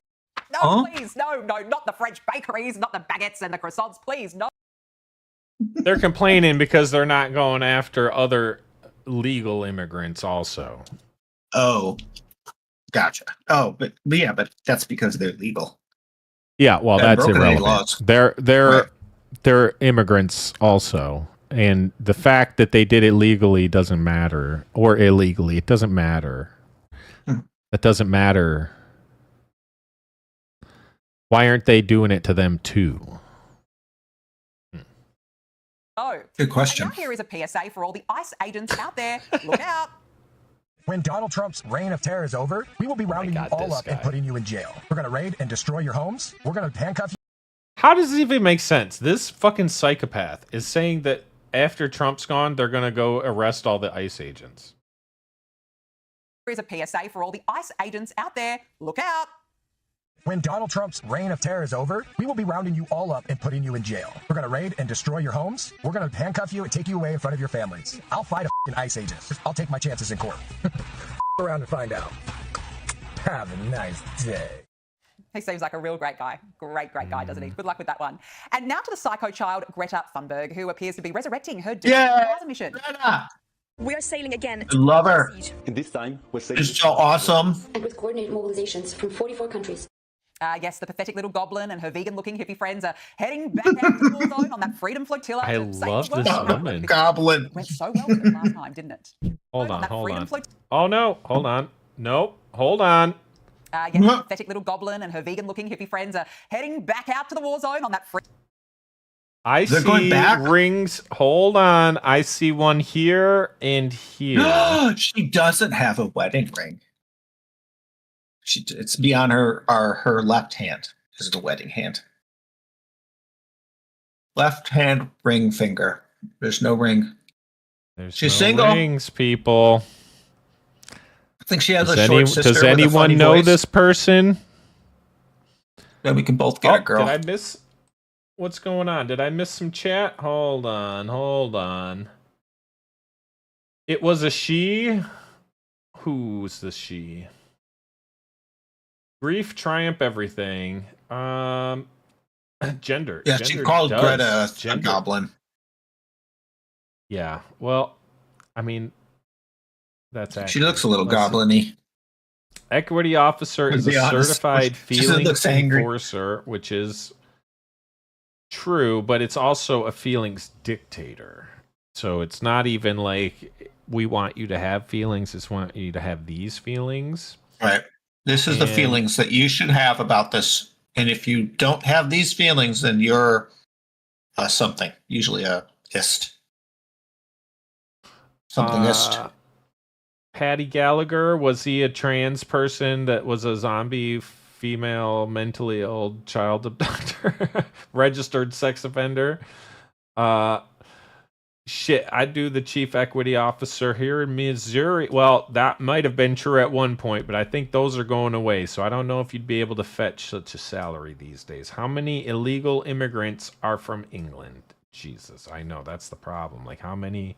No, please, no, not the French bakeries, not the baguettes and the croissants, please, no. They're complaining because they're not going after other legal immigrants also. Oh, gotcha. Oh, but that's because they're legal. Yeah, well, that's irrelevant. Laws. They're immigrants also. And the fact that they did it legally doesn't matter. Or illegally. It doesn't matter. That doesn't matter. Why aren't they doing it to them too? No. Good question. And now here is a PSA for all the ICE agents out there. Look out. When Donald Trump's reign of terror is over, we will be rounding you all up and putting you in jail. We're going to raid and destroy your homes. We're going to handcuff you. How does it even make sense? This fucking psychopath is saying that after Trump's gone, they're going to go arrest all the ICE agents. Here is a PSA for all the ICE agents out there. Look out. When Donald Trump's reign of terror is over, we will be rounding you all up and putting you in jail. We're going to raid and destroy your homes. We're going to handcuff you and take you away in front of your families. I'll fight a f***ing ICE agent. I'll take my chances in court. Around and find out. Have a nice day. He seems like a real great guy. Great guy, doesn't he? Good luck with that one. And now to the psycho child, Greta Thunberg, who appears to be resurrecting her Gaza mission. Greta. We are sailing again. I love her. And this time, we're sailing. It's so awesome. And with coordinated mobilizations from 44 countries. Yes, the pathetic little goblin and her vegan-looking hippie friends are heading back out to the war zone on that freedom flotilla. I to save love the world this from woman. Goblin. Went so well for them last time, didn't it? Hold on, that hold freedom on. flotilla. Oh no, hold on. Nope, hold on. Yes, the pathetic little goblin and her vegan-looking hippie friends are heading back out to the war zone on that I They're see going back? rings. Hold on. I see one here and here. She doesn't have a wedding ring. It's beyond her left hand is the wedding hand. Left hand ring finger. There's no ring. She's no single. rings, people. I think she has Does a short sister. Does with a anyone funny know voice. this person? Then we can both get a girl. Did I miss? What's going on? Did I miss some chat? Hold on, hold on. It was a she. Who's the she? Grief, triumph, everything. Gender. Yeah, Gender she called does. Greta a Gender. goblin. Yeah. Well, I mean, that's accurate. She looks a little Let's see. goblin-y. Equity officer To is a be honest, certified she looks feelings angry. enforcer, which is true, but it's also a feelings dictator. So it's not even like we want you to have feelings, it's want you to have these feelings. Right. This is the feelings that you should have about this. And if you don't have these feelings, then you're something, usually a ist. Something ist. Patty Gallagher, was he a trans person that was a zombie female mentally ill child abductor? Registered sex offender? Shit, I do the chief equity officer here in Missouri. Well, that might have been true at one point, but I think those are going away. So I don't know if you'd be able to fetch such a salary these days. How many illegal immigrants are from England? Jesus, I know that's the problem. Like how many?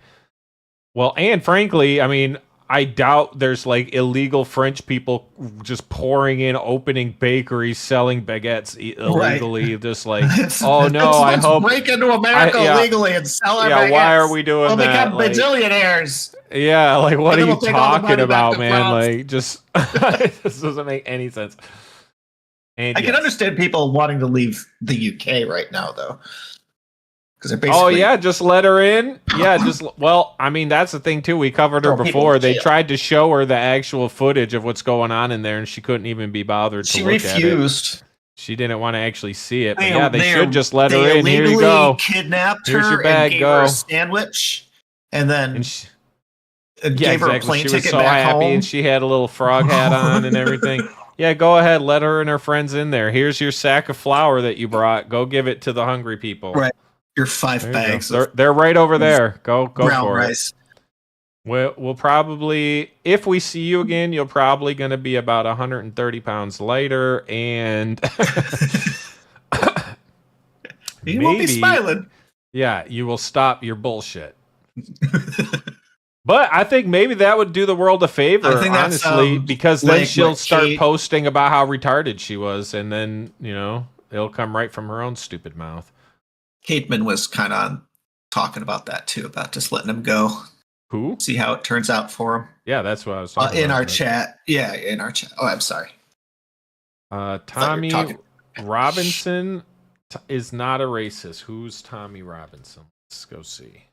Well, and frankly, I mean, I doubt there's like illegal French people just pouring in, opening bakeries, selling baguettes illegally. Right. Just like, oh no, I hope break into America illegally and sell our baguettes. Why are we doing we'll that? Become bajillionaires. Yeah, like what are you talking about, man? Like, just this doesn't make any sense. And I can understand people wanting to leave the UK right now, though. Oh yeah, just let her in. Yeah, well, I mean that's the thing too. We covered her before. They tried to show her the actual footage of what's going on in there, and she couldn't even be bothered to look at it. She refused. She didn't want to actually see it. But yeah, they should just let her in. Here you go. They Kidnapped Here's her your bag. and gave Go. her a sandwich, and then gave her a plane she ticket was so back happy, home. and she had a little frog hat on and everything. Yeah, go ahead. Let her and her friends in there. Here's your sack of flour that you brought. Go give it to the hungry people. Right. Your 5 bags. They're right over there. Go brown for rice. it. We'll probably, if we see you again, you're probably going to be about 130 pounds lighter, and you won't be smiling. Yeah, you will stop your bullshit. But I think maybe that would do the world a favor, honestly, because then she'll start posting about how retarded she was, and then, it'll come right from her own stupid mouth. Cateman was kind of talking about that too, about just letting him go. Who? See how it turns out for him. Yeah, that's what I was talking in about. our chat. Yeah, in our chat. Oh, I'm sorry. Tommy Robinson is not a racist. Who's Tommy Robinson? Let's go see.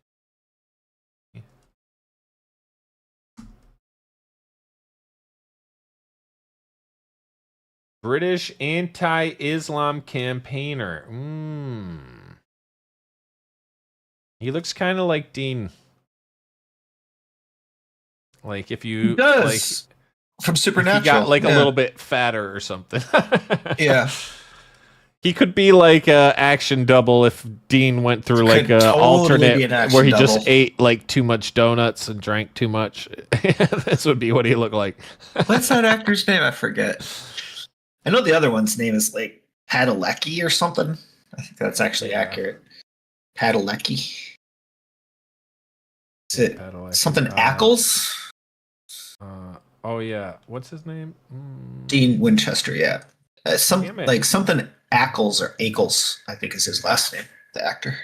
British anti-Islam campaigner. He looks kind of like Dean. Like if you from Supernatural, he got like a little bit fatter or something. Yeah, he could be like a action double if Dean went through like a alternate where he just ate like too much donuts and drank too much. This would be what he looked like. What's that actor's name? I forget. I know the other one's name is like Padalecki or something. I think that's actually accurate. Padalecki. Is it something Ackles? Oh yeah, what's his name? Dean Winchester. Yeah, something Ackles or Ackles. I think is his last name. The actor.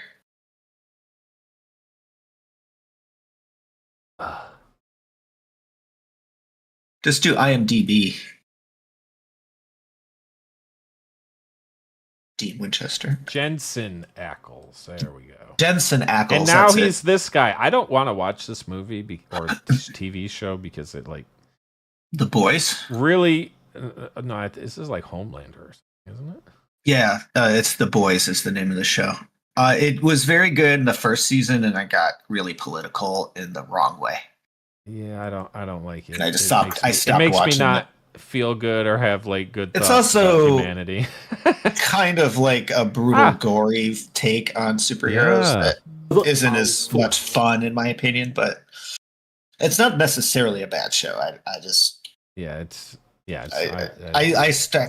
Just do IMDb. Dean Winchester. Jensen Ackles. There we go. Jensen Ackles. And now that's he's it. this guy. I don't want to watch this movie or this TV show because it like The Boys. Really, no. This is like Homelander, or something, isn't it? Yeah, it's The Boys is the name of the show. It was very good in the first season, and I got really political in the wrong way. Yeah, I don't like it. And I just stopped. It makes me not feel good or have like good. It's thoughts also about humanity. kind of like a brutal, gory take on superheroes that isn't as much fun, in my opinion. But it's not necessarily a bad show. I just I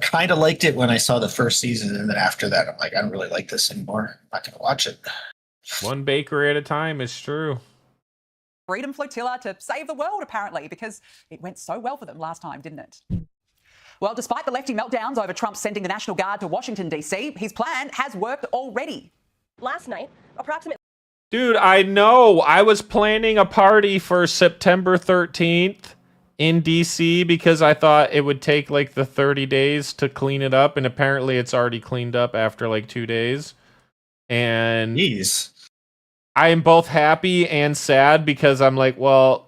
kind of liked it when I saw the first season, and then after that, I'm like, I don't really like this anymore. I'm not gonna watch it. One bakery at a time. It's true. Freedom flotilla to save the world, apparently, because it went so well for them last time, didn't it? Well, despite the lefty meltdowns over Trump sending the National Guard to Washington, D.C., his plan has worked already. Last night, approximately... Dude, I know. I was planning a party for September 13th in D.C. because I thought it would take like the 30 days to clean it up, and apparently it's already cleaned up after like 2 days. And I am both happy and sad because I'm like, well,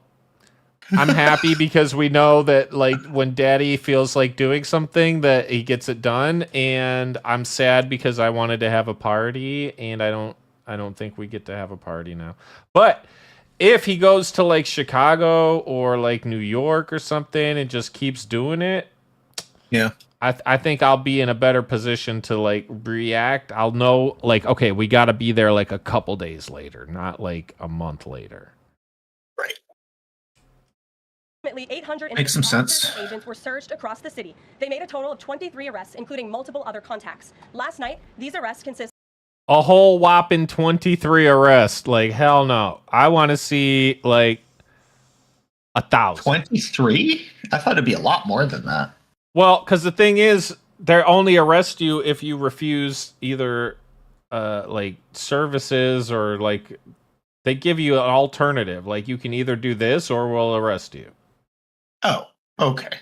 I'm happy because we know that like when daddy feels like doing something that he gets it done, and I'm sad because I wanted to have a party and I don't think we get to have a party now. But if he goes to like Chicago or like New York or something and just keeps doing it, yeah, I think I'll be in a better position to like react. I'll know like, okay, we got to be there like a couple days later, not like a month later. Right. Approximately 800 Makes some sense. agents were surged across the city. They made a total of 23 arrests, including multiple other contacts. Last night, these arrests consist A whole whopping 23 arrests. Like, hell no. I want to see like 1,000. 23? I thought it'd be a lot more than that. Well, because the thing is, they only arrest you if you refuse either like services or like they give you an alternative. Like you can either do this or we'll arrest you. Oh, okay.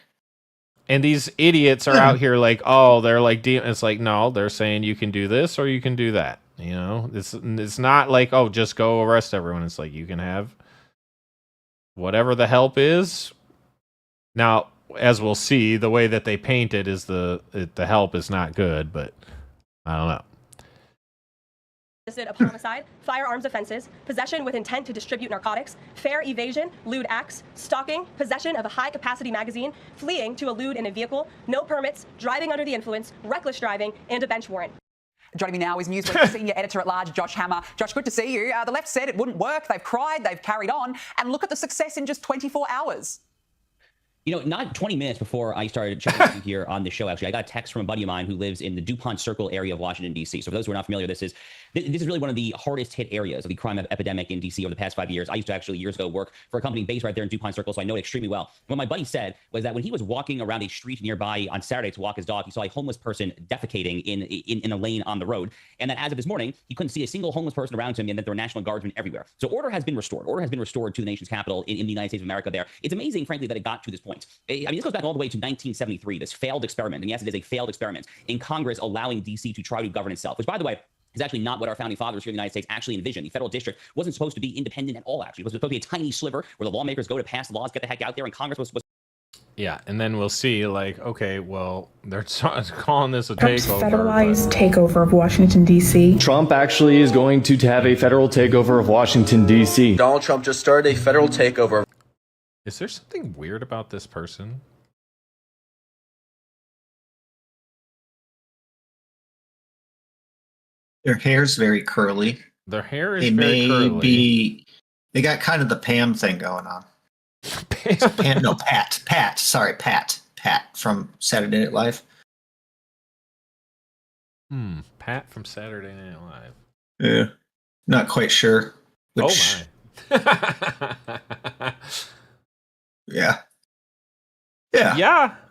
And these idiots are out here like, oh, they're like, it's like, no, they're saying you can do this or you can do that. You know, it's not like, oh, just go arrest everyone. It's like you can have whatever the help is. Now, as we'll see, the way that they paint it is the help is not good, but I don't know. of homicide, firearms offenses, possession with intent to distribute narcotics, fare evasion, lewd acts, stalking, possession of a high-capacity magazine, fleeing to elude in a vehicle, no permits, driving under the influence, reckless driving, and a bench warrant. Joining me now is Newsweek senior editor-at-large Josh Hammer. Josh, good to see you. The left said it wouldn't work. They've cried, they've carried on, and look at the success in just 24 hours. You know, not 20 minutes before I started chatting here on the show, actually, I got a text from a buddy of mine who lives in the DuPont Circle area of Washington, D.C. So for those who are not familiar, this is really one of the hardest hit areas of the crime epidemic in D.C. over the past 5 years. I used to actually years ago work for a company based right there in DuPont Circle, so I know it extremely well. What my buddy said was that when he was walking around a street nearby on Saturday to walk his dog, he saw a homeless person defecating in a lane on the road. And that as of this morning, he couldn't see a single homeless person around him, and that there were National Guardsmen everywhere. So order has been restored. Order has been restored to the nation's capital in the United States of America there. It's amazing, frankly, that it got to this point. I mean, this goes back all the way to 1973, this failed experiment. And yes, it is a failed experiment in Congress allowing D.C. to try to govern itself, which, by the way, is actually not what our founding fathers here in the United States actually envisioned. The federal district wasn't supposed to be independent at all, actually. It was supposed to be a tiny sliver where the lawmakers go to pass laws, get the heck out there, and Congress was supposed Yeah, and then we'll see, like, okay, well, they're calling this a Trump's takeover. federalized takeover of Washington, D.C. Trump actually is going to have a federal takeover of Washington, D.C. Donald Trump just started a federal takeover. Is there something weird about this person? Their hair's very curly. Their hair is very curly. They got kind of the Pam thing going on. Pat. Sorry, Pat from Saturday Night Live. Pat from Saturday Night Live. Yeah, not quite sure. Which, oh my. Yeah.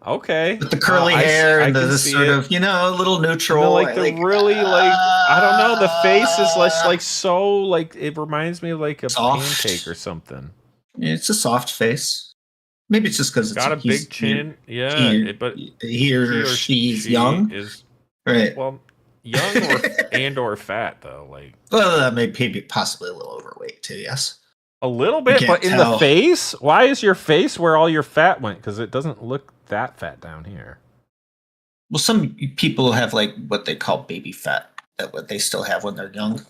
Okay. With the curly hair and the sort of, a little neutral. Like the really, like, I don't know. The face is like so, like, it reminds me of like a soft pancake or something. Yeah, it's a soft face. Maybe it's just because it's got a big chin. But he or she's young. Is right. Well, young or fat though? Like, well, maybe possibly a little overweight too. Yes, a little bit, but in the face. Why is your face where all your fat went? Because it doesn't look that fat down here. Well, some people have like what they call baby fat. That what they still have when they're young.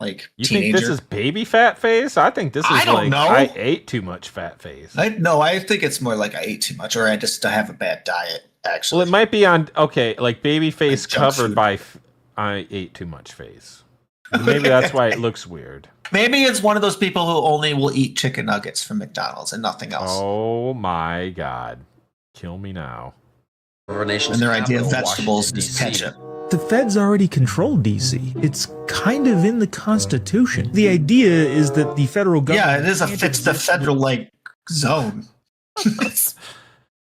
Like you teenager. think this is baby fat face? I think this is I ate too much fat face. I think it's more like I ate too much, or I just have a bad diet. Actually, well, it might be on like baby face like covered by I ate too much face. Maybe that's why it looks weird. Maybe it's one of those people who only will eat chicken nuggets from McDonald's and nothing else. Oh my God, kill me now! And their idea of vegetables is ketchup. The feds already control D.C. It's kind of in the Constitution. The idea is that the federal government... Yeah, it's the federal, like, zone.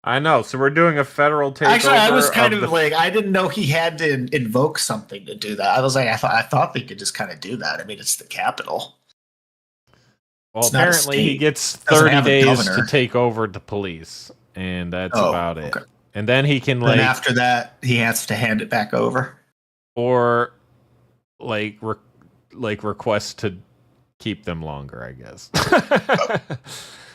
I know, so we're doing a federal takeover. Actually, I was kind of like, I didn't know he had to invoke something to do that. I was like, I thought they could just kind of do that. I mean, it's the capital. Well, apparently he gets 30 days to take over the police, and that's about it. Okay. And then he can, like... And after that, he has to hand it back over. Or, like, request to keep them longer, I guess.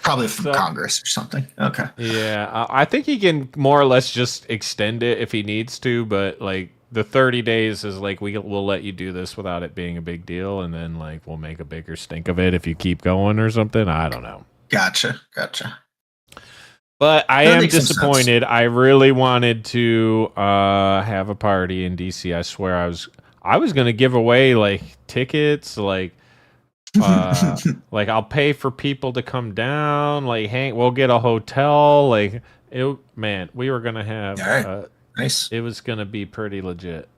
Probably from Congress or something. Okay. Yeah, I think he can more or less just extend it if he needs to, but, like, the 30 days is, like, we'll let you do this without it being a big deal, and then, like, we'll make a bigger stink of it if you keep going or something. I don't know. Gotcha. But I am disappointed. I really wanted to have a party in DC. I swear I was going to give away like tickets, like like I'll pay for people to come down, like we'll get a hotel, like we were going to have nice. It was going to be pretty legit.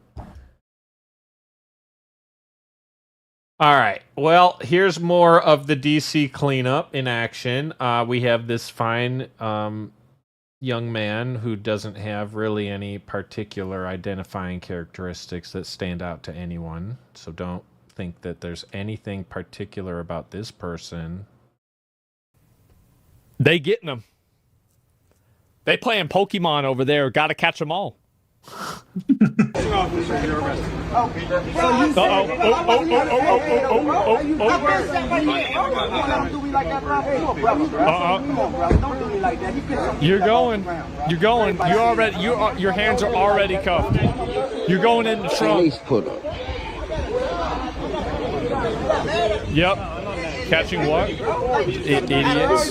All right. Well, here's more of the DC cleanup in action. We have this fine young man who doesn't have really any particular identifying characteristics that stand out to anyone. So don't think that there's anything particular about this person. They getting them. They playing Pokemon over there. Got to catch them all. You're going. Your hands are already cuffed. You're going in the trunk. Yep. Catching what? Idiots.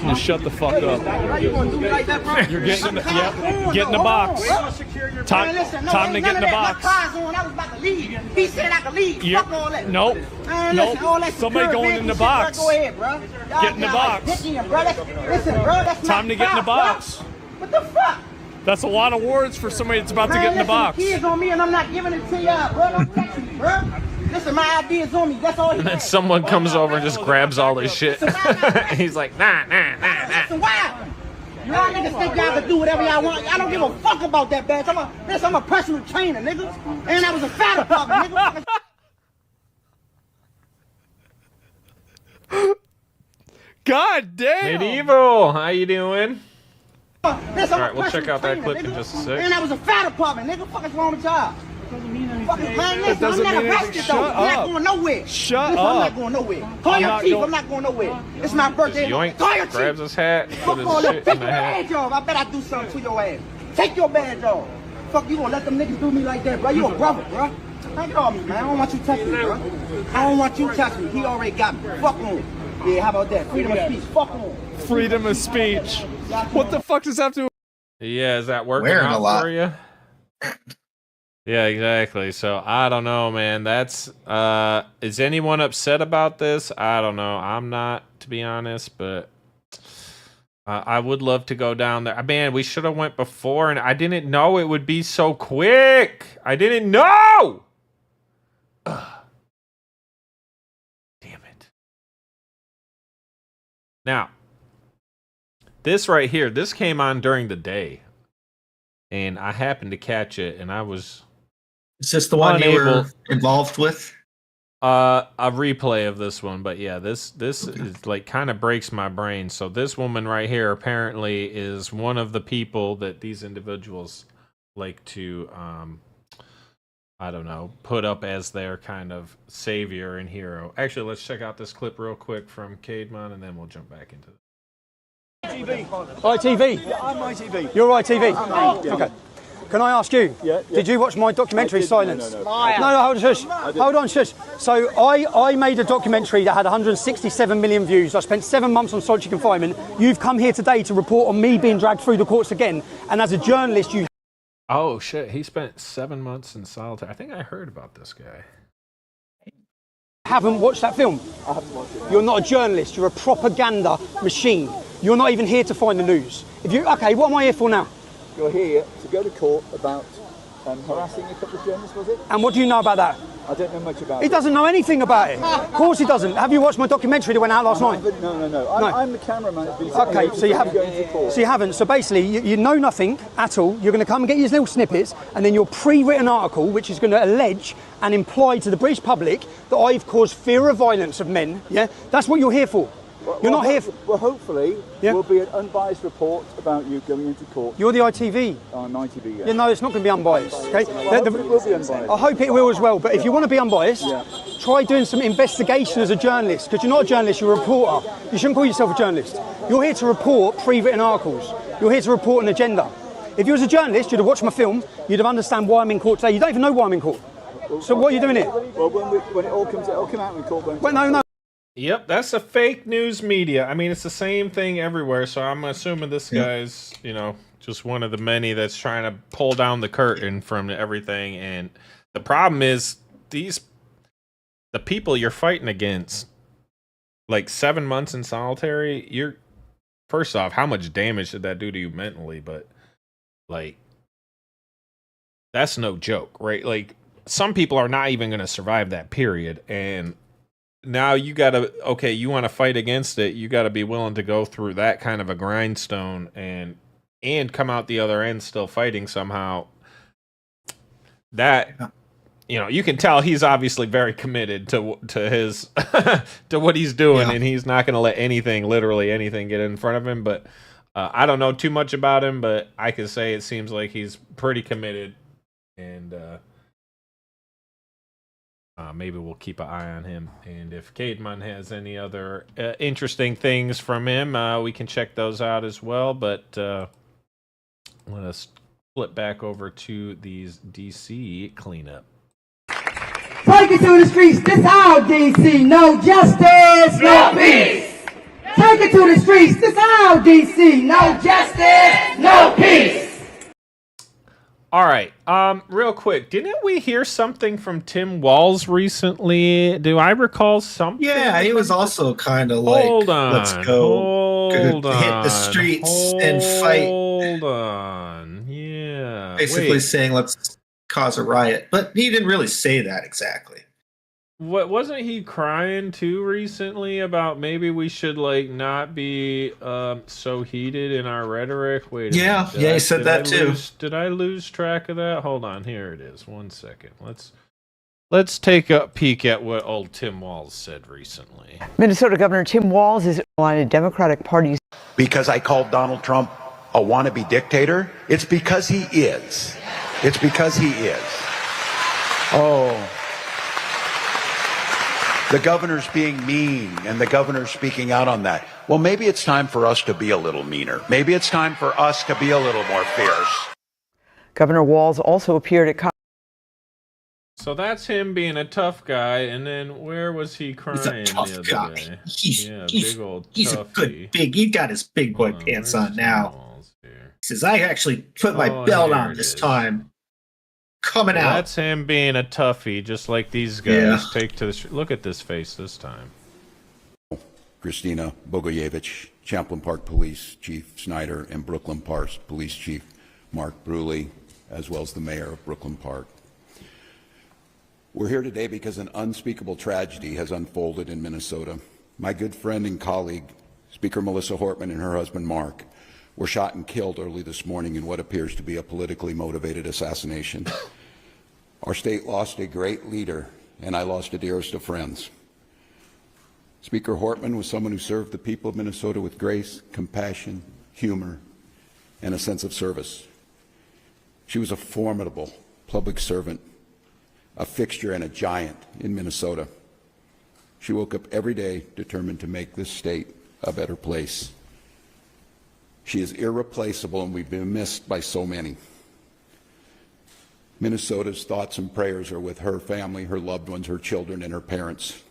You shut the fuck up. You're getting in the, get in the box. Time to get in the box. He said I could leave. Fuck all that. Nope. Somebody going in the box. Get in the box. Time to get in the box. What the fuck? That's a lot of words for somebody that's about to get in the box. Kids on me and I'm not giving it to y'all, bro. Don't touch me, bro. Listen, my ideas on me. That's all he And then has. someone comes over and just grabs all his shit. He's like, nah. Listen, why? Y'all niggas think y'all can do whatever y'all want. I don't give a fuck about that badge. I'm a personal trainer, nigga. And I was a fat apartment, nigga. God damn. Medieval, how you doing? Listen, all right, we'll check out that clip in just a sec. And I was a fat apartment, nigga. Fuck is wrong with y'all? Fucking man, listen, doesn't I'm not mean arrested anything. though. Shut I'm not up. going nowhere. Shut listen, up. I'm not going nowhere. Call your chief. I'm not going nowhere. It's my birthday. Yoink, Call your grabs chief. his hat, Fuck put all his that. shit Take in your the hat. badge off. I bet I do something to your ass. Take your badge off. Fuck, you gonna let them niggas do me like that, bro? You a brother, bro. Take it off me, man. I don't want you touching me, bro. I don't want you touching me. He already got me. Fuck on. Yeah, how about that? Freedom of speech. Fuck on. Freedom of speech. What the fuck does that have to? Yeah, is that working Wearing a out lot. for you? Yeah, exactly. So I don't know, man. That's is anyone upset about this? I don't know. I'm not, to be honest, but I would love to go down there. Man, we should have went before, and I didn't know it would be so quick. I didn't know. Ugh. Damn it. Now, this right here, this came on during the day, and I happened to catch it, and I was... Is this the one you were involved with? A replay of this one, but yeah, this is like kind of breaks my brain. So this woman right here apparently is one of the people that these individuals like to, I don't know, put up as their kind of savior and hero. Actually, let's check out this clip real quick from Caedmon, and then we'll jump back into it. ITV? Yeah, I'm ITV. You're ITV? Okay. Can I ask you? Yeah. Did you watch my documentary, Silence? No, hold on, shush. Hold on, shush. So I made a documentary that had 167 million views. I spent 7 months on solitary confinement. You've come here today to report on me being dragged through the courts again. And as a journalist, you... Oh, shit. He spent 7 months in solitary. I think I heard about this guy. Haven't watched that film? I haven't watched it. You're not a journalist. You're a propaganda machine. You're not even here to find the news. If you... Okay, what am I here for now? You're here to go to court about harassing a couple of journalists, was it? And what do you know about that? I don't know much about it. He doesn't know anything about it. Of course he doesn't. Have you watched my documentary that went out last night? No. I'm the cameraman. Okay, so you haven't. So you haven't. So basically, you know nothing at all. You're going to come and get your little snippets, and then your pre-written article, which is going to allege and imply to the British public that I've caused fear of violence of men. Yeah, that's what you're here for. You're not here. Well, hopefully, there'll be an unbiased report about you going into court. You're the ITV. I'm ITV, Yeah, no, it's not going to be unbiased. Okay. Well, it will be unbiased. I hope it will as well. But if you want to be unbiased, try doing some investigation as a journalist. Because you're not a journalist, you're a reporter. You shouldn't call yourself a journalist. You're here to report pre-written articles. You're here to report an agenda. If you was a journalist, you'd have watched my film. You'd have understand why I'm in court today. You don't even know why I'm in court. So what are you doing here? Well, when it all comes out, it'll come out in court. Well, no. Yep, that's a fake news media. I mean, it's the same thing everywhere, so I'm assuming this guy's, you know, just one of the many that's trying to pull down the curtain from everything. And the problem is the people you're fighting against, like 7 months in solitary, first off, how much damage did that do to you mentally? But, like, that's no joke, right? Like, some people are not even going to survive that period, and now you gotta, okay, you want to fight against it, you gotta be willing to go through that kind of a grindstone and come out the other end still fighting somehow. That, you know, you can tell he's obviously very committed to his to what he's doing, and he's not gonna let literally anything get in front of him. But I don't know too much about him, but I can say it seems like he's pretty committed, and maybe we'll keep an eye on him. And if Caedmon has any other interesting things from him, we can check those out as well. But let us flip back over to these DC cleanup. Take it to the streets. This our DC. No justice, no peace. Take it to the streets. This our DC. No justice, no peace. All right, real quick, didn't we hear something from Tim Walz recently? Do I recall something? Yeah, he was also kind of like, let's go hit the streets and fight. Hold on, yeah. Basically saying, let's cause a riot. But he didn't really say that exactly. What wasn't he crying too recently about maybe we should like not be so heated in our rhetoric? Wait a minute. Yeah, he said that too. Did I lose track of that? Hold on, here it is. 1 second. Let's take a peek at what old Tim Walz said recently. Minnesota Governor Tim Walz is on a Democratic Party. Because I called Donald Trump a wannabe dictator? It's because he is. It's because he is. Oh. The governor's being mean, and the governor's speaking out on that. Well, maybe it's time for us to be a little meaner. Maybe it's time for us to be a little more fierce. Governor Walz also appeared at... So that's him being a tough guy, and then where was he crying the other day? Big old he's a good big. He got his big boy pants on now. He says, "I actually put my belt on this time." Coming out. That's him being a toughie, just like these guys take to the street. Look at this face this time. Christina Bogoyevich, Champlain Park Police Chief Snyder, and Brooklyn Park Police Chief Mark Bruley, as well as the mayor of Brooklyn Park. We're here today because an unspeakable tragedy has unfolded in Minnesota. My good friend and colleague, Speaker Melissa Hortman, and her husband Mark were shot and killed early this morning in what appears to be a politically motivated assassination. Our state lost a great leader, and I lost a dearest of friends. Speaker Hortman was someone who served the people of Minnesota with grace, compassion, humor, and a sense of service. She was a formidable public servant, a fixture and a giant in Minnesota. She woke up every day determined to make this state a better place. She is irreplaceable, and we've been missed by so many. Minnesota's thoughts and prayers are with her family, her loved ones, her children, and her parents.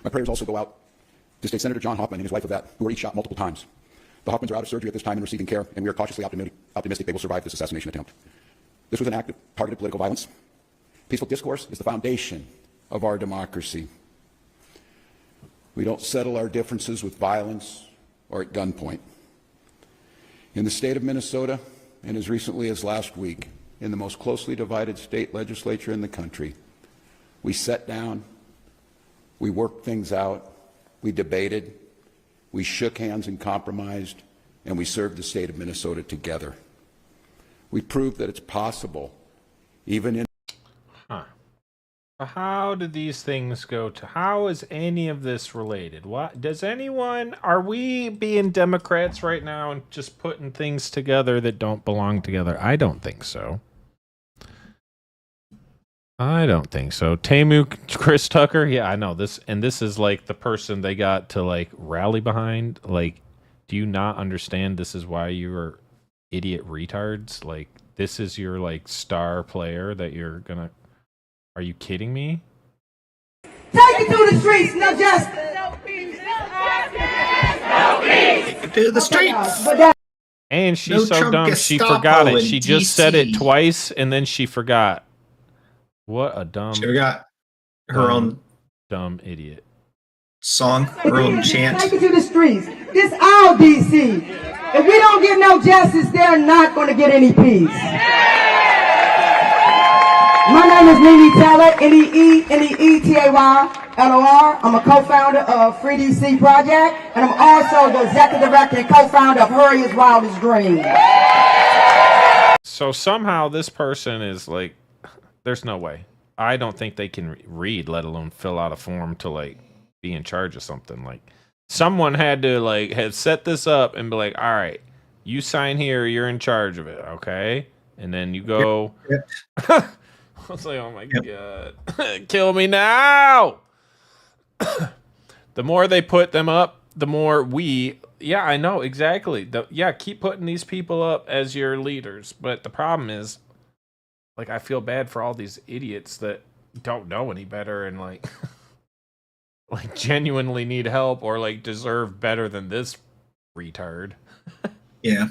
My prayers also go out to State Senator John Hoffman and his wife Yvette, who were each shot multiple times. The Hoffmans are out of surgery at this time and receiving care, and we are cautiously optimistic they will survive this assassination attempt. This was an act of targeted political violence. Peaceful discourse is the foundation of our democracy. We don't settle our differences with violence or at gunpoint. In the state of Minnesota, and as recently as last week, in the most closely divided state legislature in the country, we sat down, we worked things out, we debated, we shook hands and compromised, and we served the state of Minnesota together. We proved that it's possible, even in... How did these things go to... How is any of this related? What does anyone... Are we being Democrats right now and just putting things together that don't belong together? I don't think so. I don't think so. Tamu Chris Tucker? Yeah, I know this. And this is like the person they got to like rally behind. Like, do you not understand this is why you are idiot retards? Like, this is your like star player that you're gonna... Are you kidding me? Take it to the streets, no justice. No peace, no justice, no peace. Take it to the streets. And she's No so Trump dumb, she forgot it. She just said it DC. twice, and then she forgot. What a dumb... She forgot her own dumb idiot. Song, her own chant. Take it to the streets. This our DC. If we don't get no justice, they're not going to get any peace. My name is Nene Taylor, Neetetayllor. I'm a co-founder of Free DC Project, and I'm also the executive director and co-founder of Hurry's Wildest Dream. So somehow this person is like, there's no way. I don't think they can read, let alone fill out a form to like be in charge of something. Like someone had to like have set this up and be like, all right, you sign here, you're in charge of it, okay? And then you go. Yep. I was like, oh my God, kill me now. The more they put them up, the more yeah, I know, exactly. Yeah, keep putting these people up as your leaders. But the problem is, like, I feel bad for all these idiots that don't know any better and like, like genuinely need help or like deserve better than this retard. Yeah.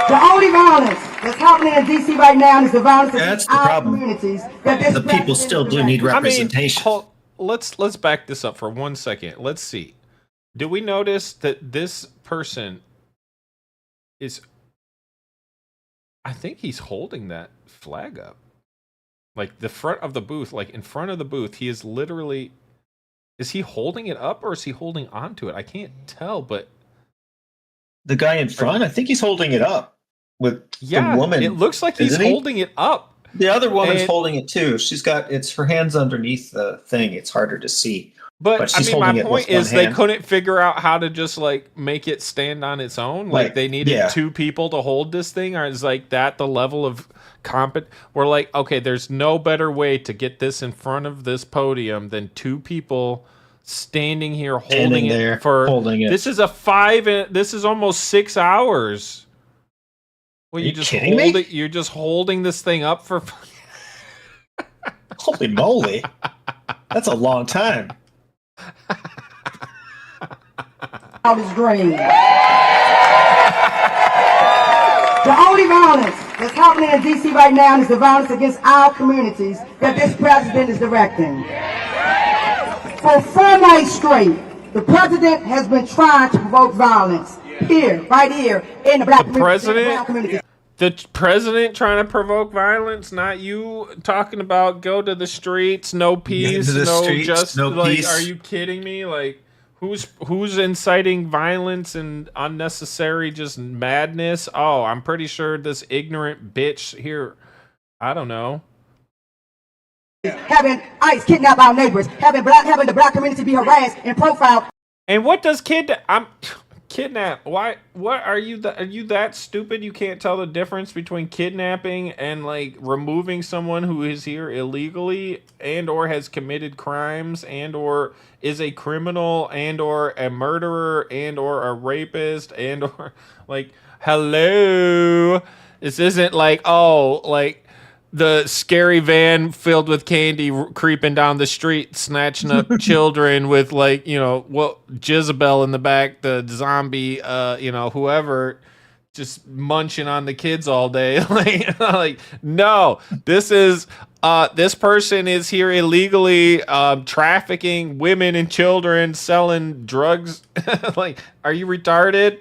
The only violence that's happening in DC right now is the violence That's against the our problem. communities. The people still do need representation. I mean, let's back this up for 1 second. Let's see. Do we notice that this person is... I think he's holding that flag up. Like the front of the booth, like in front of the booth, he is literally... Is he holding it up or is he holding onto it? I can't tell, but... The guy in front, I think he's holding it up with the woman. It looks like he's holding it up. The other woman's holding it too. She's got her hands underneath the thing. It's harder to see. But I she's mean, my holding it point with one is they hand. couldn't figure out how to just like make it stand on its own. Like they needed two people to hold this thing, or is like that the level of we're like, okay, there's no better way to get this in front of this podium than two people standing here holding it. This is this is almost 6 hours. Well, you just hold it. You're just holding this thing up for. Holy moly, that's a long time. Wildest Dream. The only violence that's happening in DC right now is the violence against our communities that this president is directing. For 4 nights straight, the president has been trying to provoke violence here, right here, in the black community. The president trying to provoke violence, not you talking about go to the streets, no peace, justice. Like, are you kidding me? Like, who's inciting violence and unnecessary just madness? Oh, I'm pretty sure this ignorant bitch here. I don't know. Having ICE kidnap our neighbors, having the black community be harassed and profiled. And what does Kidnap. Why? What are you? Are you that stupid? You can't tell the difference between kidnapping and like removing someone who is here illegally and or has committed crimes and or is a criminal and or a murderer and or a rapist and or like hello. This isn't like like the scary van filled with candy creeping down the street, snatching up children with like, you know, Jezebel in the back, the zombie, you know, whoever just munching on the kids all day. like, no, this person is here illegally, trafficking women and children, selling drugs. Like, are you retarded?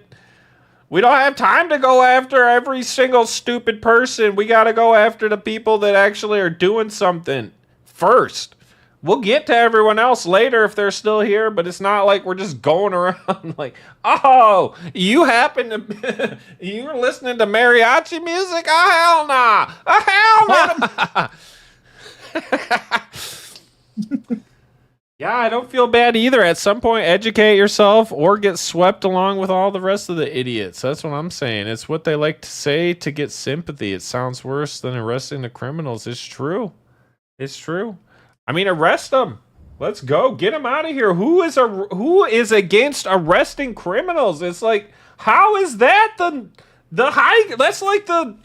We don't have time to go after every single stupid person. We got to go after the people that actually are doing something first. We'll get to everyone else later if they're still here, but it's not like we're just going around like, oh, you happen to, you're listening to mariachi music? Oh, hell nah. Oh, hell no. Yeah, I don't feel bad either. At some point, educate yourself or get swept along with all the rest of the idiots. That's what I'm saying. It's what they like to say to get sympathy. It sounds worse than arresting the criminals. It's true. It's true. I mean, arrest them. Let's go. Get them out of here. Who is against arresting criminals? It's like, how is that the high? That's like the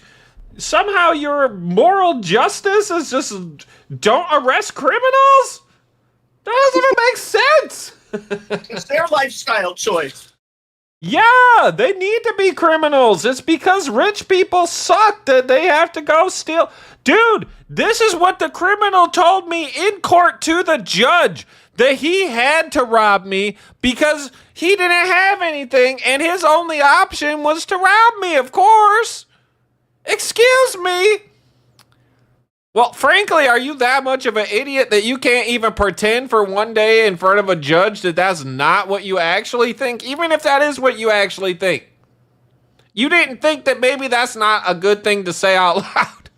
somehow your moral justice is just don't arrest criminals. That doesn't even make sense. It's their lifestyle choice. Yeah, they need to be criminals. It's because rich people suck that they have to go steal. Dude, this is what the criminal told me in court to the judge, that he had to rob me because he didn't have anything and his only option was to rob me, of course. Excuse me. Well, frankly, are you that much of an idiot that you can't even pretend for one day in front of a judge that that's not what you actually think? Even if that is what you actually think. You didn't think that maybe that's not a good thing to say out loud.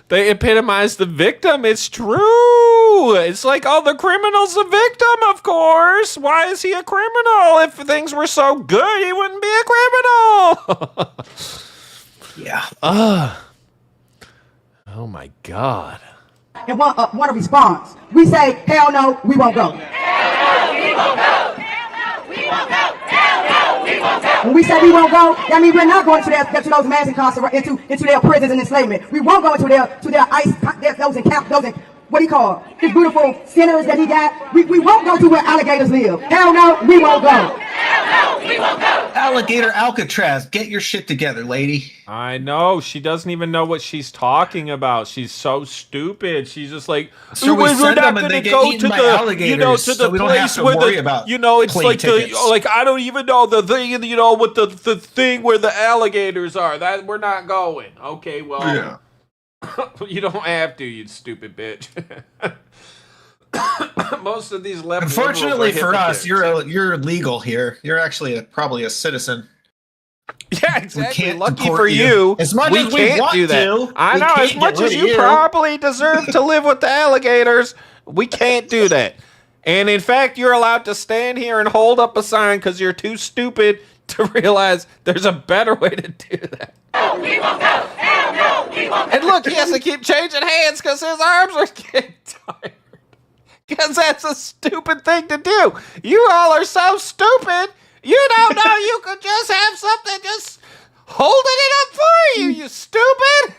They epitomize the victim. It's true. It's like, oh, the criminal's a victim, of course. Why is he a criminal? If things were so good, he wouldn't be a criminal. Yeah. Oh my God. And want a response. We say, hell no, we won't go. Hell no, we won't go. Hell no, we won't go. Hell no, we won't go. When we say we won't go, that means we're not going to those mass incarcerations, into their prisons and enslavement. We won't go into their ICE, those in camp, those in, what do you call it? His beautiful centers that he got. We won't go to where alligators live. Hell no, we won't go. Hell no, we won't go. Alligator Alcatraz, get your shit together, lady. I know. She doesn't even know what she's talking about. She's so stupid. She's just like, so we're not going to go to the, you know, to the place where the, you know, it's like the, like, I don't even know the thing, you know, with the thing where the alligators are. That we're not going. Okay, well, yeah. You don't have to, you stupid bitch. Most of these left. Unfortunately for us, you're legal here. You're actually probably a citizen. Yeah, exactly. Lucky for you. As much as we want do that. to, I know. As much as you probably deserve to live with the alligators, we can't do that. And in fact, you're allowed to stand here and hold up a sign because you're too stupid to realize there's a better way to do that. No, we won't go. Hell no, we won't go. And look, he has to keep changing hands because his arms are getting tired. Because that's a stupid thing to do. You all are so stupid. You don't know you could just have something just holding it up for you, you stupid.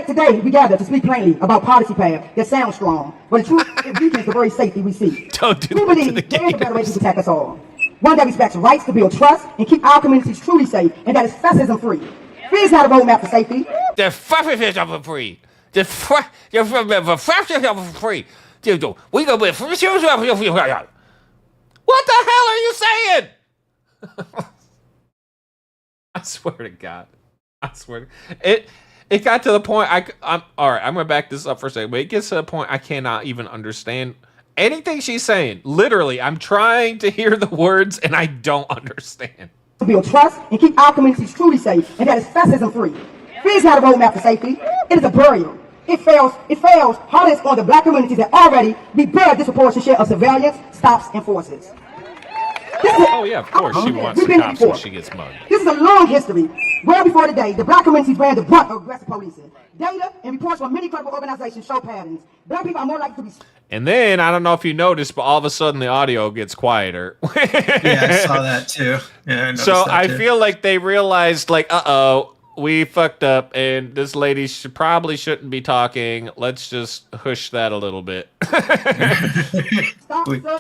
Today, we gather to speak plainly about policy paths that sound strong, but the truth is weakens the very safety we seek. Don't do we believe there is a better way to protect us all. One that respects rights to build trust and keep our communities truly safe, and that is fascism-free. Fear is not a roadmap for safety. The fascism-free. The fascism-free. We go with. What the hell are you saying? I swear to God. I swear. It got to the point. I'm all right. I'm gonna back this up for a second. But it gets to the point I cannot even understand anything she's saying. Literally, I'm trying to hear the words and I don't understand. To build trust and keep our communities truly safe, and that is fascism-free. Fear is not a roadmap for safety. It is a barrier. It fails hardest on the black communities that already bear a disproportionate share of surveillance, stops, and forces. Oh yeah, of course she wants the cops when she gets mugged. This is a long history. Well before today, the black communities bear the brunt of aggressive policing. Data and reports from many credible organizations show patterns. Black people are more likely to be... And then, I don't know if you noticed, but all of a sudden the audio gets quieter. Yeah, I saw that too. Yeah, so I feel like they realized, like, uh-oh, we fucked up, and this lady probably shouldn't be talking. Let's just hush that a little bit.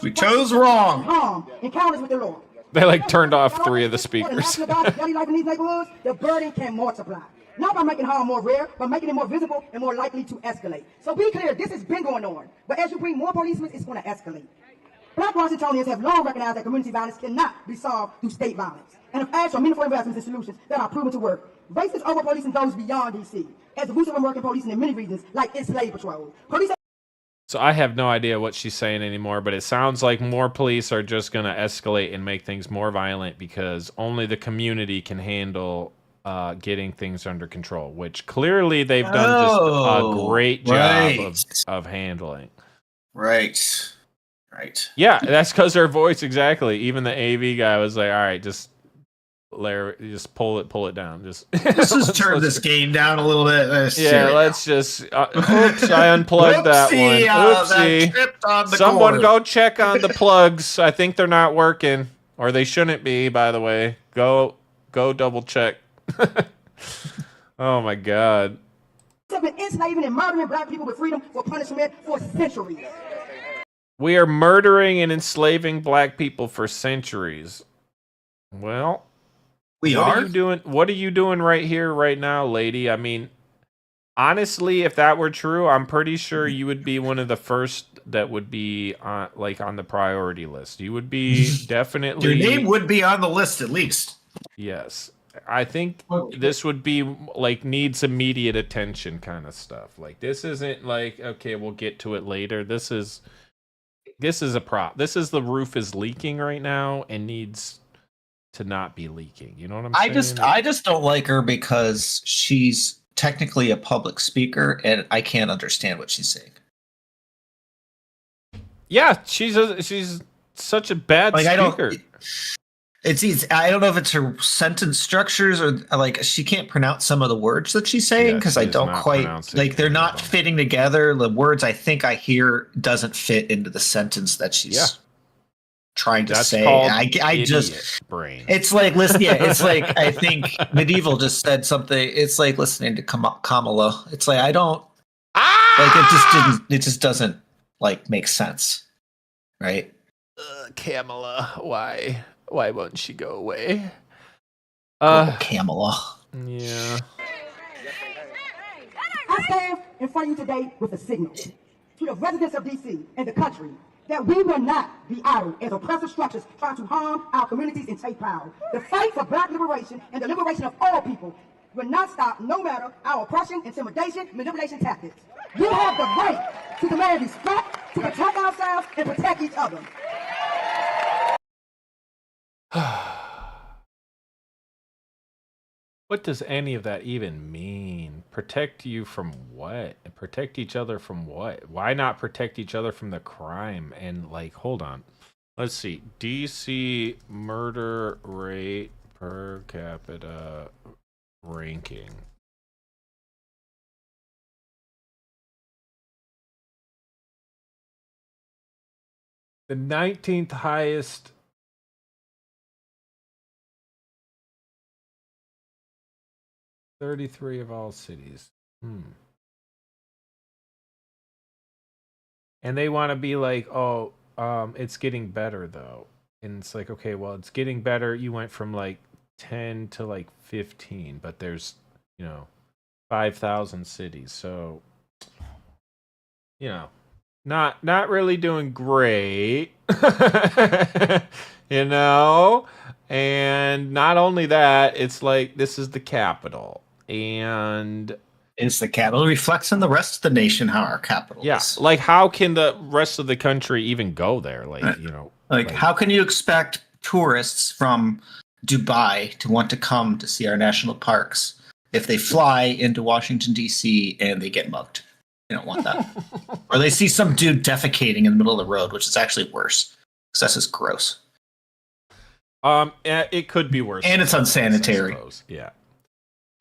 we chose wrong. Encounters with the Lord. They like turned off 3 of the speakers. The burden can multiply. Not by making harm more rare, but making it more visible and more likely to escalate. So be clear, this has been going on. But as you bring more policemen, it's going to escalate. Black Washingtonians have long recognized that community violence cannot be solved through state violence, and have asked for meaningful investments and solutions that are proven to work. Racist over-policing goes beyond D.C. As the roots of American policing in many regions, like its slave patrol. So I have no idea what she's saying anymore, but it sounds like more police are just going to escalate and make things more violent because only the community can handle getting things under control, which clearly they've done just a great job of handling. Right. Yeah, that's because her voice, exactly. Even the AV guy was like, all right, just pull it down. Let's just turn this game down a little bit. Let's just oops, I unplugged that one. Oopsie. Someone go check on the plugs. I think they're not working, or they shouldn't be, by the way. Go double check. Oh my god. Have been enslaving and murdering black people with freedom for punishment for centuries. We are murdering and enslaving black people for centuries. Well, what are you doing right here, right now, lady? I mean, honestly, if that were true, I'm pretty sure you would be one of the first that would be on the priority list. You would be definitely... Your name would be on the list at least. Yes. I think this would be like needs immediate attention kind of stuff. Like this isn't like, okay, we'll get to it later. This is a prop. This is the roof is leaking right now and needs to not be leaking. You know what I'm saying? I just don't like her because she's technically a public speaker and I can't understand what she's saying. Yeah, she's such a bad speaker. I don't know if it's her sentence structures or like she can't pronounce some of the words that she's saying because I don't quite like they're not fitting together. The words I think I hear doesn't fit into the sentence that she's trying to say. I just brain. It's like listen, it's like I think Medieval just said something. It's like listening to Kamala. It's like I don't like it just doesn't like make sense, right? Kamala, why won't she go away? Kamala. Yeah. I stand in front of you today with a signal to the residents of D.C. and the country that we will not be idle as oppressive structures try to harm our communities and take power. The fight for black liberation and the liberation of all people will not stop no matter our oppression, intimidation, manipulation tactics. We have the right to demand respect, to protect ourselves, and protect each other. What does any of that even mean? Protect you from what? Protect each other from what? Why not protect each other from the crime? And like, hold on. Let's see. DC murder rate per capita ranking. The 19th highest 33 of all cities. And they want to be like, oh, it's getting better though. And it's like, okay, well, it's getting better. You went from like 10 to like 15, but there's, 5,000 cities. So, not really doing great. And not only that, it's like this is the capital. And it's the capital. It reflects on the rest of the nation how our capital is. Like how can the rest of the country even go there? Like, how can you expect tourists from Dubai to want to come to see our national parks if they fly into Washington, D.C. and they get mugged? They don't want that. Or they see some dude defecating in the middle of the road, which is actually worse. Because that's just gross. It could be worse. And it's unsanitary. Yeah.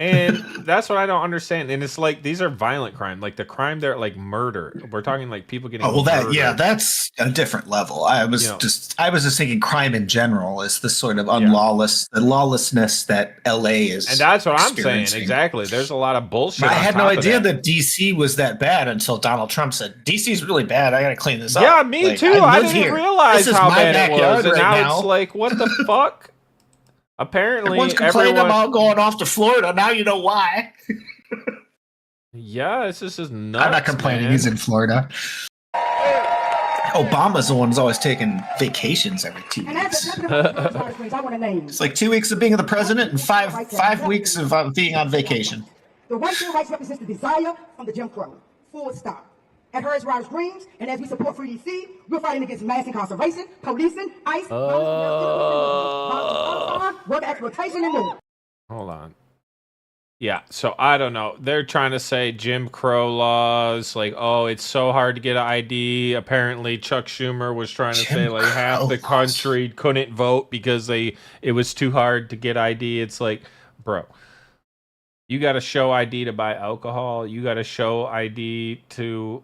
And that's what I don't understand. And it's like, these are violent crime. Like the crime there, like murder. We're talking like people getting murdered. That's a different level. I was just thinking crime in general is the sort of the lawlessness that LA is. And that's what I'm saying. Exactly. There's a lot of bullshit. I had no idea that DC was that bad until Donald Trump said, DC's really bad. I got to clean this up. Yeah, me too. I didn't realize how bad it was. And now it's like, what the fuck? Apparently, everyone's complaining about going off to Florida. Now you know why. Yeah, it's just nuts. I'm not complaining. Man. He's in Florida. Obama's the one who's always taking vacations every 2 weeks. It's like 2 weeks of being the president and five weeks of being on vacation. The white civil rights represents the desire from the Jim Crow. Full stop. At Harris Riders Greens, and as we support Free DC, we're fighting against mass incarceration, policing, ICE, work exploitation, and more. Hold on. Yeah, so I don't know. They're trying to say Jim Crow laws, like, oh, it's so hard to get an ID. Apparently, Chuck Schumer was trying to say like half the country couldn't vote because it was too hard to get ID. It's like, bro, you got to show ID to buy alcohol. You got to show ID to,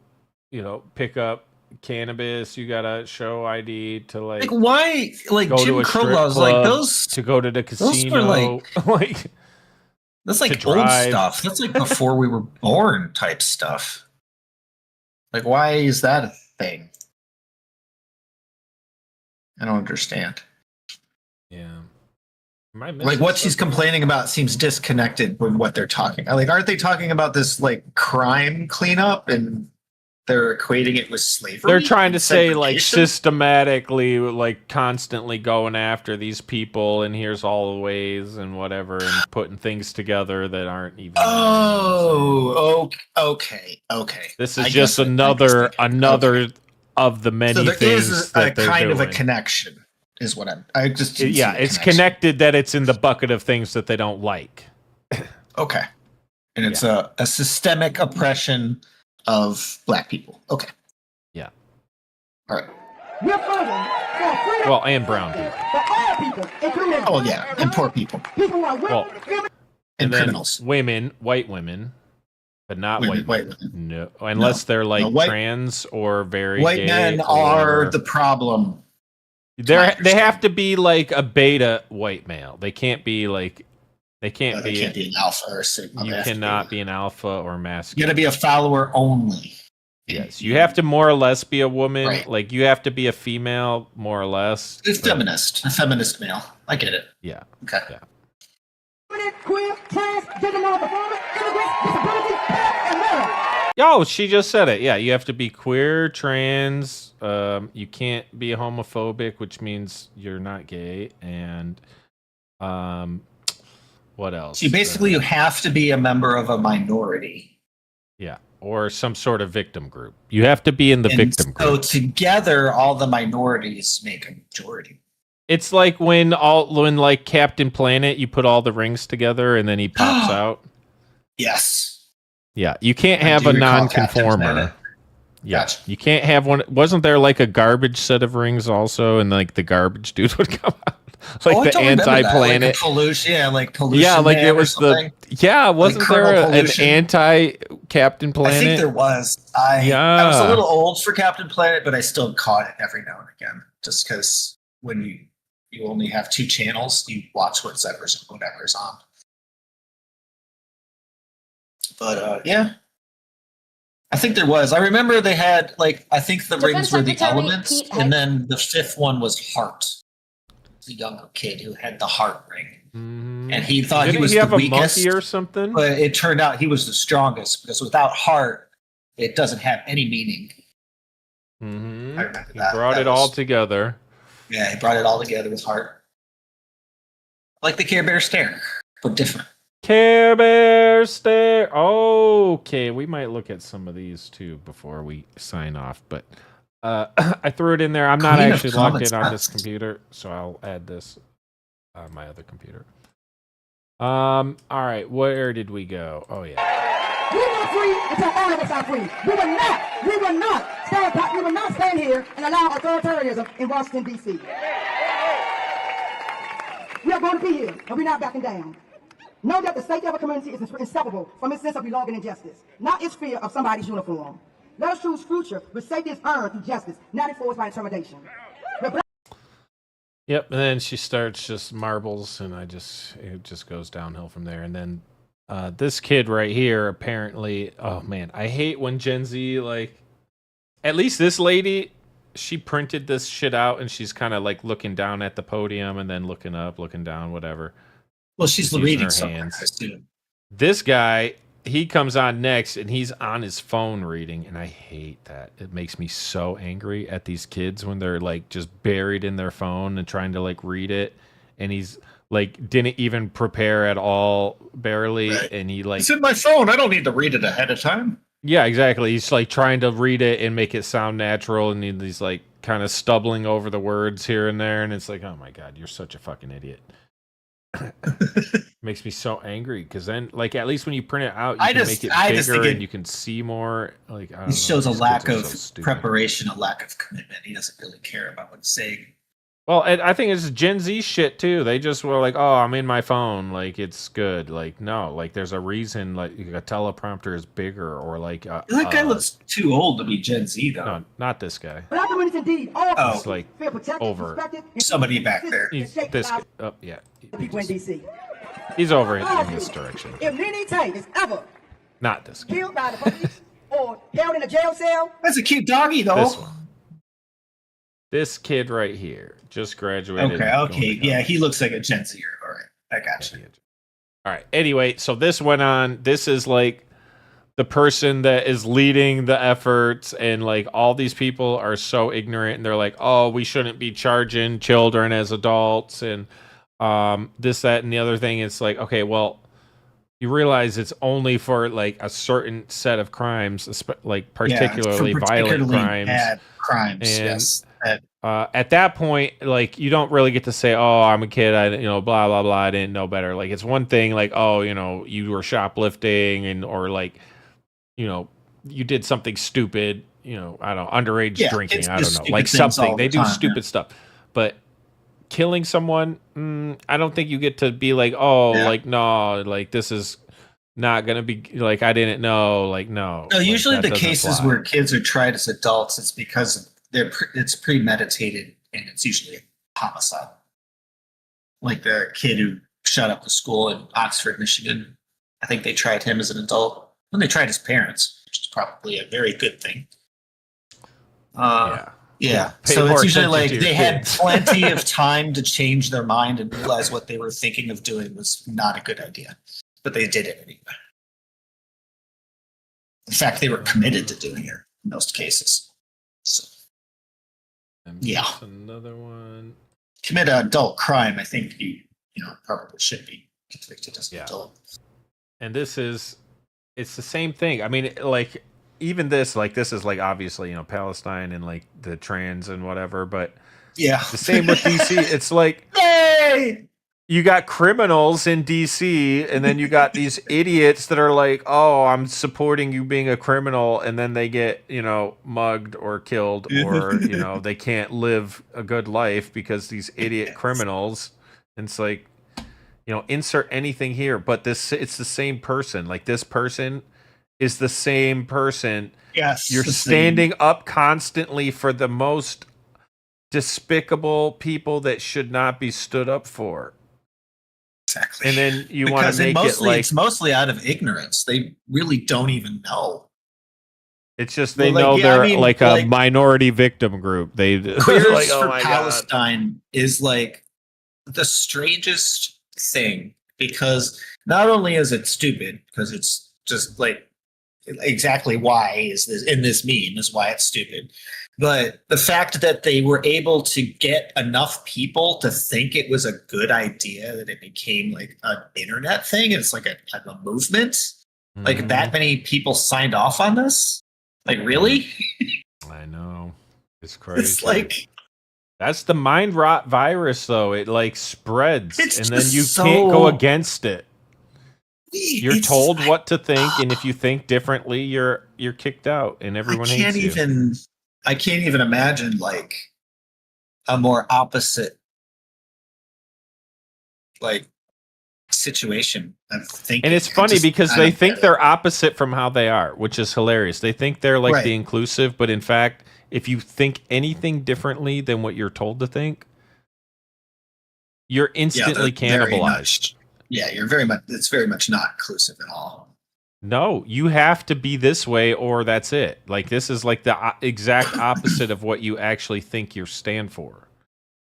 pick up cannabis. You got to show ID to like why like go Jim to a Crow strip laws club, like those to go to the casino. Like that's like old stuff. That's like before we were born type stuff. Like, why is that a thing? I don't understand. Yeah. Like what she's complaining about seems disconnected with what they're talking. Like, aren't they talking about this like crime cleanup and they're equating it with slavery? They're trying to say like systematically, like constantly going after these people, and here's all the ways and whatever, and putting things together that aren't even. Oh, okay. This is just another of the many things. So there is a kind of a connection. Is what I just it's connected that it's in the bucket of things that they don't like. Okay, and it's a systemic oppression of black people. Okay. Yeah. All right. We're fighting for freedom. Well, and brown people. For all people, including and poor people. People who are women, and criminals. Women, white women, but not white women. No, unless they're like trans or very white gay men are the problem. They have to be like a beta white male. They can't be like. They can't be an alpha or a sigma. You cannot be an alpha or masculine. You got to be a follower only. Yes, you have to more or less be a woman. Right. Like you have to be a female, more or less. A feminist male. I get it. Yeah. Okay. Yeah. Queer, trans, gender non-conforming, immigrants, disability, and more. Yo, she just said it. Yeah, you have to be queer, trans. You can't be homophobic, which means you're not gay, and what else? So basically, you have to be a member of a minority. Yeah, or some sort of victim group. You have to be in the victim group. So together, all the minorities make a majority. It's like when like Captain Planet, you put all the rings together and then he pops out. Yes. Yeah, you can't have a non-conformer. Yeah, gotcha. You can't have one. Wasn't there like a garbage set of rings also, and like the garbage dude would come out? Like the anti-planet like pollution, like pollution. Yeah, like it was wasn't like there an anti-Captain Planet? I think there was. I was a little old for Captain Planet, but I still caught it every now and again, just because when you only have 2 channels, you watch whatever's on. But yeah, I think there was. I remember they had I think the rings were the elements, and then the 5th one was heart. The younger kid who had the heart ring, and he thought he was the weakest, a monkey or something. But it turned out he was the strongest because without heart, it doesn't have any meaning. Mm-hmm. I remember that. He brought it all together. Yeah, he brought it all together with heart, like the Care Bear stare, but different. Care Bear stare. Okay, we might look at some of these too before we sign off, but. I threw it in there. I'm not actually logged in on this computer, so I'll add this on my other computer. All right, where did we go? Oh yeah. We're not free until all of us are free. We will not stand here and allow authoritarianism in Washington, D.C. We are going to be here, and we're not backing down. Know that the safety of a community is inseparable from its sense of belonging and justice, not its fear of somebody's uniform. Let us choose future where safety is earned through justice, not enforced by intimidation. Yep, and then she starts just marbles, and it just goes downhill from there. And then this kid right here, apparently, oh man, I hate when Gen Z, like, at least this lady, she printed this shit out, and she's kind of like looking down at the podium and then looking up, looking down, whatever. Well, she's reading something. This guy, he comes on next, and he's on his phone reading, and I hate that. It makes me so angry at these kids when they're like just buried in their phone and trying to like read it, and he's like didn't even prepare at all, barely, right. And he like, it's in my phone. I don't need to read it ahead of time. Yeah, exactly. He's like trying to read it and make it sound natural, and he's like kind of stumbling over the words here and there, and it's like, oh my god, you're such a fucking idiot. Makes me so angry because then, like, at least when you print it out, you can make it bigger and you can see more. Like, I don't know, shows a lack of preparation, a lack of commitment. He doesn't really care about what he's saying. Well, and I think it's Gen Z shit too. They just were like, "Oh, I'm in my phone. Like, it's good." Like, no, like, there's a reason. Like, a teleprompter is bigger, or like that guy looks too old to be Gen Z, though. No, not this guy. Black women is indeed it's like over. Somebody back there. This. Oh, yeah. People in DC. He's over in this direction. If Nene Tate is ever not this guy. killed by the police or held in a jail cell, that's a cute doggy, though. This one. This kid right here just graduated. Okay. Yeah, he looks like a Gen Zer. All right, I got you. All right. Anyway, so this went on. This is like the person that is leading the efforts, and like all these people are so ignorant, and they're like, "Oh, we shouldn't be charging children as adults," and this, that, and the other thing. It's like, okay, well, you realize it's only for like a certain set of crimes, like particularly violent crimes. Bad crimes, and, yes. At that point, like, you don't really get to say, "Oh, I'm a kid, blah blah blah, I didn't know better." Like, it's one thing, like, "Oh, you were shoplifting," and or like, you did something stupid, I don't know, underage drinking, I don't know, like something. They do stupid stuff, but killing someone, I don't think you get to be like, "Oh, like, no, like, this is not gonna be like, I didn't know," like, no. No, usually the cases where kids are tried as adults, it's because it's premeditated, and it's usually a homicide. Like the kid who shot up the school in Oxford, Michigan. I think they tried him as an adult. When they tried his parents, which is probably a very good thing. Yeah. So it's usually like they had plenty of time to change their mind and realize what they were thinking of doing was not a good idea. But they did it anyway. In fact, they were committed to doing it in most cases. So, yeah. Another one. Commit an adult crime, I think you probably should be convicted as an adult. And it's the same thing. I mean, like, even this is like obviously, Palestine and like the trans and whatever, but yeah, the same with DC. It's like, hey! You got criminals in DC, and then you got these idiots that are like, "Oh, I'm supporting you being a criminal," and then they get, mugged or killed, or they can't live a good life because these idiot criminals. And it's like, insert anything here, but it's the same person. Like, this person is the same person. Yes, you're standing up constantly for the most despicable people that should not be stood up for. Exactly. And then you want to make it like, it's mostly out of ignorance. They really don't even know. It's just they know they're a minority victim group. They Queers like, for Palestine is like the strangest thing, because not only is it stupid, because it's just like exactly why is this in this meme is why it's stupid. But the fact that they were able to get enough people to think it was a good idea that it became like an internet thing, and it's like a movement. Like that many people signed off on this. Like, really? I know. It's crazy. It's like, that's the mind rot virus, though. It like spreads, and then you can't go against it. You're told what to think, and if you think differently, you're kicked out, and everyone hates you. I can't even imagine like a more opposite like situation of thinking. And it's funny because they think they're opposite from how they are, which is hilarious. They think they're like the inclusive, but in fact, if you think anything differently than what you're told to think, you're instantly cannibalized. You're it's very much not inclusive at all. No, you have to be this way or that's it. Like this is like the exact opposite of what you actually think you stand for.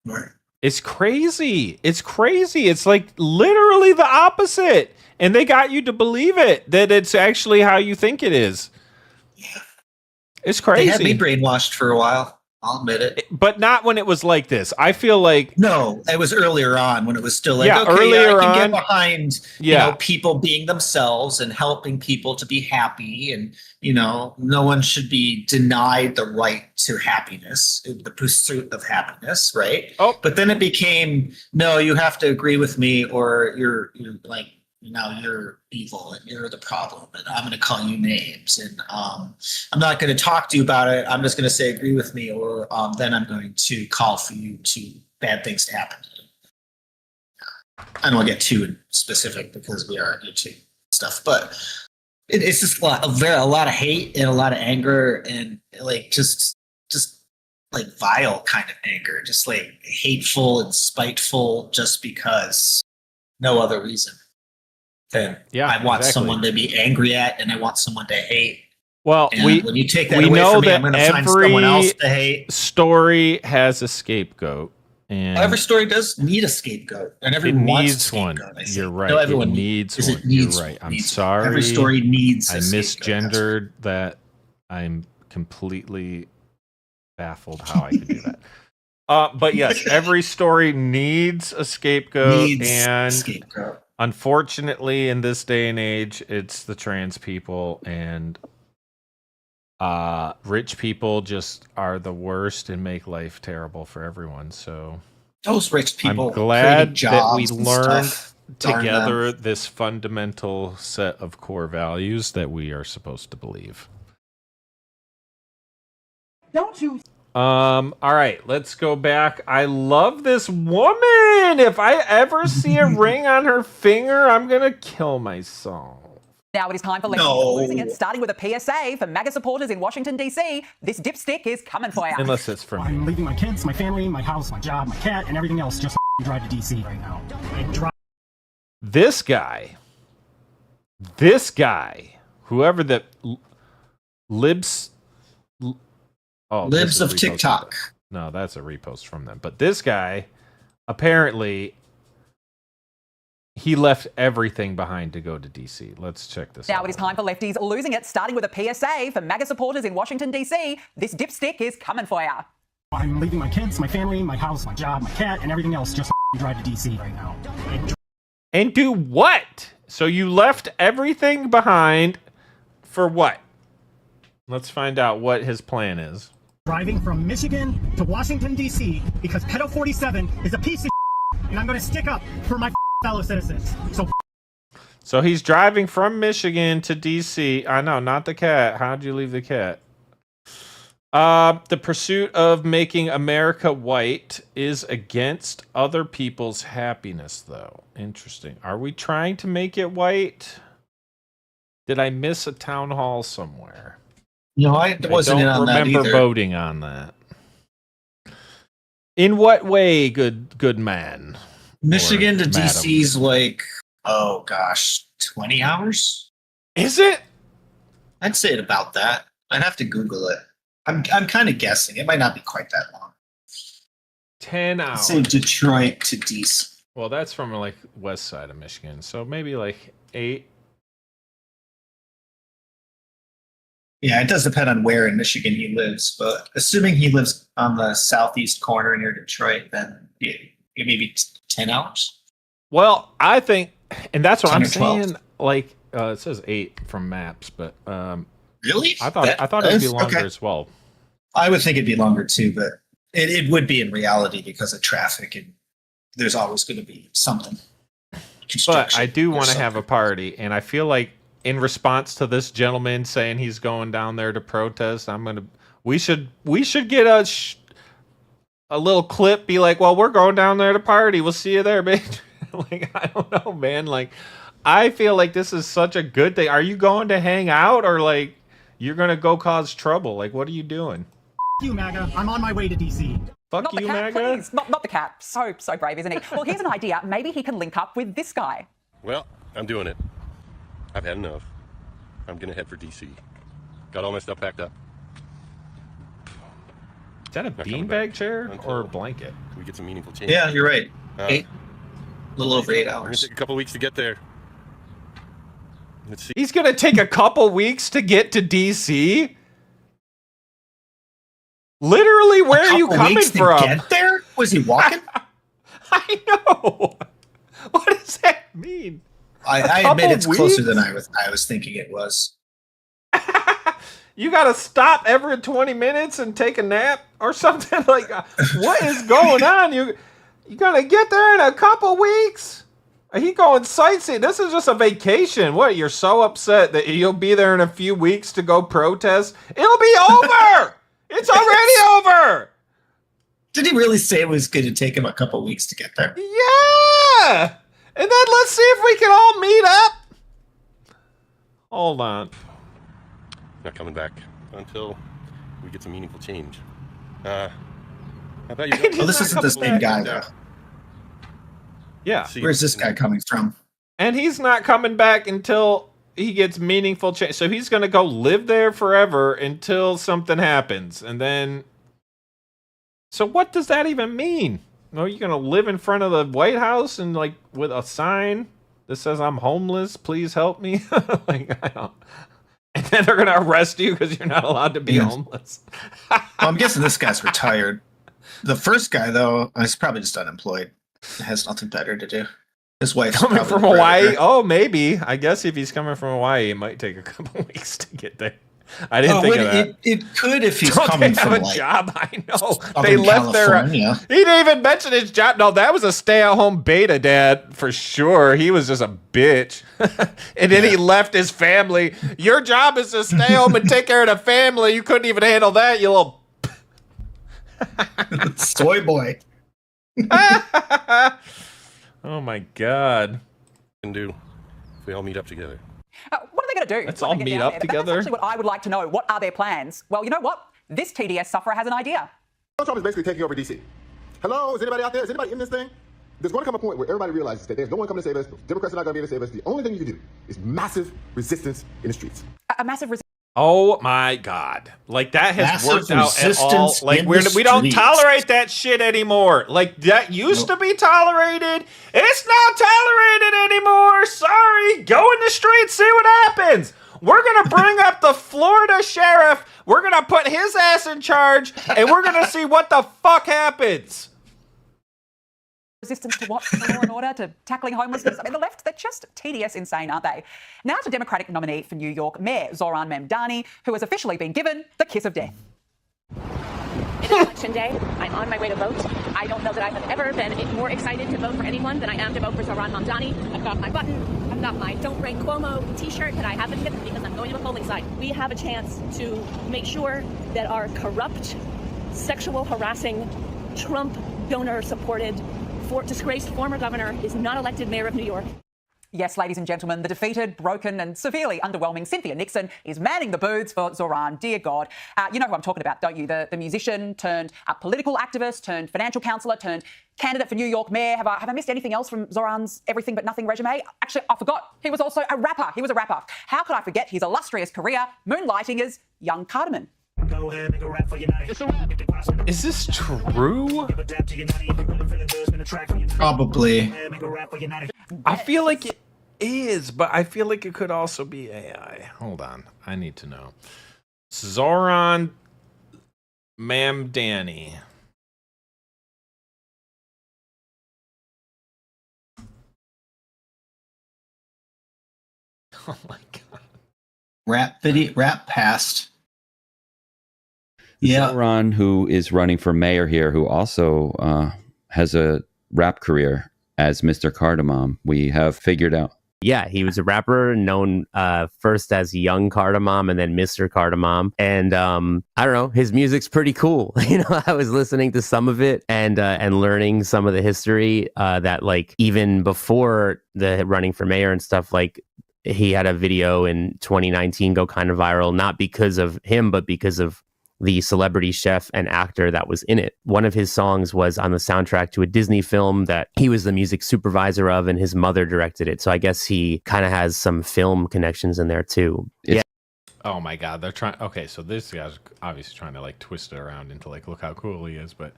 Right. It's crazy. It's crazy. It's like literally the opposite. And they got you to believe it, that it's actually how you think it is. Yeah. It's crazy. They had me brainwashed for a while. I'll admit it. But not when it was like this. I feel like... No, it was earlier on when it was still like, earlier I can on, get behind you know, people being themselves and helping people to be happy. And, you know, no one should be denied the right to happiness, the pursuit of happiness, right? Oh. But then it became, no, you have to agree with me or you're like, now you're evil and you're the problem and I'm going to call you names and I'm not going to talk to you about it. I'm just going to say agree with me or then I'm going to call for you to bad things to happen to you. I don't want to get too specific because we are into stuff, but it's just a lot of hate and a lot of anger and like just like vile kind of anger, just like hateful and spiteful just because no other reason. Then I want someone to be angry at, and I want someone to hate. Well, and when you take that away from me, I'm going to find someone else to hate. Story has a scapegoat, and every story does need a scapegoat, and everyone needs one. You're right. No, everyone needs one. You're right. I'm sorry. Every story needs. I misgendered that. I'm completely baffled how I could do that. But yes, every story needs a scapegoat, Unfortunately, in this day and age, it's the trans people, and rich people just are the worst and make life terrible for everyone. So those rich people, I'm glad that we learned together this fundamental set of core values that we are supposed to believe. Don't you? All right, let's go back. I love this woman. If I ever see a ring on her finger, I'm gonna kill myself. Now it is time for losing it, starting with a PSA for MAGA supporters in Washington, D.C. This dipstick is coming for you. Unless it's for me. I'm leaving my kids, my family, my house, my job, my cat, and everything else just to drive to D.C. right now. This guy, whoever that libs of TikTok. No, that's a repost from them. But this guy, apparently, he left everything behind to go to D.C. Let's check this out. Now it is time for lefties losing it, starting with a PSA for MAGA supporters in Washington, D.C. This dipstick is coming for you. I'm leaving my kids, my family, my house, my job, my cat, and everything else just to drive to D.C. right now. And do what? So you left everything behind for what? Let's find out what his plan is. Driving from Michigan to Washington, D.C. because Pedo 47 is a piece of and I'm going to stick up for my fellow citizens. So he's driving from Michigan to D.C. I know, not the cat. How'd you leave the cat? The pursuit of making America white is against other people's happiness, though. Interesting. Are we trying to make it white? Did I miss a town hall somewhere? No, I wasn't in on that either. I don't remember voting on that. In what way, good man? Michigan to DC's like, oh gosh, 20 hours? Is it? I'd say it about that. I'd have to Google it. I'm kind of guessing. It might not be quite that long. 10 hours. I'd say Detroit to DC. Well, that's from like west side of Michigan, so maybe like 8. Yeah, it does depend on where in Michigan he lives, but assuming he lives on the southeast corner near Detroit, then it may be 10 hours. Well, I think, and that's what I'm saying. Like it says 8 from maps, but really, I thought it'd be longer as well. I would think it'd be longer too, but it would be in reality because of traffic, and there's always going to be something. But I do want to have a party, and I feel like in response to this gentleman saying he's going down there to protest, we should get a little clip, be like, well, we're going down there to party. We'll see you there, bitch. Like, I don't know, man. Like, I feel like this is such a good thing. Are you going to hang out, or like you're going to go cause trouble? Like, what are you doing? You, MAGA. I'm on my way to DC. Fuck not you, the cat, MAGA. please. Not the cat. So brave, isn't he? Well, here's an idea. Maybe he can link up with this guy. Well, I'm doing it. I've had enough. I'm going to head for DC. Got all my stuff packed up. Is that a beanbag chair or a blanket? We get some meaningful change. Yeah, you're right. A little over 8 It's going hours. to take a couple weeks to get there. Let's see. He's gonna take a couple weeks to get to DC. Literally, where are you coming from? Get there? Was he walking? I know. What does that mean? I admit it's closer than I was thinking it was. You gotta stop every 20 minutes and take a nap or something. Like, what is going on? You gonna get there in a couple weeks? Are you going sightseeing? This is just a vacation. What? You're so upset that you'll be there in a few weeks to go protest? It'll be over. It's already over. Did he really say it was going to take him a couple weeks to get there? Yeah. And then let's see if we can all meet up. Hold on. Not coming back until we get some meaningful change. How about you? Well, this isn't the same guy, though. Yeah. Where's this guy coming from? And he's not coming back until he gets meaningful change. So he's going to go live there forever until something happens. And then... So what does that even mean? No, you're going to live in front of the White House and like with a sign that says I'm homeless, please help me? Like, I don't... And then they're going to arrest you because you're not allowed to be homeless. Well, I'm guessing this guy's retired. The first guy, though, is probably just unemployed. Has nothing better to do. His wife's coming probably from Hawaii. Oh, maybe. I guess if he's coming from Hawaii, it might take a couple weeks to get there. I didn't think of that. It could if he's Don't coming they have from a job? I know. Southern They left California. He didn't even mention his job. No, that was a stay-at-home beta dad for sure. He was just a bitch. And then he left his family. Your job is to stay home and take care of the family. You couldn't even handle that, you little soy boy. Oh my God. Can do if we all meet up together. What are they going to do? Let's all meet up together. That's actually what I would like to know. What are their plans? Well, you know what? This TDS sufferer has an idea. Donald Trump is basically taking over DC. Hello, is anybody out there? Is anybody in this thing? There's going to come a point where everybody realizes that there's no one coming to save us. Democrats are not going to be able to save us. The only thing you can do is massive resistance in the streets. A massive resistance. Oh my God. Like that has Massive worked out at all. resistance Like in we the don't streets. tolerate that shit anymore. Like that used to be tolerated. It's not tolerated anymore. Sorry. Go in the streets, see what happens. We're going to bring up the Florida sheriff. We're going to put his ass in charge and we're going to see what the fuck happens. Resistance to what? To law and order, to tackling homelessness? I mean, the left, they're just TDS insane, aren't they? Now to Democratic nominee for New York Mayor Zoran Mamdani, who has officially been given the kiss of death. It is election day. I'm on my way to vote. I don't know that I have ever been more excited to vote for anyone than I am to vote for Zoran Mamdani. I've got my button. I've got my Don't Break Cuomo t-shirt that I haven't given because I'm going to a polling site. We have a chance to make sure that our corrupt, sexual harassing, Trump donor-supported, disgraced former governor is not elected mayor of New York. Yes, ladies and gentlemen, the defeated, broken and severely underwhelming Cynthia Nixon is manning the booths for Zoran. Dear God. You know who I'm talking about, don't you? The musician turned political activist, turned financial counsellor, turned candidate for New York mayor. Have I missed anything else from Zoran's everything but nothing resume? Actually, I forgot. He was also a rapper. He was a rapper. How could I forget his illustrious career moonlighting as young Cardamon? Is this true? Probably. I feel like it is, but I feel like it could also be AI. Hold on. I need to know. Zoran Mamdani. Oh my God. Rap past. Yeah. Zoran, who is running for mayor here, who also has a rap career, as Mr. Cardamom. We have figured out. Yeah, he was a rapper known first as Young Cardamom and then Mr. Cardamom. And I don't know, his music's pretty cool. You know, I was listening to some of it and learning some of the history that like even before the running for mayor and stuff, like he had a video in 2019 go kind of viral, not because of him, but because of the celebrity chef and actor that was in it. One of his songs was on the soundtrack to a Disney film that he was the music supervisor of, and his mother directed it. So I guess he kind of has some film connections in there too. Yeah. Oh my God, they're trying. Okay, so this guy's obviously trying to like twist it around into like, look how cool he is. But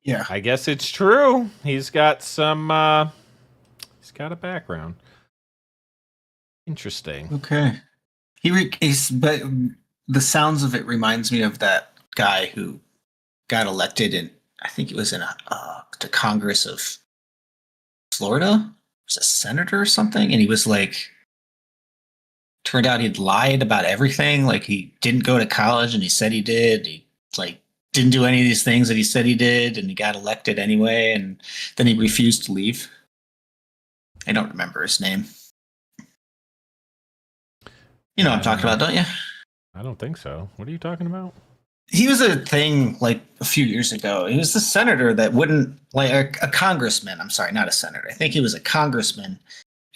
yeah, I guess it's true. He's got some. He's got a background. Interesting. Okay. But the sounds of it reminds me of that guy who got elected in, I think it was in to Congress of Florida. He was a senator or something, and he was like, turned out he'd lied about everything. Like he didn't go to college, and he said he did. He like didn't do any of these things that he said he did, and he got elected anyway. And then he refused to leave. I don't remember his name. You know what I'm talking about, don't you? I don't think so. What are you talking about? He was a thing like a few years ago. He was the senator that wouldn't, like a congressman. I'm sorry, not a senator. I think he was a congressman,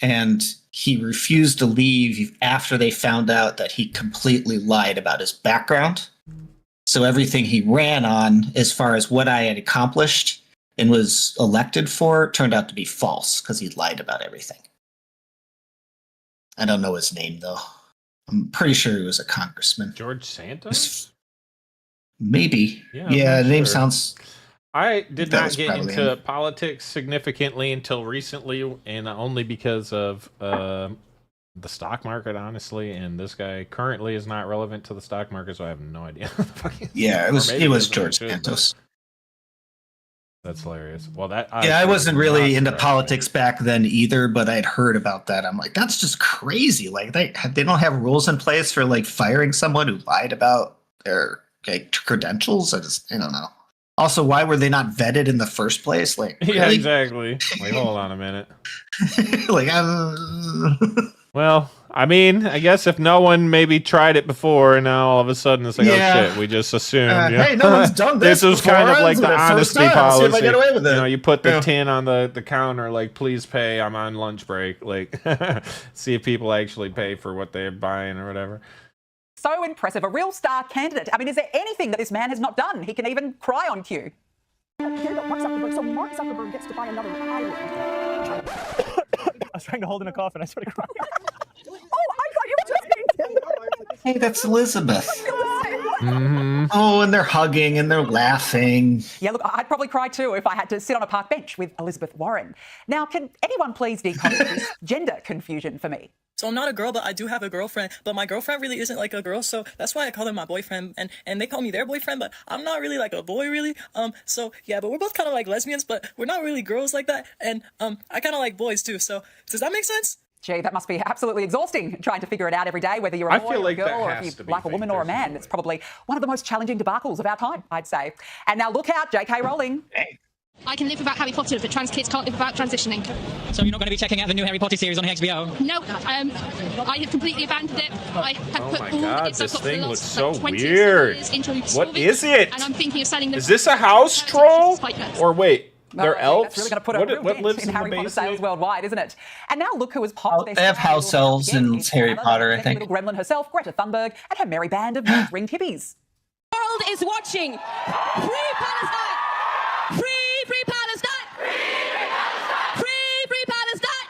and he refused to leave after they found out that he completely lied about his background. So everything he ran on, as far as what I had accomplished and was elected for, turned out to be false because he lied about everything. I don't know his name though. I'm pretty sure he was a congressman. George Santos? Maybe. Yeah, the name sure. sounds... I did That not was get probably into him. politics significantly until recently, and only because of the stock market, honestly. And this guy currently is not relevant to the stock market, so I have no idea. Yeah, it was Or maybe it was isn't, George should, Santos. That's hilarious. Well, that I wasn't really into surprised. politics back then either, but I'd heard about that. I'm like, that's just crazy. Like they don't have rules in place for like firing someone who lied about their like credentials. I don't know. Also, why were they not vetted in the first place? Like, Yeah, really? exactly. Like, hold on a minute. Like, well, I mean, I guess if no one maybe tried it before, and now all of a sudden it's like, Yeah. oh shit, we just assumed. yeah. Hey, no one's done this. This is kind before. of like This is the my first honesty time. policy. See if I get away with it. You know, you put the Yeah. tin on the counter, like, please pay. I'm on lunch break. Like, see if people actually pay for what they're buying or whatever. So impressive, a real star candidate. I mean, is there anything that this man has not done? He can even cry on cue. So Mark Zuckerberg gets to buy another island. I was trying to hold in a cough and I started crying. Oh, I thought you were just hey, that's Elizabeth. Mm-hmm. Oh, and they're hugging and they're laughing. Yeah, look, I'd probably cry too if I had to sit on a park bench with Elizabeth Warren. Now, can anyone please decode this gender confusion for me? So I'm not a girl, but I do have a girlfriend. But my girlfriend really isn't like a girl, so that's why I call her my boyfriend. And they call me their boyfriend, but I'm not really like a boy, really. So yeah, but we're both kind of like lesbians, but we're not really girls like that. And I kind of like boys too. So does that make sense? Gee, that must be absolutely exhausting, trying to figure it out every day, whether you're a I boy feel or a like that girl, or has if to you be like a woman or a man. It's probably one of the most challenging debacles of our time, I'd say. And now look out, J.K. Rowling. I can live without Harry Potter, but trans kids can't live without transitioning. So you're not going to be checking out the new Harry Potter series on HBO? No, I have completely abandoned it. I have Oh put my all God, the bits I've this got for the thing last, looks so 20 weird. years into What Smallville, is it? And I'm thinking of selling them. Is this a house troll? Or wait, they're elves? That's really going to put a real what dent lives in in the Harry Potter basement? sales worldwide, isn't it? And now look who has popped their They have style house elves again. in It's Harry another Potter, I sexy think. little gremlin herself, Greta Thunberg, and her merry band of ringed hippies. The world is watching. Free Palestine! Free Palestine! Free Palestine!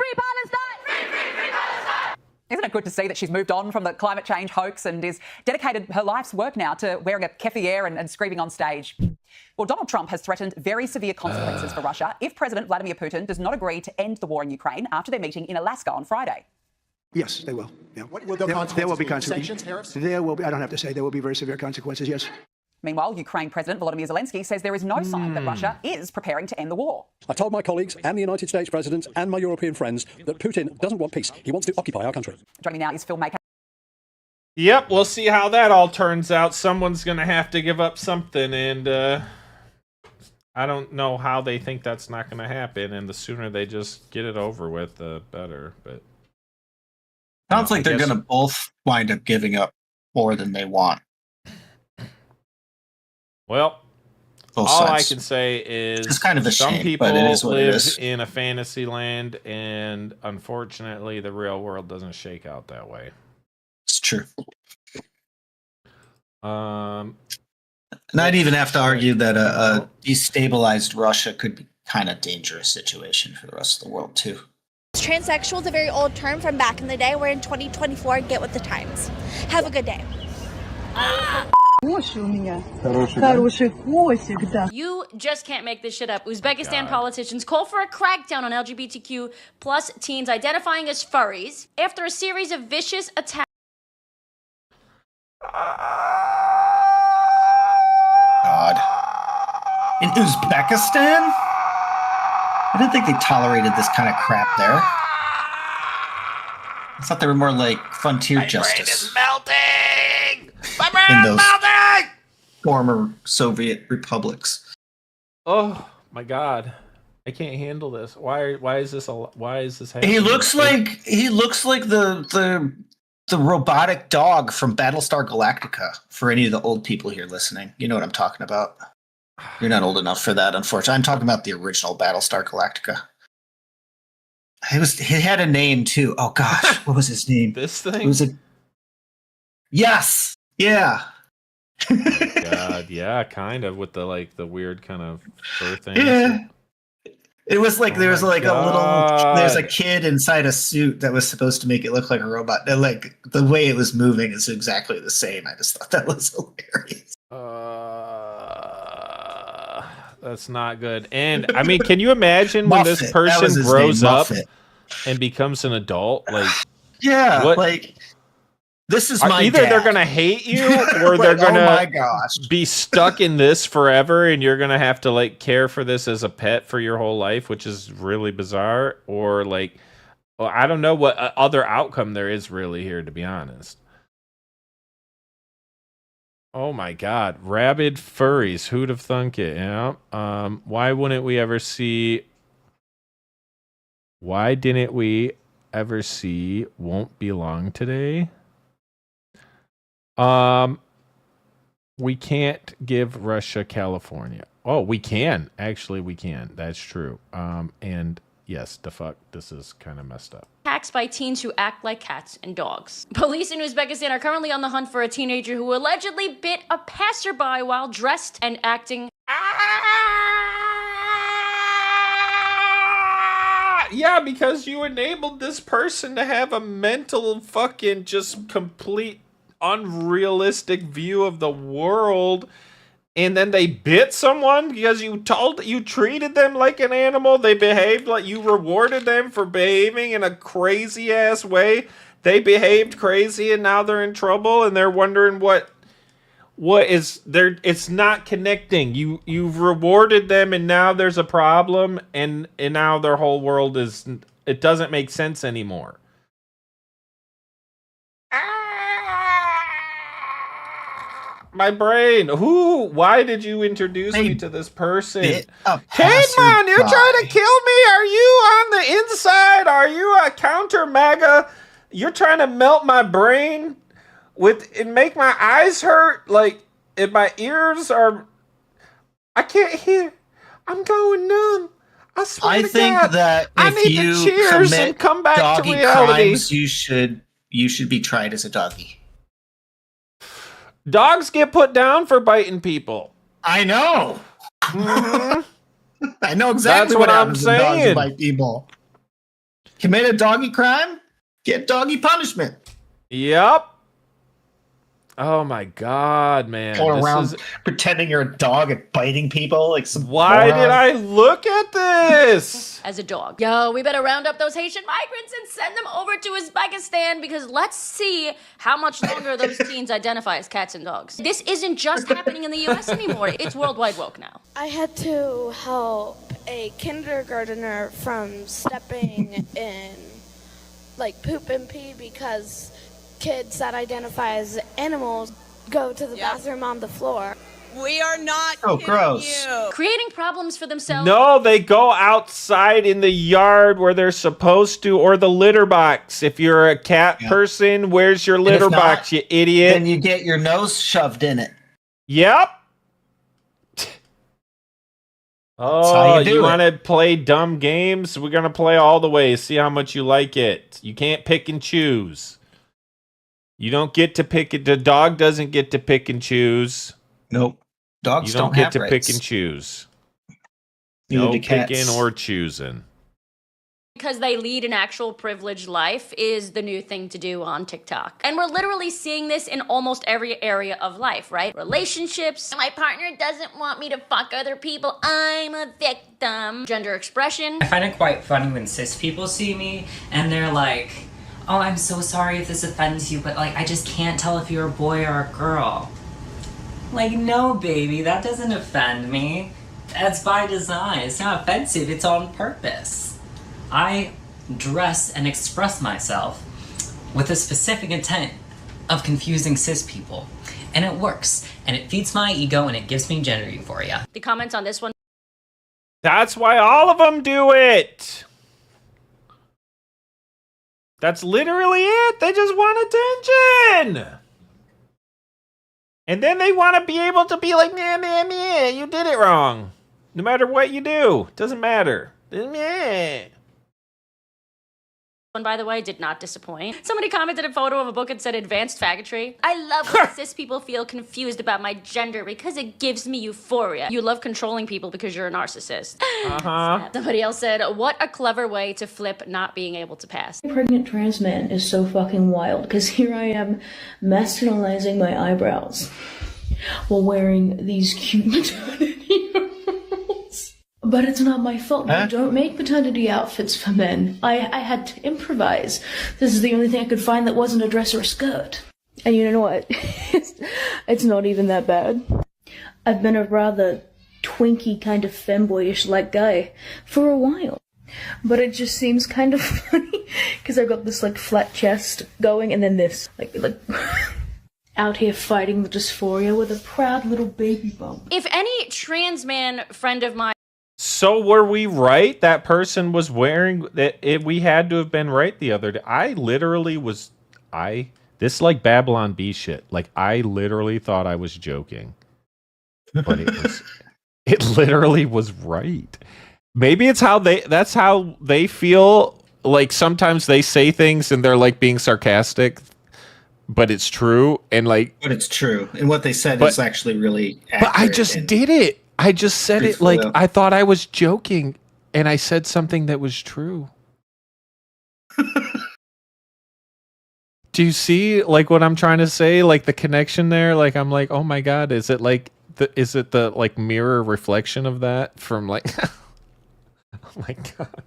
Free Palestine! Isn't it good to see that she's moved on from the climate change hoax and is dedicated her life's work now to wearing a keffiyeh and screaming on stage? Well, Donald Trump has threatened very severe consequences for Russia if President Vladimir Putin does not agree to end the war in Ukraine after their meeting in Alaska on Friday. Yes, they will. Yeah. What will the There will be consequences be? consequences. Sanctions, tariffs? There will be. I don't have to say. There will be very severe consequences. Yes. Meanwhile, Ukraine President Volodymyr Zelensky says there is no sign that Russia is preparing to end the war. I told my colleagues and the United States President and my European friends that Putin doesn't want peace. He wants to occupy our country. Joining me now is filmmaker. Yep, we'll see how that all turns out. Someone's going to have to give up something, and I don't know how they think that's not going to happen, and the sooner they just get it over with, the better. But sounds like they're going to both wind up giving up more than they want. Well, both all sides. I can say is it's kind of a some shame, people but it is what it live is. in a fantasy land, and unfortunately, the real world doesn't shake out that way. It's true. And I'd even have to argue that a destabilized Russia could be kind of dangerous situation for the rest of the world too. Transsexual is a very old term from back in the day. We're in 2024. Get with the times. Have a good day. You just can't make this shit up. Uzbekistan politicians call for a crackdown on LGBTQ plus teens identifying as furries after a series of vicious attacks. God. In Uzbekistan? I didn't think they tolerated this kind of crap there. I thought they were more like frontier justice. Melting! My In brain those is melting! former Soviet republics. Oh my God. I can't handle this. Why is this happening? He looks like the robotic dog from Battlestar Galactica, for any of the old people here listening. You know what I'm talking about. You're not old enough for that, unfortunately. I'm talking about the original Battlestar Galactica. He had a name too. Oh gosh, what was his name? This thing? It was Yes. Yeah. God, yeah, kind of with the weird kind of fur thing. Yeah. It was like there's a kid inside a suit that was supposed to make it look like a robot. And like the way it was moving is exactly the same. I just thought that was hilarious. That's not good. And I mean, can you imagine when this Muffet. person grows up Muffet. and becomes an adult? Like, yeah, what? like this is my either dad. they're gonna hate you or Like, they're gonna oh my gosh. be stuck in this forever, and you're gonna have to like care for this as a pet for your whole life, which is really bizarre. Or like, well, I don't know what other outcome there is really here, to be honest. Oh my God, rabid furries! Who'd have thunk it? Yeah. Why wouldn't we ever see? Why didn't we ever see? Won't be long today. We can't give Russia California. Oh, we can. Actually, we can. That's true. And yes, the fuck, this is kind of messed up. Attacks by teens who act like cats and dogs. Police in Uzbekistan are currently on the hunt for a teenager who allegedly bit a passerby while dressed and acting. Yeah, because you enabled this person to have a mental fucking just complete unrealistic view of the world, and then they bit someone because you treated them like an animal. They behaved like you rewarded them for behaving in a crazy ass way. They behaved crazy and now they're in trouble and they're wondering what is there. It's not connecting. You've rewarded them and now there's a problem, and now their whole world it doesn't make sense anymore. My brain. Why did you introduce me to this person? Caveman, you're trying to kill me? Are you on the inside? Are you a counter MAGA? You're trying to melt my brain and make my eyes hurt? Like, and my ears are... I can't hear. I'm going numb. I swear to think God, that I if need you the cheers commit and come back to doggy reality. crimes, you should be tried as a doggy. Dogs get put down for biting people. I know. Mm-hmm. I know exactly That's what I'm happens when dogs saying. bite people. Commit a doggy crime, get doggy punishment. Yep. Oh my God, man. Going This around is... pretending you're a dog and biting people like some Why moron. did I look at this? As a dog. Yo, we better round up those Haitian migrants and send them over to Uzbekistan, because let's see how much longer those teens identify as cats and dogs. This isn't just happening in the US anymore. It's worldwide woke now. I had to help a kindergartner from stepping in like poop and pee because kids that identify as animals go to the bathroom on the floor. We are not Oh, kidding gross. you. Creating problems for themselves. No, they go outside in the yard where they're supposed to, or the litter box. If you're a cat person, where's your And litter if not, box, you idiot? Then you get your nose shoved in it. Yep. how Oh, you do you it. want to play dumb games? We're going to play all the way. See how much you like it. You can't pick and choose. You don't get to pick it. The dog doesn't get to pick and choose. Nope. Dogs You don't don't get have to rights. pick and choose. Neither No do cats. picking or choosing. Because they lead an actual privileged life is the new thing to do on TikTok. And we're literally seeing this in almost every area of life, right? Relationships. My partner doesn't want me to fuck other people. I'm a victim. Gender expression. I find it quite funny when cis people see me and they're like, oh, I'm so sorry if this offends you, but like, I just can't tell if you're a boy or a girl. Like, no, baby, that doesn't offend me. That's by design. It's not offensive, it's on purpose. I dress and express myself with a specific intent of confusing cis people. And it works. And it feeds my ego and it gives me gender euphoria. The comments on this one. That's why all of them do it. That's literally it. They just want attention. And then they want to be able to be like, meh, meh, meh, you did it wrong. No matter what you do. Doesn't matter. Meh. One, by the way, did not disappoint. Somebody commented a photo of a book and said advanced faggotry. I love when cis people feel confused about my gender because it gives me euphoria. You love controlling people because you're a narcissist. Uh-huh. Somebody else said, what a clever way to flip not being able to pass. Pregnant trans man is so fucking wild because here I am masculinizing my eyebrows while wearing these cute maternity robes. But it's not my fault. I don't make maternity outfits for men. I had to improvise. This is the only thing I could find that wasn't a dress or a skirt. And you know what? It's not even that bad. I've been a rather twinky kind of femboyish like guy for a while. But it just seems kind of funny because I've got this like flat chest going and then this like out here fighting the dysphoria with a proud little baby bump. If any trans man friend of mine So were we right? That person was wearing that. We had to have been right the other day. I literally was. This like Babylon Bee shit. Like I literally thought I was joking, but it was. It literally was right. Maybe it's how they. That's how they feel. Like sometimes they say things and they're like being sarcastic, but it's true. And like, but it's true. And what they said is actually really accurate. But I just did it. I just said it like I thought I was joking, and I said something that was true. Do you see like what I'm trying to say? Like the connection there? Like I'm like, oh my god, is it like is it the like mirror reflection of that from like oh my god.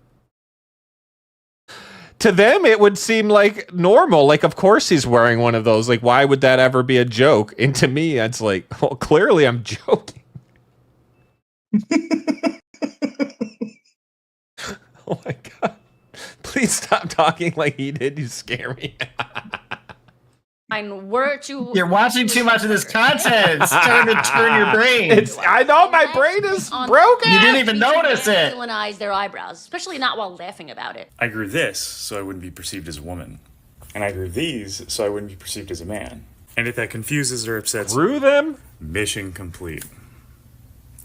To them it would seem like normal. Like of course he's wearing one of those. Like why would that ever be a joke? And to me it's like, well clearly I'm joking. Oh my god. Please stop talking like he did. You scare me. were to... You're watching too much of this content. It's starting to turn your brain. I know my brain is broken. You didn't even notice it. Masculinize their eyebrows, especially not while laughing about it. I grew this so I wouldn't be perceived as a woman. And I grew these so I wouldn't be perceived as a man. And if that confuses or upsets you, them? Mission complete.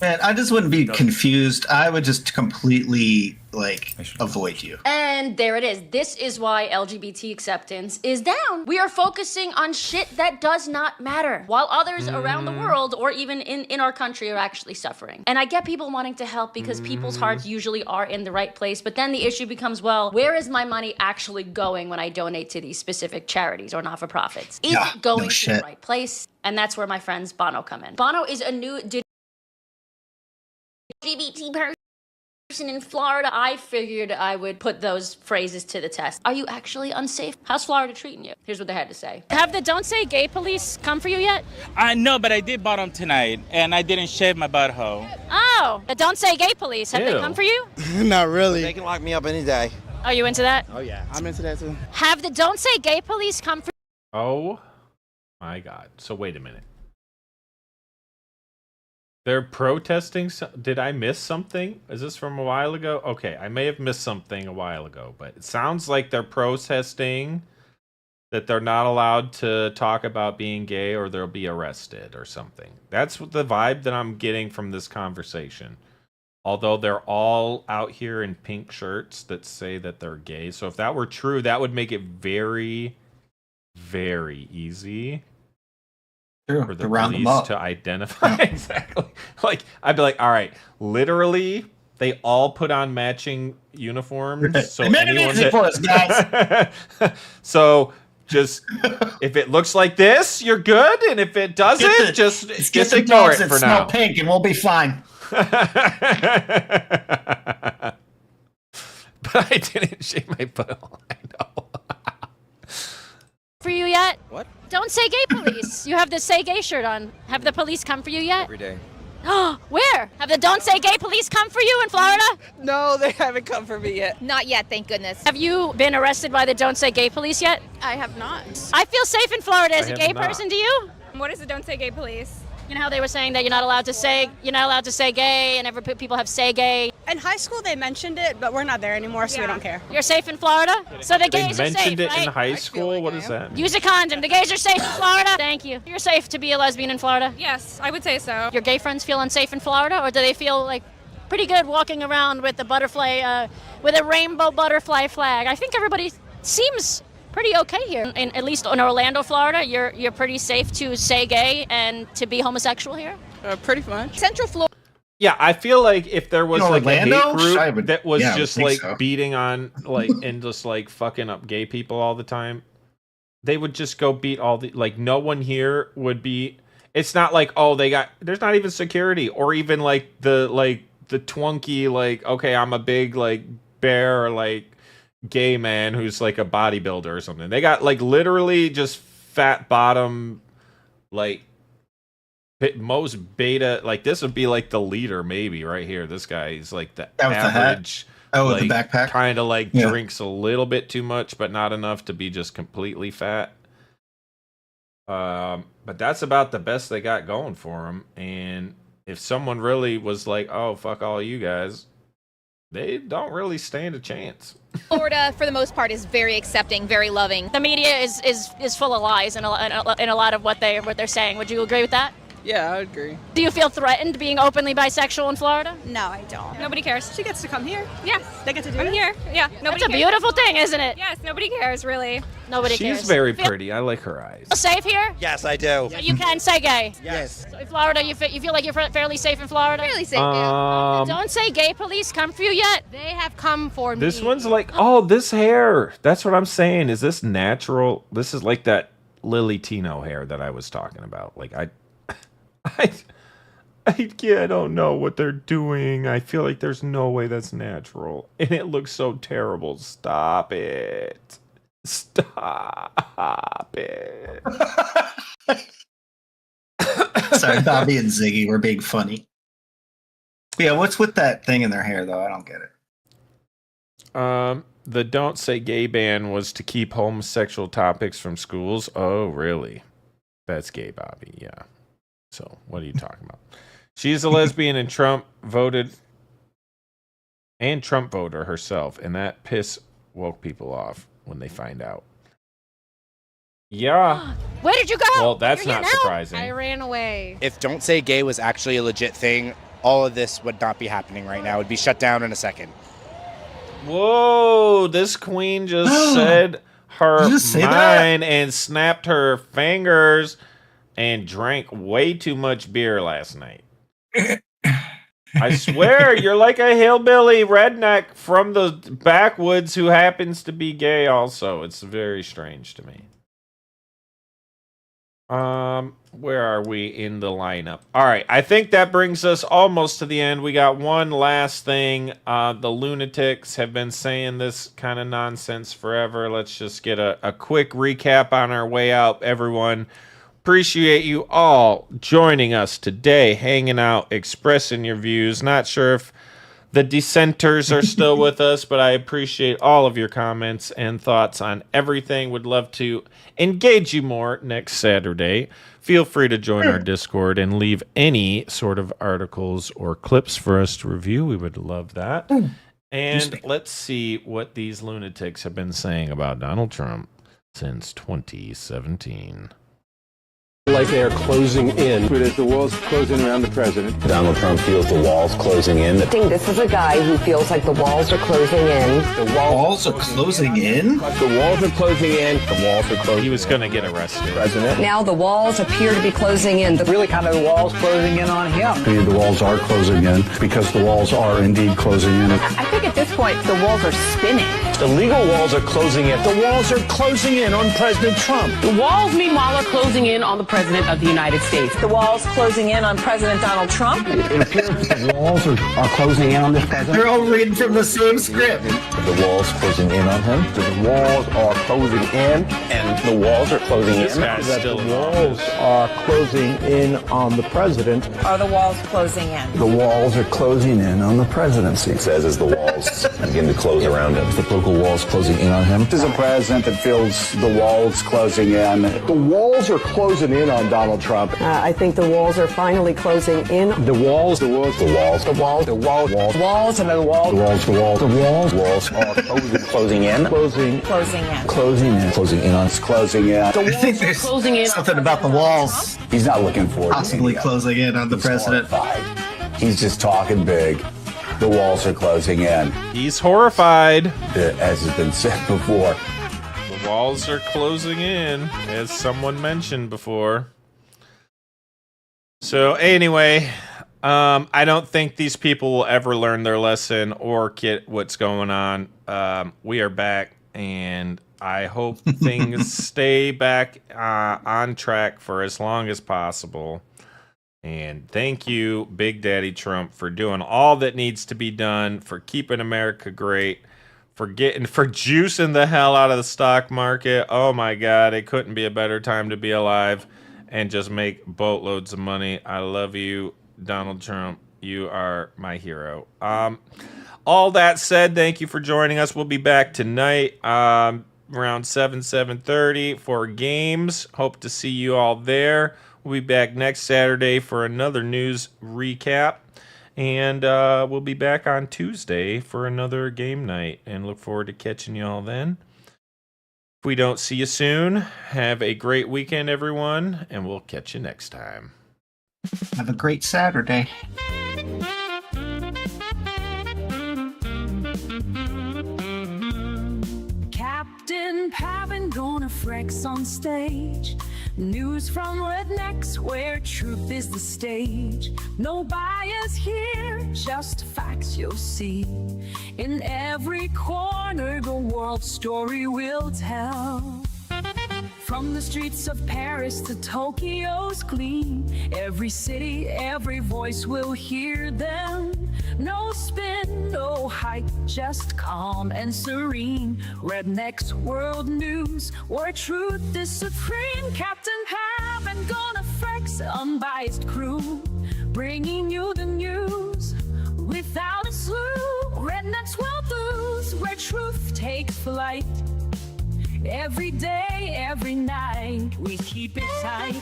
Man, I just wouldn't be confused. I would just completely, like, avoid you. And there it is. This is why LGBT acceptance is down. We are focusing on shit that does not matter, while others around the world, or even in our country, are actually suffering. And I get people wanting to help because people's hearts usually are in the right place, but then the issue becomes, well, where is my money actually going when I donate to these specific charities or not-for-profits? Is it going to the right place? And that's where my friends Bono come in. Bono is a new LGBT person in Florida. I figured I would put those phrases to the test. Are you actually unsafe? How's Florida treating you? Here's what they had to say. Have the Don't Say Gay police come for you yet? No, but I did bottom tonight, and I didn't shave my butthole. Oh, the Don't Say Gay police. Have they come for you? Not really. They can lock me up any day. Are you into that? Oh, yeah. I'm into that, too. Have the Don't Say Gay police come for you? Oh, my God. So wait a minute. They're protesting. Did I miss something? Is this from a while ago? Okay, I may have missed something a while ago, but it sounds like they're protesting that they're not allowed to talk about being gay or they'll be arrested or something. That's what the vibe that I'm getting from this conversation. Although they're all out here in pink shirts that say that they're gay. So if that were true, that would make it very, very easy for the police to identify. Exactly. Like, I'd be like, all right, literally, they all put on matching uniforms. So anyone that... So just, if it looks like this, you're good. And if it doesn't, just ignore it for now. Smell pink and we'll be fine. But I didn't shave my butthole. I know. For you yet? What? Don't say gay police. You have the say gay shirt on. Have the police come for you yet? Every day. Where? Have the don't say gay police come for you in Florida? No, they haven't come for me yet. Not yet, thank goodness. Have you been arrested by the don't say gay police yet? I have not. I feel safe in Florida as a gay not. person. Do you? What is the don't say gay police? You know how they were saying that you're not allowed to say gay, and people have say gay. In high school, they mentioned it, but we're not there anymore, so we don't care. You're safe in Florida, so the gays They are safe, mentioned it right? in high school. What does that mean? Use a condom. The gays are safe in Florida. Thank you. You're safe to be a lesbian in Florida. Yes, I would say so. Your gay friends feel unsafe in Florida, or do they feel like pretty good walking around with the butterfly, with a rainbow butterfly flag? I think everybody seems pretty okay here. At least in Orlando, Florida, you're pretty safe to say gay and to be homosexual here. Pretty much. Central Florida. Yeah, I feel like if there was like Orlando? a hate group that was I would just think like so. beating on like and just like fucking up gay people all the time, they would just go beat all the like no one here would be. It's not like there's not even security or even like the twunky like okay I'm a big like bear or like gay man who's like a bodybuilder or something. They got like literally just fat bottom like most beta, like this would be like the leader maybe right here. This guy is like the average. With like, the backpack. Kind of like drinks a little bit too much, but not enough to be just completely fat. But that's about the best they got going for him. And if someone really was like, "Oh fuck all you guys," they don't really stand a chance. Florida, for the most part, is very accepting, very loving. The media is full of lies in a lot of what they're saying. Would you agree with that? Yeah, I would agree. Do you feel threatened being openly bisexual in Florida? No, I don't. Nobody cares. She gets to come here. Yes, They get to do I'm it. here. Yeah, nobody That's a beautiful thing, isn't it? Yes, nobody cares, really. Nobody cares. She's very pretty. I like her eyes. Feel safe here? Yes, I do. So you can say gay. Yes. So in Florida, you feel like you're fairly safe in Florida? Fairly safe, Don't say gay police come for you yet. They have come for This one's like, oh, this hair. That's what I'm saying. Is this natural? This is like that Lily Tino hair that I was talking about. Like I don't know what they're doing. I feel like there's no way that's natural. And it looks so terrible. Stop it. Stop it. Sorry, Bobby and Ziggy were being funny. Yeah, what's with that thing in their hair, though? I don't get it. The Don't Say Gay ban was to keep homosexual topics from schools. Oh, really? That's gay, Bobby. Yeah. So, what are you talking about? She's a lesbian and Trump voter herself, and that piss woke people off when they find out. Yeah. Where did you go? Well, that's You're not here now? surprising. I ran away. If Don't Say Gay was actually a legit thing, all of this would not be happening right now. It would be shut down in a second. Whoa, this queen just said her mind and snapped her fingers and drank way too much beer last night. I swear, you're like a hillbilly redneck from the backwoods who happens to be gay also. It's very strange to me. Where are we in the lineup? All right, I think that brings us almost to the end. We got one last thing. The lunatics have been saying this kind of nonsense forever. Let's just get a quick recap on our way out, everyone. Appreciate you all joining us today, hanging out, expressing your views. Not sure if The dissenters are still with us, but I appreciate all of your comments and thoughts on everything. Would love to engage you more next Saturday. Feel free to join our Discord and leave any sort of articles or clips for us to review. We would love that. And let's see what these lunatics have been saying about Donald Trump since 2017. Like they are closing in. The walls closing around the president. Donald Trump feels the walls closing in. I think this is a guy who feels like the walls are closing in. The walls are closing in? The walls are closing in. The walls are closing in. He was going to get arrested. President. Now the walls appear to be closing in. Really kind of the walls closing in on him. The walls are closing in because the walls are indeed closing in. I think at this point the walls are spinning. The legal walls are closing in. The walls are closing in on President Trump. The walls, meanwhile, are closing in on the President of the United States. The walls closing in on President Donald Trump. It appears the walls are closing in on this president. They're all reading from the same script. The walls closing in on him. The walls are closing in, and the walls are closing in. The walls are closing in on the president. Are the walls closing in? The walls are closing in on the presidency. It says as the walls begin to close around him. The political walls closing in on him. This is a president that feels the walls closing in. The walls are closing in on Donald Trump. I think the walls are finally closing in. The walls, the walls, the walls, the walls, the walls, walls, and then the walls, the walls, the walls, the walls are closing in, closing in on, closing in. I think there's something about the walls. He's not looking for possibly closing in on the president. He's just talking big. The walls are closing in. He's horrified. As has been said before. The walls are closing in, as someone mentioned before. So anyway, I don't think these people will ever learn their lesson or get what's going on. We are back, and I hope things stay back on track for as long as possible. And thank you, Big Daddy Trump, for doing all that needs to be done, for keeping America great, for juicing the hell out of the stock market. Oh my God, it couldn't be a better time to be alive and just make boatloads of money. I love you, Donald Trump. You are my hero. All that said, thank you for joining us. We'll be back tonight around 7:30 for games. Hope to see you all there. We'll be back next Saturday for another news recap. And we'll be back on Tuesday for another game night. And look forward to catching you all then. If we don't see you soon, have a great weekend, everyone. And we'll catch you next time. Have a great Saturday. Captain Pav and GONxFREAKS on stage. News from RedNex, where truth is the stage. No bias here, just facts you'll see. In every corner, the world story will tell. From the streets of Paris to Tokyo's gleam, every city, every voice will hear them. No spin, no hype, just calm and serene. RedNex World News, where truth is supreme. Captain Pav and GONxFREAKS, unbiased crew, bringing you the news without a slew. RedNex World News, where truth takes flight. Every day, every night, we keep it tight.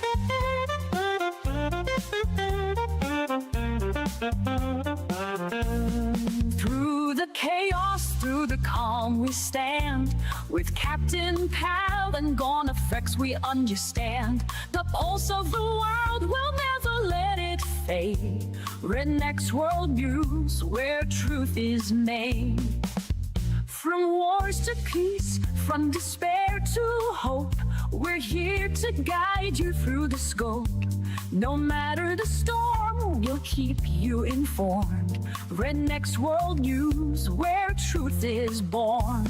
Through the chaos, through the calm, we stand. With Captain Pav and GONxFREAKS, we understand. The pulse of the world, will never let it fade. RedNex World News, where truth is made. From wars to peace, from despair to hope, we're here to guide you through the scope. No matter the storm, we'll keep you informed. RedNex World News, where truth is born.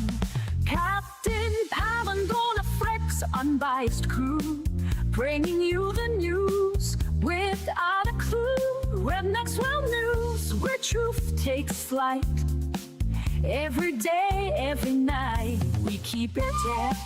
Captain Pav and GONxFREAKS, unbiased crew, bringing you the news without a clue. RedNex World News, where truth takes flight. Every day, every night, we keep it dead.